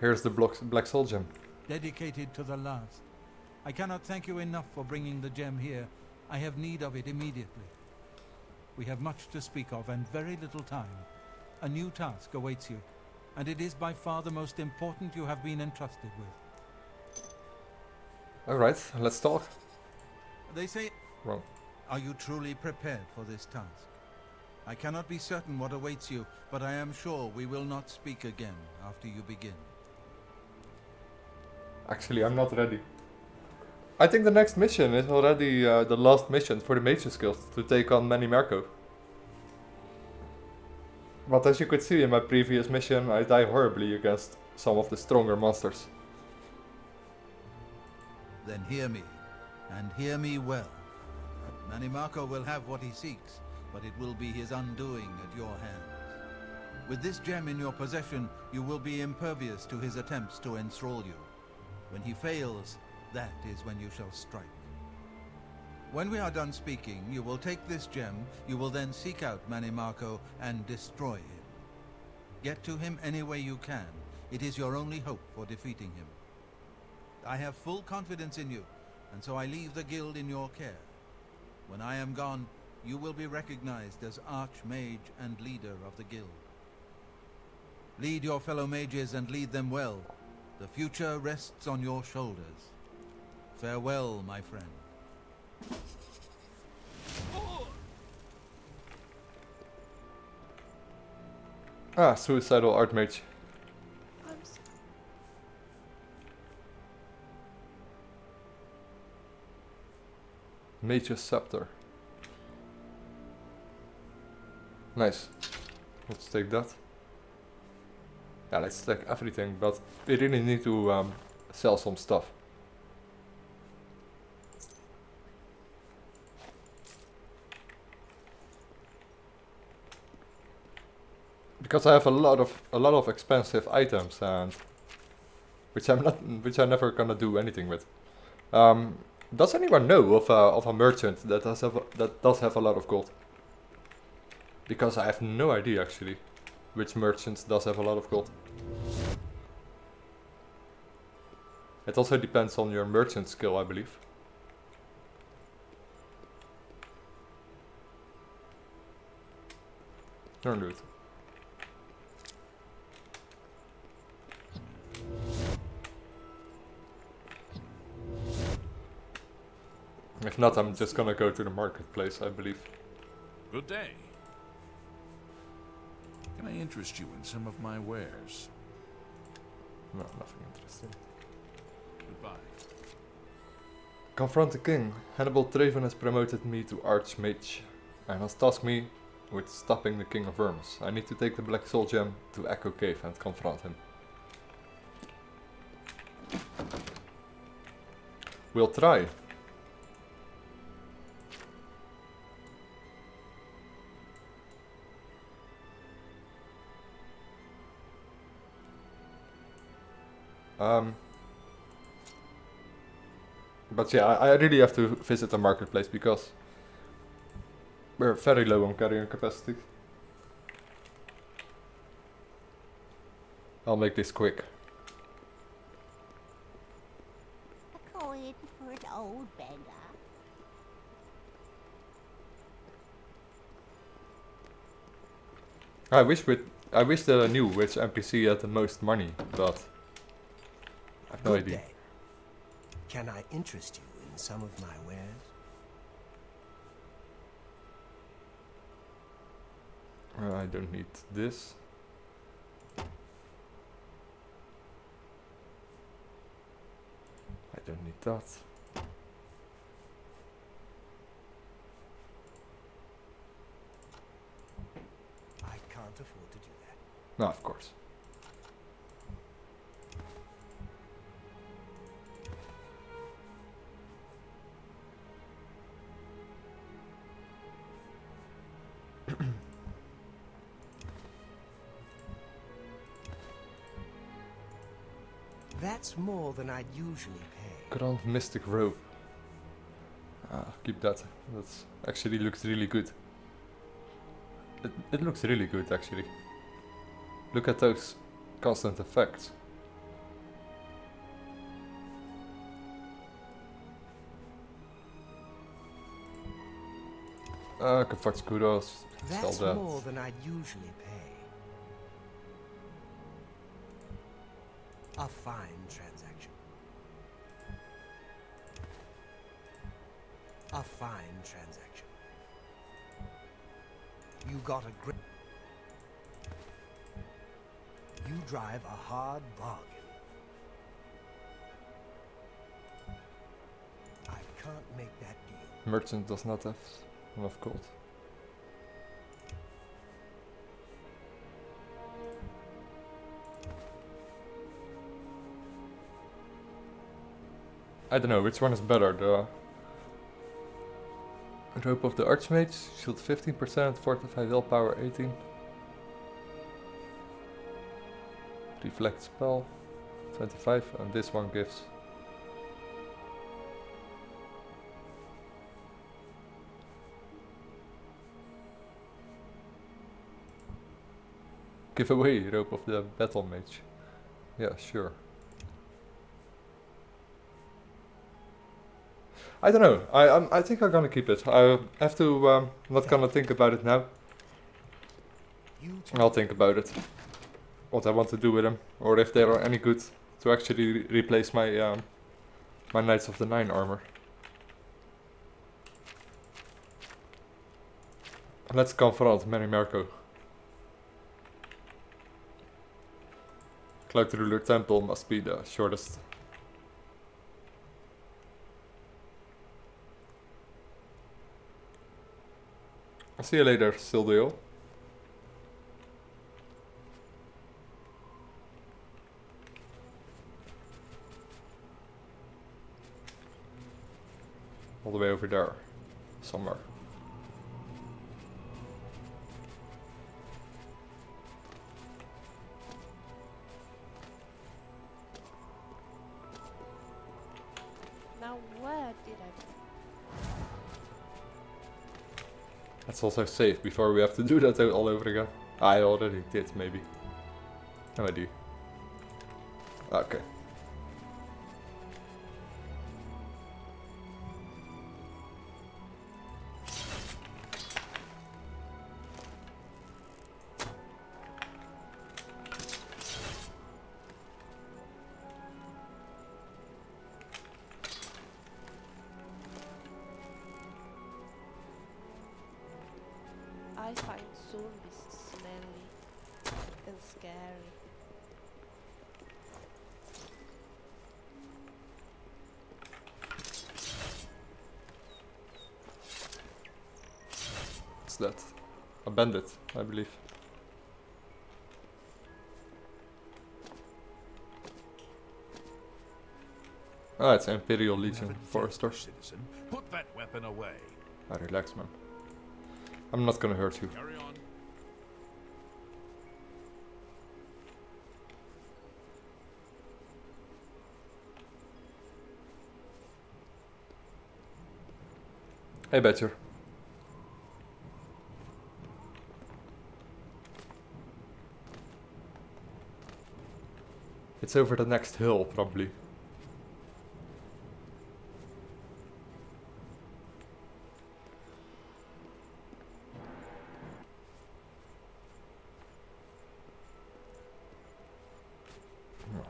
[SPEAKER 1] Here's the Black Soul Gem.
[SPEAKER 3] dedicated to the last. I cannot thank you enough for bringing the gem here. I have need of it immediately. We have much to speak of and very little time. A new task awaits you, and it is by far the most important you have been entrusted with.
[SPEAKER 1] Alright, let's talk.
[SPEAKER 3] They say,
[SPEAKER 1] Wrong.
[SPEAKER 3] are you truly prepared for this task? I cannot be certain what awaits you, but I am sure we will not speak again after you begin.
[SPEAKER 1] Actually, I'm not ready. I think the next mission is already the last mission for the Mages Guild to take on Manny Marco. But as you could see in my previous mission, I die horribly against some of the stronger monsters.
[SPEAKER 3] Then hear me, and hear me well. Manny Marco will have what he seeks, but it will be his undoing at your hands. With this gem in your possession, you will be impervious to his attempts to enthrall you. When he fails, that is when you shall strike. When we are done speaking, you will take this gem, you will then seek out Manny Marco and destroy him. Get to him any way you can. It is your only hope for defeating him. I have full confidence in you, and so I leave the guild in your care. When I am gone, you will be recognized as Archmage and leader of the guild. Lead your fellow mages and lead them well. The future rests on your shoulders. Farewell, my friend.
[SPEAKER 1] Ah, suicidal Archmage.
[SPEAKER 2] I'm s
[SPEAKER 1] Mage's Scepter. Nice. Let's take that. Yeah, let's take everything, but we really need to sell some stuff. Because I have a lot of expensive items and which I never gonna do anything with. Does anyone know of a merchant that does have a lot of gold? Because I have no idea actually which merchant does have a lot of gold. It also depends on your merchant skill, I believe. Don't do it. If not, I'm just gonna go to the marketplace, I believe.
[SPEAKER 4] Good day. Can I interest you in some of my wares?
[SPEAKER 1] No, nothing interesting.
[SPEAKER 4] Goodbye.
[SPEAKER 1] Confront the king. Hannibal Traven has promoted me to Archmage and has tasked me with stopping the King of Worms. I need to take the Black Soul Gem to Echo Cave and confront him. We'll try. But yeah, I really have to visit the marketplace because we're very low on carrying capacity. I'll make this quick.
[SPEAKER 9] A coin for an old beggar.
[SPEAKER 1] I wish with I wish that I knew which NPC had the most money, but I have no
[SPEAKER 6] Good
[SPEAKER 1] idea.
[SPEAKER 6] day. Can I interest you in some of my wares?
[SPEAKER 1] I don't need this. I don't need that.
[SPEAKER 6] I can't afford to do that.
[SPEAKER 1] No, of course.
[SPEAKER 6] That's more than I'd usually pay.
[SPEAKER 1] Grand Mystic Robe. Keep that. That's actually looks really good. It looks really good actually. Look at those constant effects. Converts kudos. Sell
[SPEAKER 6] That's
[SPEAKER 1] that.
[SPEAKER 6] more than I'd usually pay. A fine transaction. A fine transaction. You got a great... You drive a hard bargain. I can't make that deal.
[SPEAKER 1] Merchant does not have enough gold. I don't know which one is better. The Rope of the Archmage, shield 15%, fortify willpower 18. Reflect spell 25, and this one gives give away Rope of the Battle Mage. Yeah, sure. I don't know. I think I'm gonna keep it. I have to. Not gonna think about it now. I'll think about it. What I want to do with them, or if they are any good to actually replace my my Knights of the Nine armor. Let's confront Mary Marco. Cloud Ruler Temple must be the shortest. I'll see you later, Sildio. All the way over there, somewhere.
[SPEAKER 2] Now where did I...
[SPEAKER 1] Let's also save before we have to do that all over again. I already did, maybe. No idea. Okay.
[SPEAKER 2] I find zombies smelly and scary.
[SPEAKER 1] What's that? A bandit, I believe. Ah, it's Imperial Legion Forester.
[SPEAKER 4] Citizen, put that weapon away.
[SPEAKER 1] Ah, relax, man. I'm not gonna hurt you.
[SPEAKER 4] Carry on.
[SPEAKER 1] Hey, Badger. It's over the next hill, probably.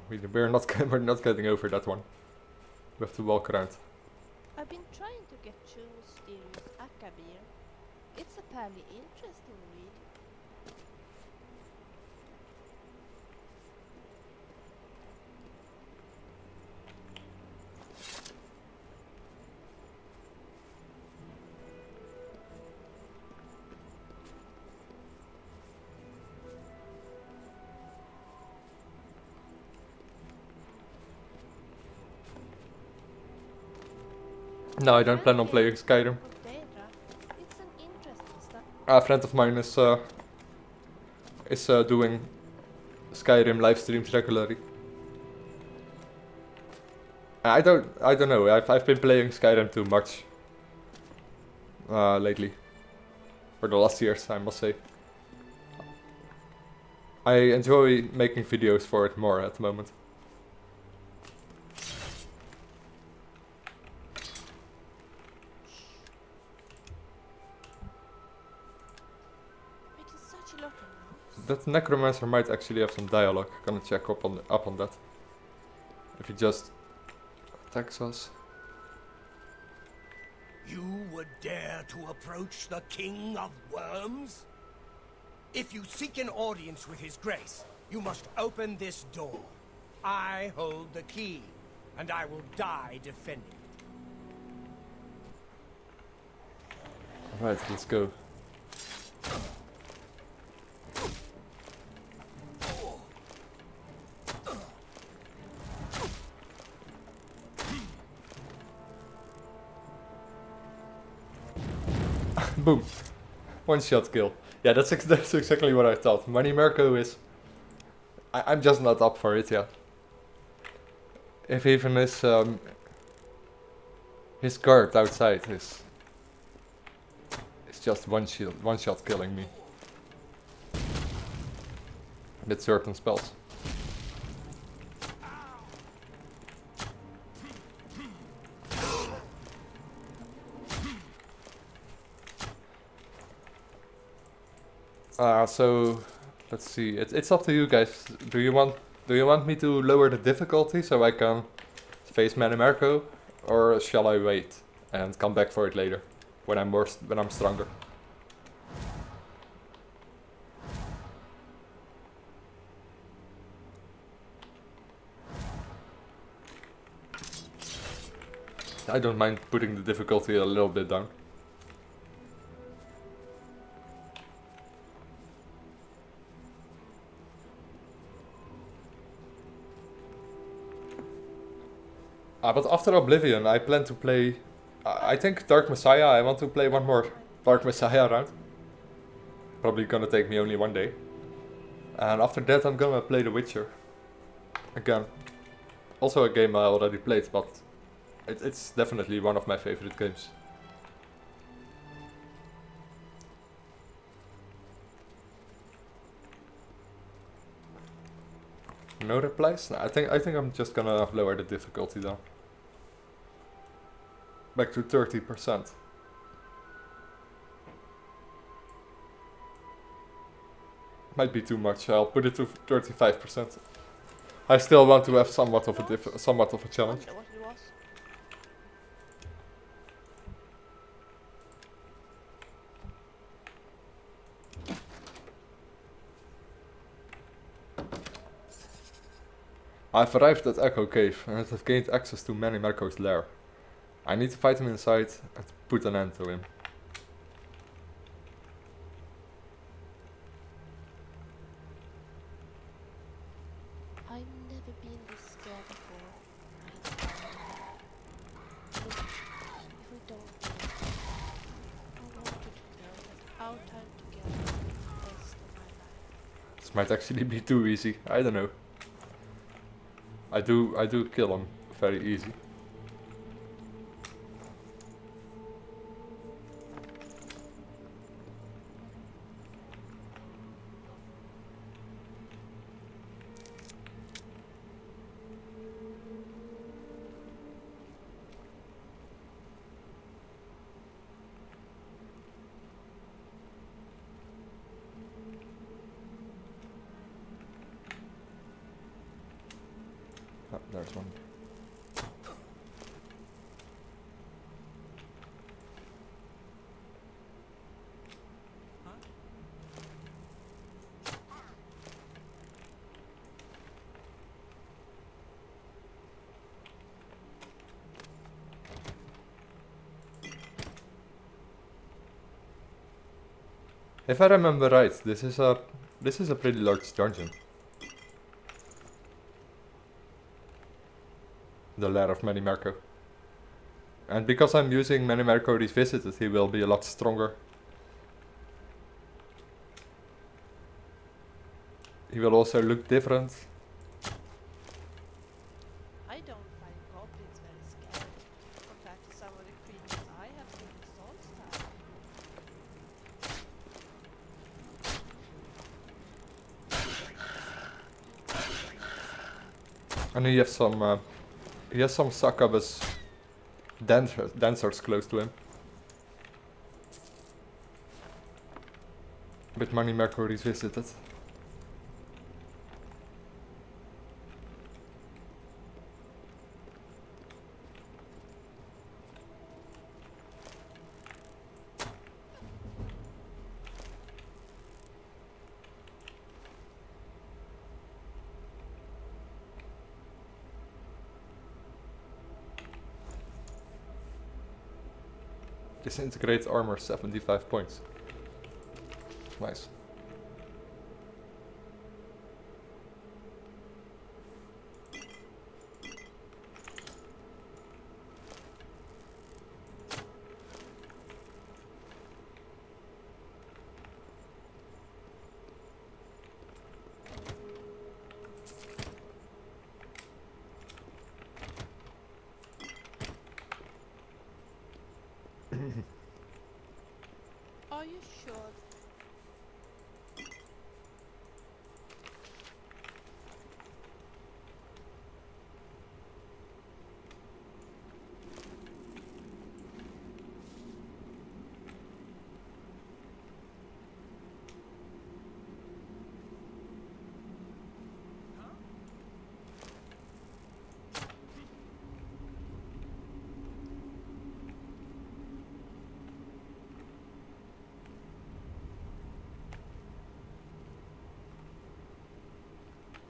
[SPEAKER 1] we're not we're not getting over that one. We have to walk around.
[SPEAKER 2] I've been trying to get through Styrius Akabir. It's a fairly interesting read.
[SPEAKER 1] No, I don't plan on playing Skyrim.
[SPEAKER 2] It's an interesting stuff.
[SPEAKER 1] A friend of mine is doing Skyrim live streams regularly. I don't know. I've been playing Skyrim too much lately, for the last years, I must say. I enjoy making videos for it more at the moment.
[SPEAKER 2] Making such a lot of noise.
[SPEAKER 1] That necromancer might actually have some dialogue. Gonna check up on that. If he just attacks us.
[SPEAKER 6] You would dare to approach the King of Worms? If you seek an audience with his grace, you must open this door. I hold the key, and I will die defending it.
[SPEAKER 1] Alright, let's go. Boom. One shot kill. Yeah, that's exactly what I thought. Money Marco is... I'm just not up for it yet. If even his guard outside is just one shot killing me. With certain spells. So let's see. It's up to you guys. Do you want me to lower the difficulty so I can face Manimarco, or shall I wait and come back for it later when I'm stronger? I don't mind putting the difficulty a little bit down. But after Oblivion, I plan to play... I think Dark Messiah. I want to play one more Dark Messiah round. Probably gonna take me only one day. And after that I'm gonna play The Witcher. Again. Also a game I already played, but it's definitely one of my favorite games. No replies? No, I think I'm just gonna lower the difficulty down. Back to 30%. Might be too much. I'll put it to 35%. I still want to have somewhat of a challenge.
[SPEAKER 2] I wonder what it was.
[SPEAKER 1] I've arrived at Echo Cave and have gained access to Manimarco's lair. I need to fight him inside and put an end to him.
[SPEAKER 2] I've never been this scared before. Look, if we don't do it, I want you to know that our time together is the best of my life.
[SPEAKER 1] This might actually be too easy. I don't know. I do kill him very easy. large one. If I remember right, this is a pretty large dungeon. The Lair of Manimarco. And because I'm using Manimarco Revisited, he will be a lot stronger. He will also look different.
[SPEAKER 2] I don't find goblins very scary compared to some of the creatures I have seen in Solstar.
[SPEAKER 1] And he has some succubus dancers close to him. With Manimarco Revisited. Disintegrate armor 75 points. Nice.
[SPEAKER 2] Are you sure?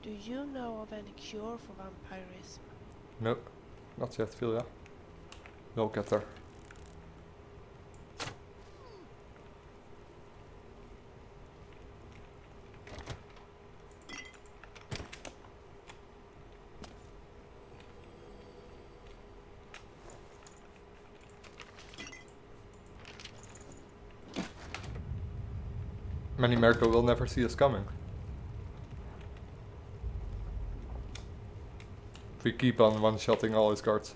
[SPEAKER 2] Do you know of any cure for vampirism?
[SPEAKER 1] Nope, not yet, Vilja. We'll get there. Manimarco will never see us coming. We keep on one-shotting all his guards.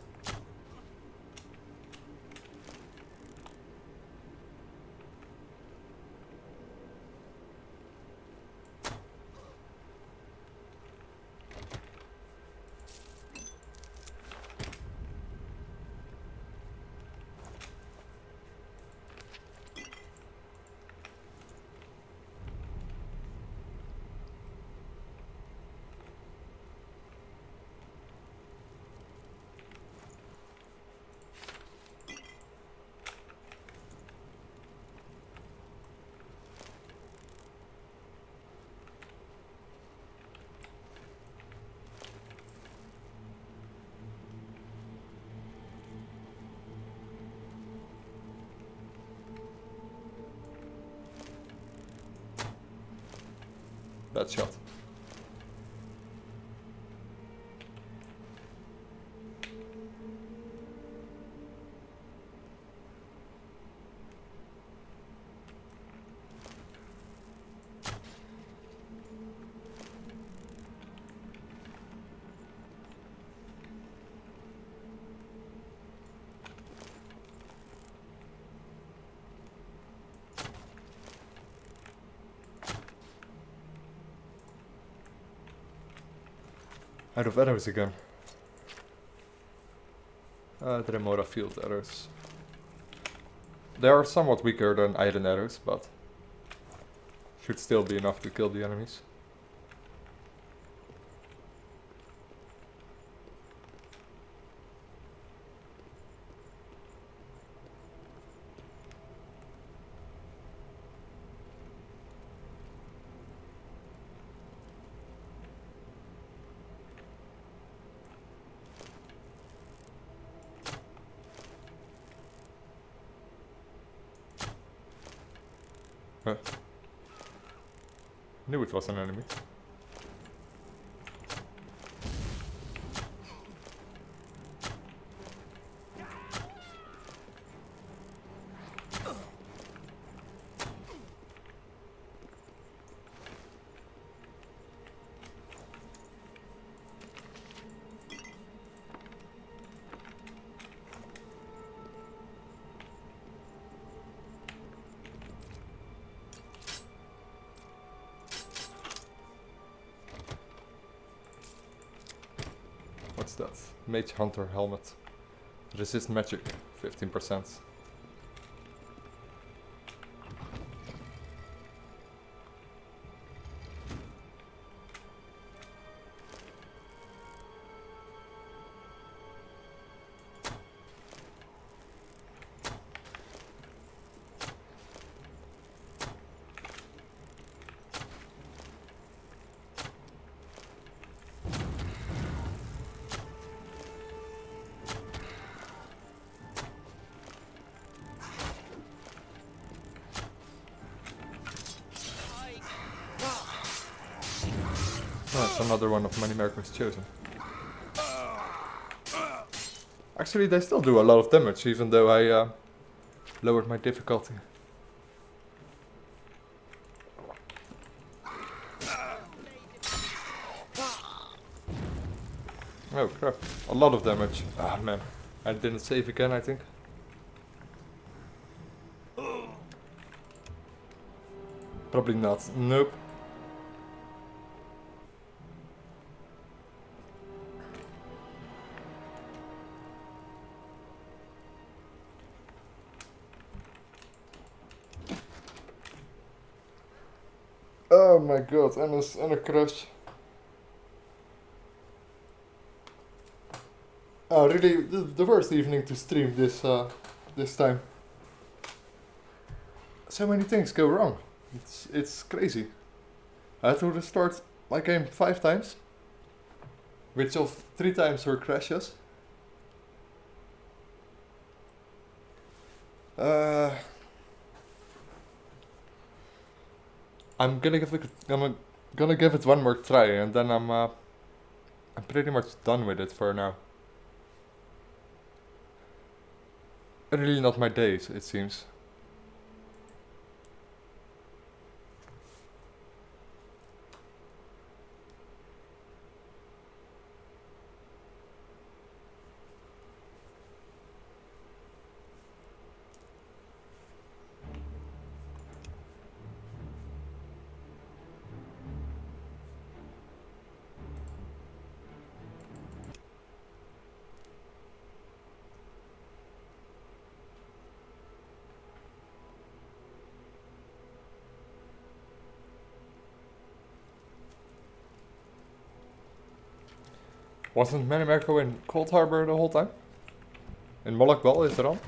[SPEAKER 1] Bad shot. Out of arrows again. Dremora field arrows. They are somewhat weaker than iron arrows, but should still be enough to kill the enemies. Huh. Knew it was an enemy. What's that? Mage Hunter helmet. Resist magic, 15%. That's another one of many miracles chosen. Actually, they still do a lot of damage, even though I lowered my difficulty. Oh crap, a lot of damage. Ah man, I didn't save again, I think. Probably not, nope. Oh my god, and a crush. Oh, really, the worst evening to stream this time. So many things go wrong. It's crazy. I had to restart my game 5 times, which of 3 times were crashes. I'm gonna give it one more try, and then I'm pretty much done with it for now. Really not my days, it seems. Wasn't Manimerco in Cold Harbor the whole time? In Moloch Ball, is it on?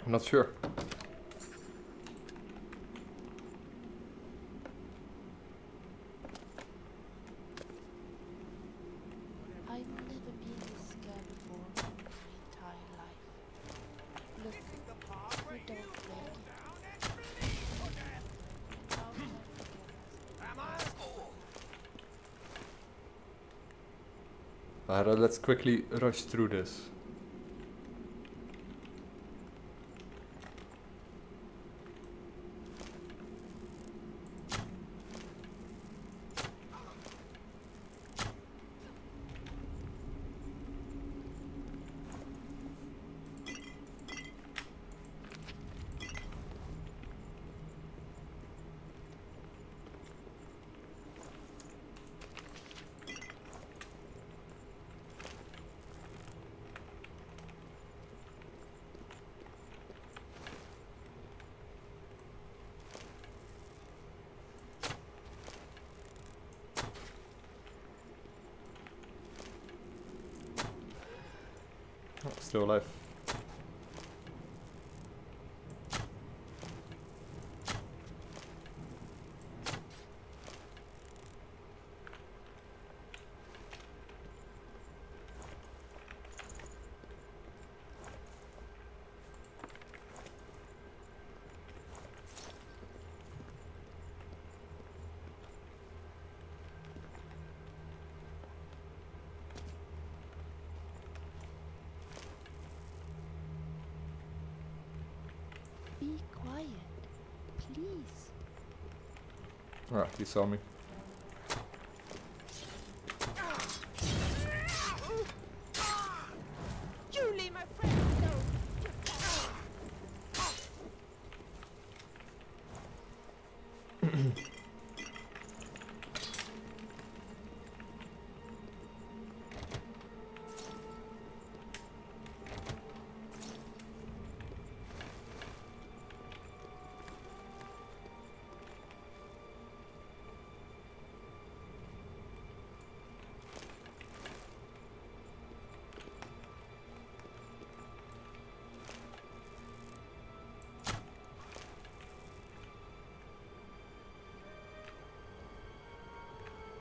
[SPEAKER 1] I'm not sure.
[SPEAKER 2] I've never been this scared before in my entire life. Look, we don't play.
[SPEAKER 1] Let's quickly rush through this. Oh, still alive.
[SPEAKER 2] Be quiet, please.
[SPEAKER 1] Alright, he saw me.
[SPEAKER 2] Julie, my friend, no.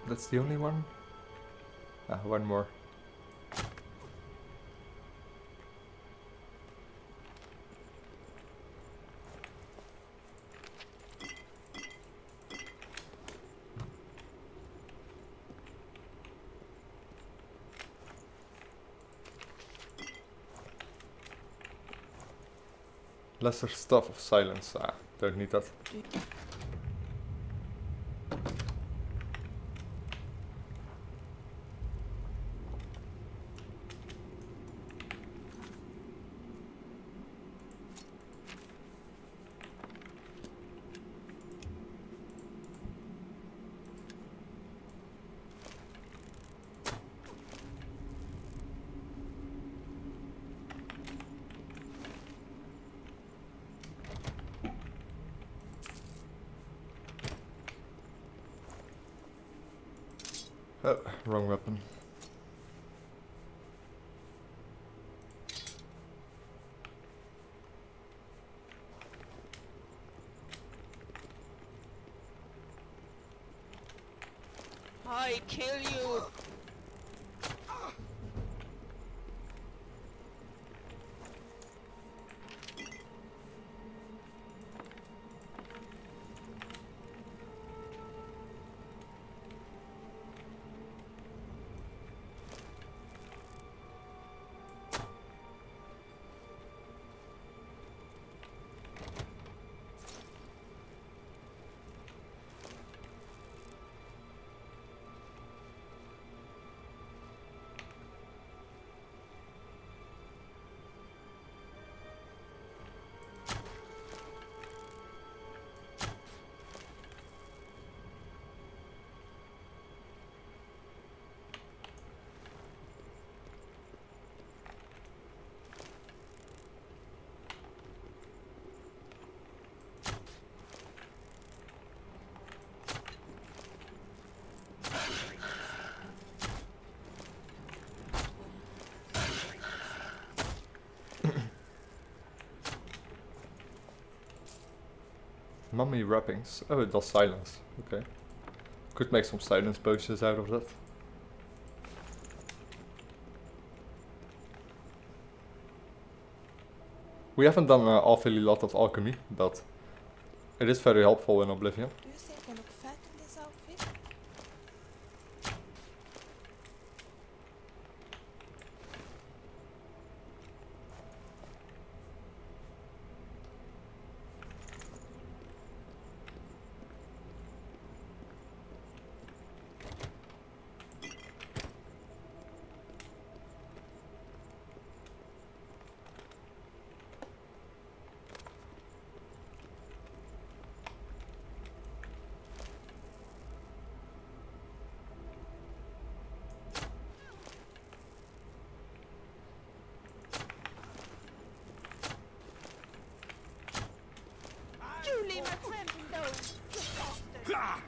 [SPEAKER 1] That's the only one? Ah, one more. Lesser stuff of silence. Ah, don't need that. Oh, wrong weapon.
[SPEAKER 2] I kill you.
[SPEAKER 1] Mummy wrappings. Oh, it does silence. Okay. Could make some silence potions out of that. We haven't done an awfully lot of alchemy, but it is very helpful in Oblivion.
[SPEAKER 2] Do you think I look fat in this outfit? Julie, my friend, no. You bastard.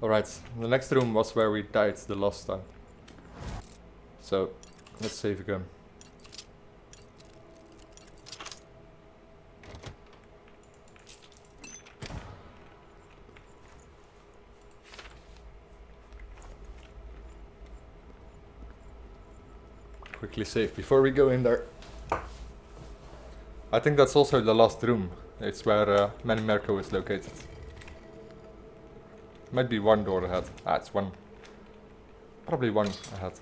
[SPEAKER 1] Alright, the next room was where we died the last time. So, let's save again. Quickly save before we go in there. I think that's also the last room. It's where Manimerco is located. Might be one door ahead. Ah, it's one. Probably one ahead.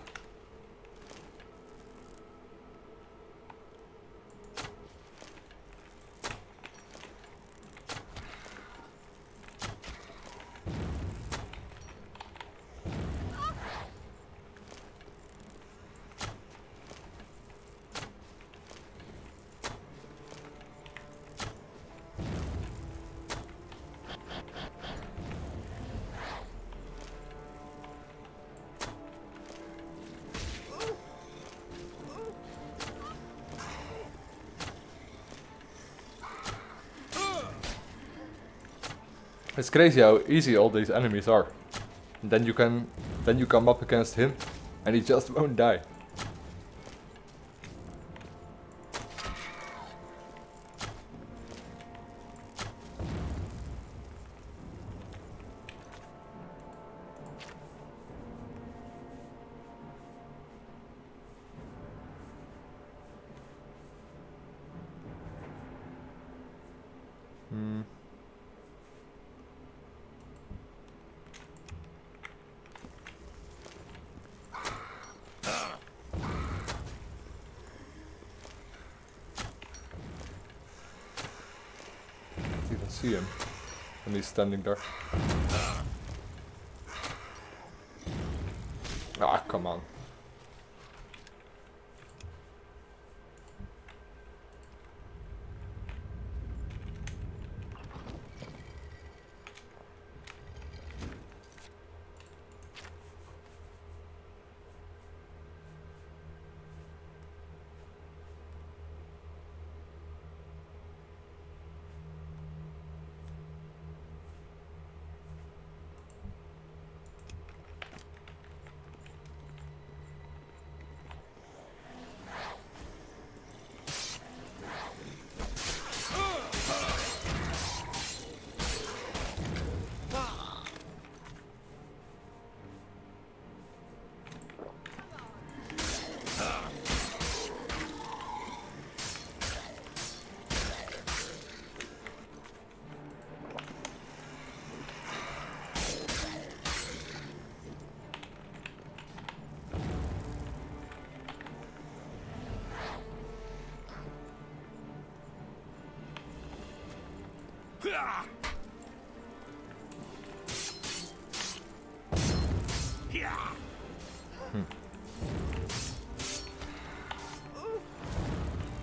[SPEAKER 1] It's crazy how easy all these enemies are. And then you come up against him and he just won't die. See him and he's standing there. Ah, come on.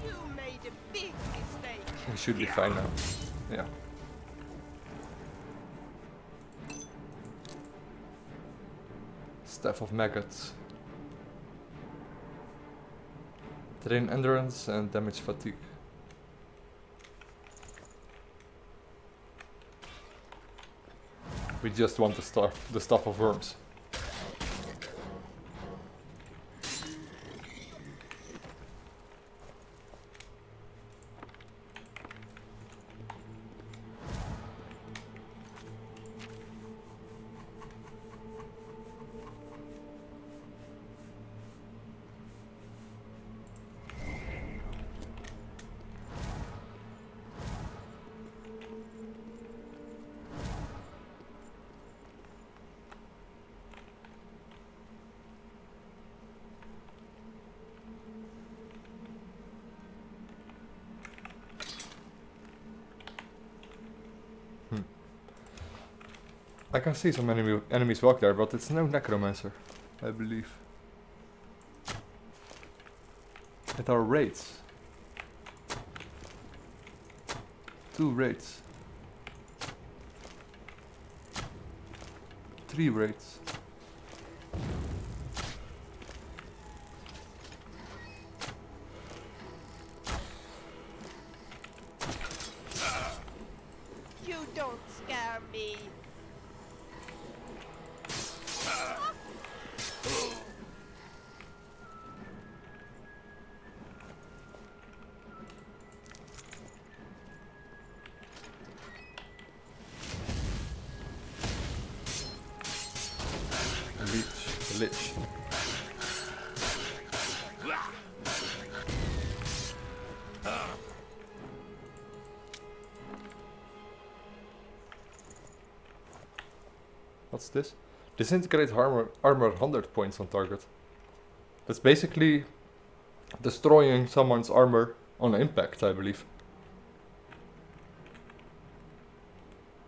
[SPEAKER 2] You made a big mistake.
[SPEAKER 1] He should be fine now. Yeah. Staff of Maggots. Drain endurance and damage fatigue. We just want the stuff of worms. I can see some enemies walk there, but it's no necromancer, I believe. It are raids. 2 raids. 3 raids.
[SPEAKER 2] You don't scare me.
[SPEAKER 1] Lich. What's this? Disintegrate armor 100 points on target. That's basically destroying someone's armor on impact, I believe.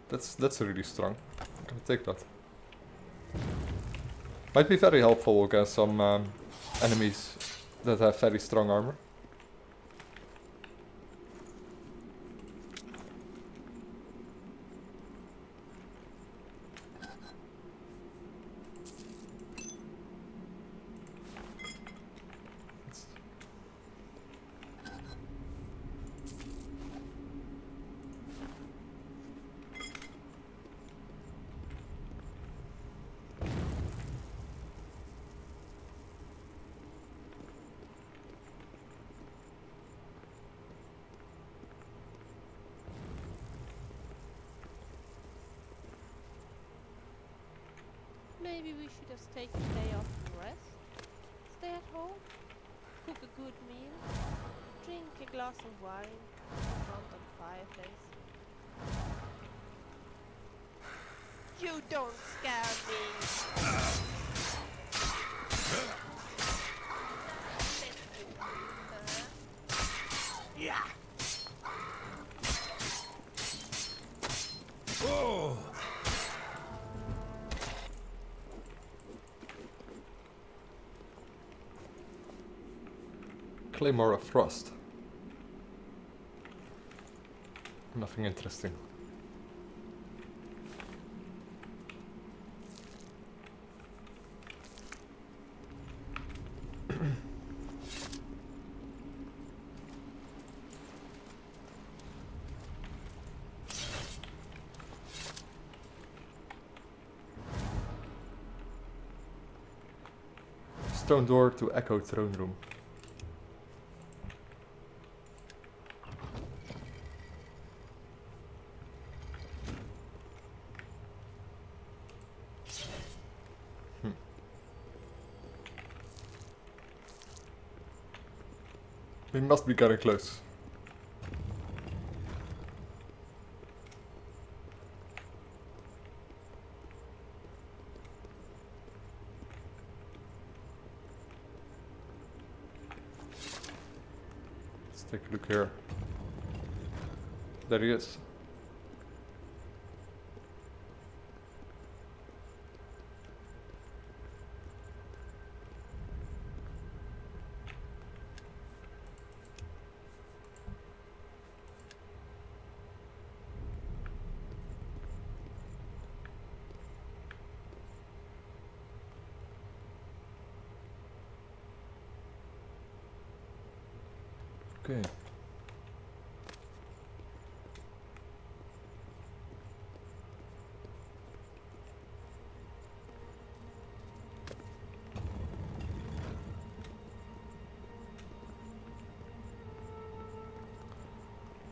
[SPEAKER 1] That's really strong. I'm gonna take that. Might be very helpful against some enemies that have very strong armor.
[SPEAKER 2] Maybe we should just take a day off and rest. Stay at home, cook a good meal, drink a glass of wine in front of the fireplace. You don't scare me!
[SPEAKER 6] Yeah. Oh.
[SPEAKER 1] Claymore of Frost. Nothing interesting. Stone door to Echo Throne Room. We must be getting close. Let's take a look here. There he is. Okay.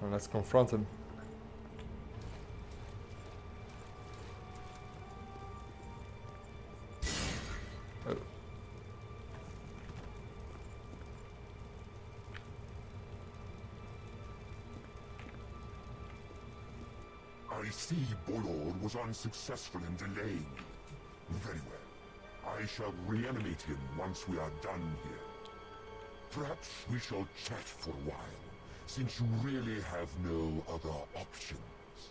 [SPEAKER 1] Well, let's confront him. Oh.
[SPEAKER 10] I see Bolord was unsuccessful in delaying you. Very well. I shall reanimate him once we are done here. Perhaps we shall chat for a while, since you really have no other options.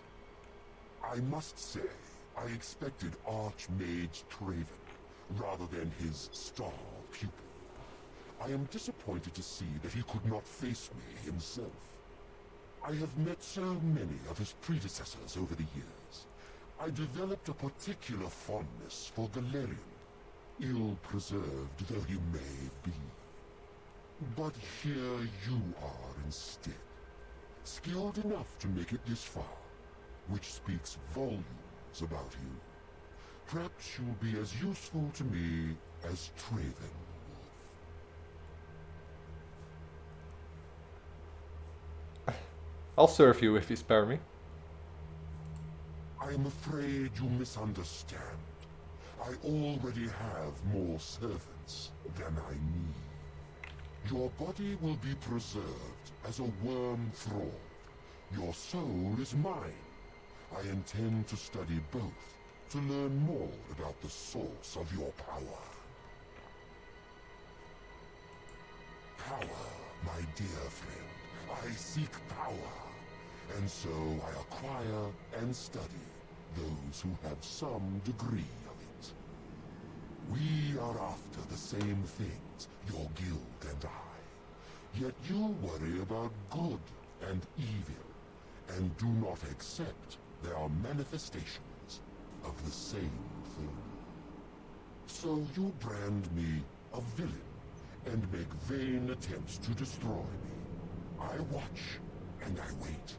[SPEAKER 10] I must say, I expected Archmage Traven, rather than his star pupil. I am disappointed to see that he could not face me himself. I have met so many of his predecessors over the years. I developed a particular fondness for Galerian, ill-preserved though he may be. But here you are instead, skilled enough to make it this far, which speaks volumes about you. Perhaps you'll be as useful to me as Traven.
[SPEAKER 1] I'll serve you if you spare me.
[SPEAKER 10] I am afraid you misunderstand. I already have more servants than I need. Your body will be preserved as a worm thrall. Your soul is mine. I intend to study both to learn more about the source of your power. Power, my dear friend. I seek power. And so I acquire and study those who have some degree of it. We are after the same things, your guild and I. Yet you worry about good and evil, and do not accept there are manifestations of the same thing. So you brand me a villain, and make vain attempts to destroy me. I watch, and I wait,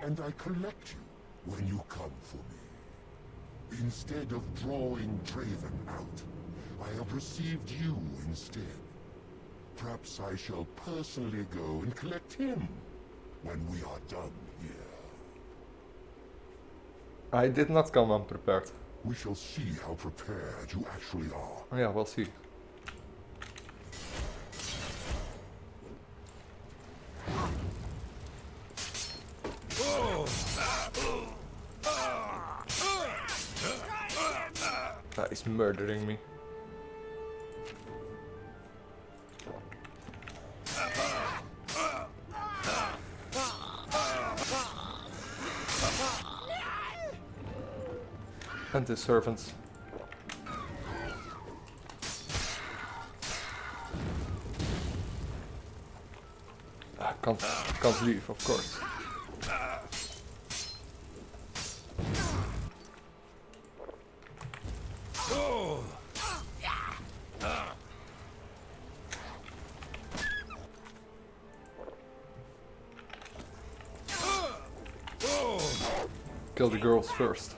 [SPEAKER 10] and I collect you when you come for me. Instead of drawing Draven out, I have received you instead. Perhaps I shall personally go and collect him when we are done here.
[SPEAKER 1] I did not come unprepared.
[SPEAKER 10] We shall see how prepared you actually are.
[SPEAKER 1] Oh yeah, we'll see. He's murdering me. And his servants. Can't leave, of course. Kill the girls first.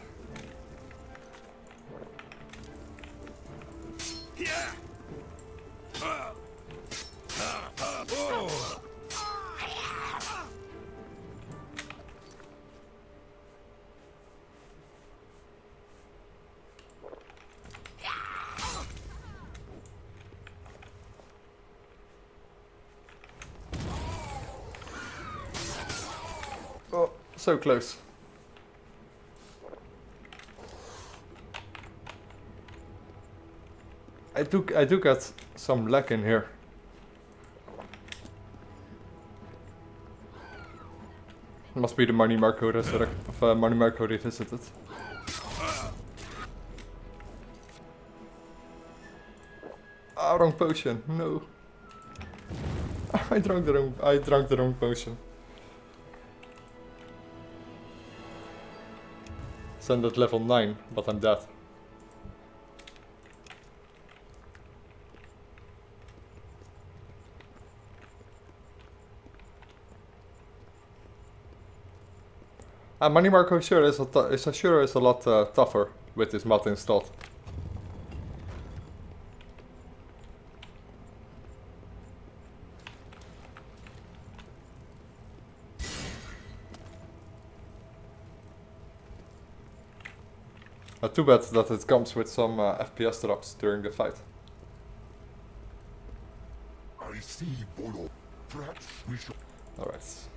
[SPEAKER 1] Oh, so close. I do get some lag in here. Must be the money Marco money Marco revisited. Ah, wrong potion. No. I drank the wrong potion. Send at level 9, but I'm dead. Money Marco sure is a lot tougher with this mod installed. Too bad that it comes with some FPS drops during the fight.
[SPEAKER 10] I see, Boyo. Perhaps we should...
[SPEAKER 1] Alright.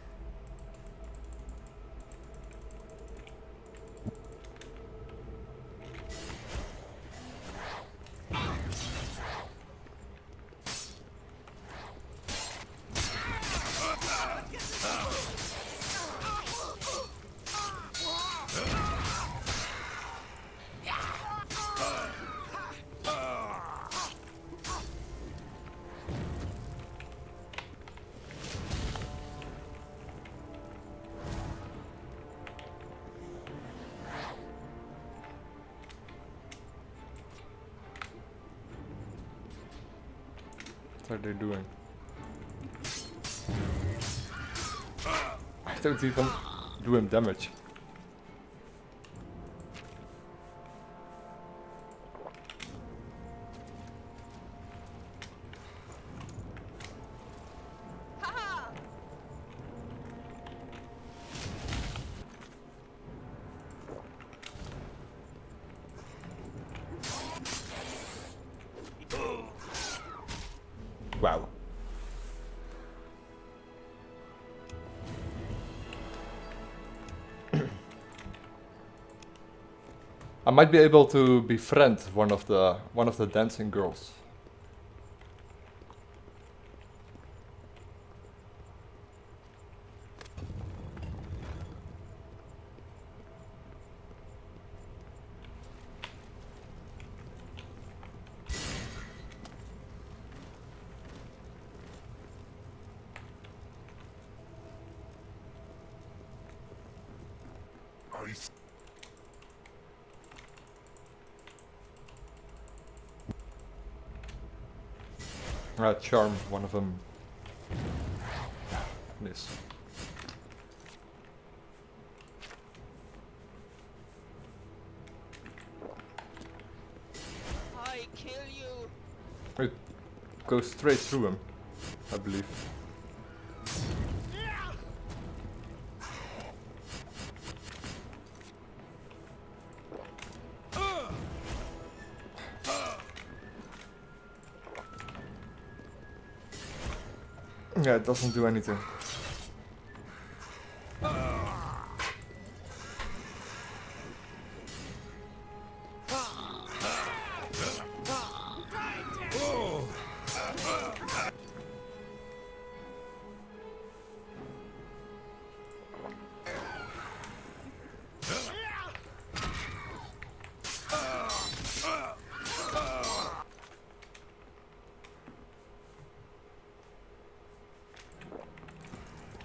[SPEAKER 1] What are they doing? I don't even do him damage. Wow. I might be able to befriend one of the dancing girls. Charm one of them. This.
[SPEAKER 6] I kill you.
[SPEAKER 1] It goes straight through him, I believe. Yeah, it doesn't do anything.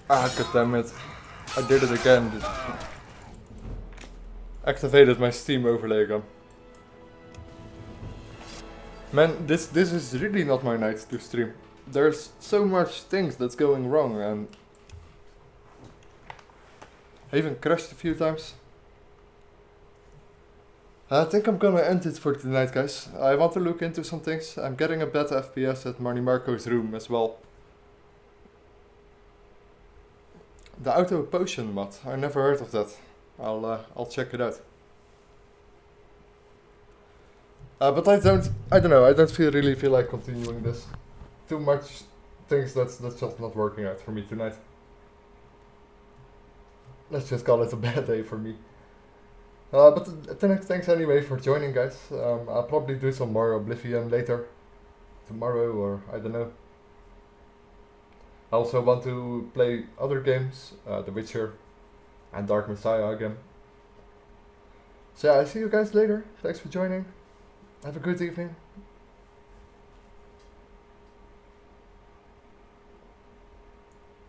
[SPEAKER 1] Ah, goddammit. I did it again. Activated my Steam overlay again. Man, this is really not my night to stream. There's so much things that's going wrong and I even crashed a few times. I think I'm gonna end it for tonight, guys. I want to look into some things. I'm getting a better FPS at Marnie Marco's room as well. The auto potion mod, I never heard of that. I'll check it out. But I don't know, I don't really feel like continuing this. Too much things that's just not working out for me tonight. Let's just call it a bad day for me. But thanks anyway for joining, guys. I'll probably do some more Oblivion later. Tomorrow or I don't know. I also want to play other games, The Witcher and Dark Messiah again. So yeah, I see you guys later. Thanks for joining. Have a good evening.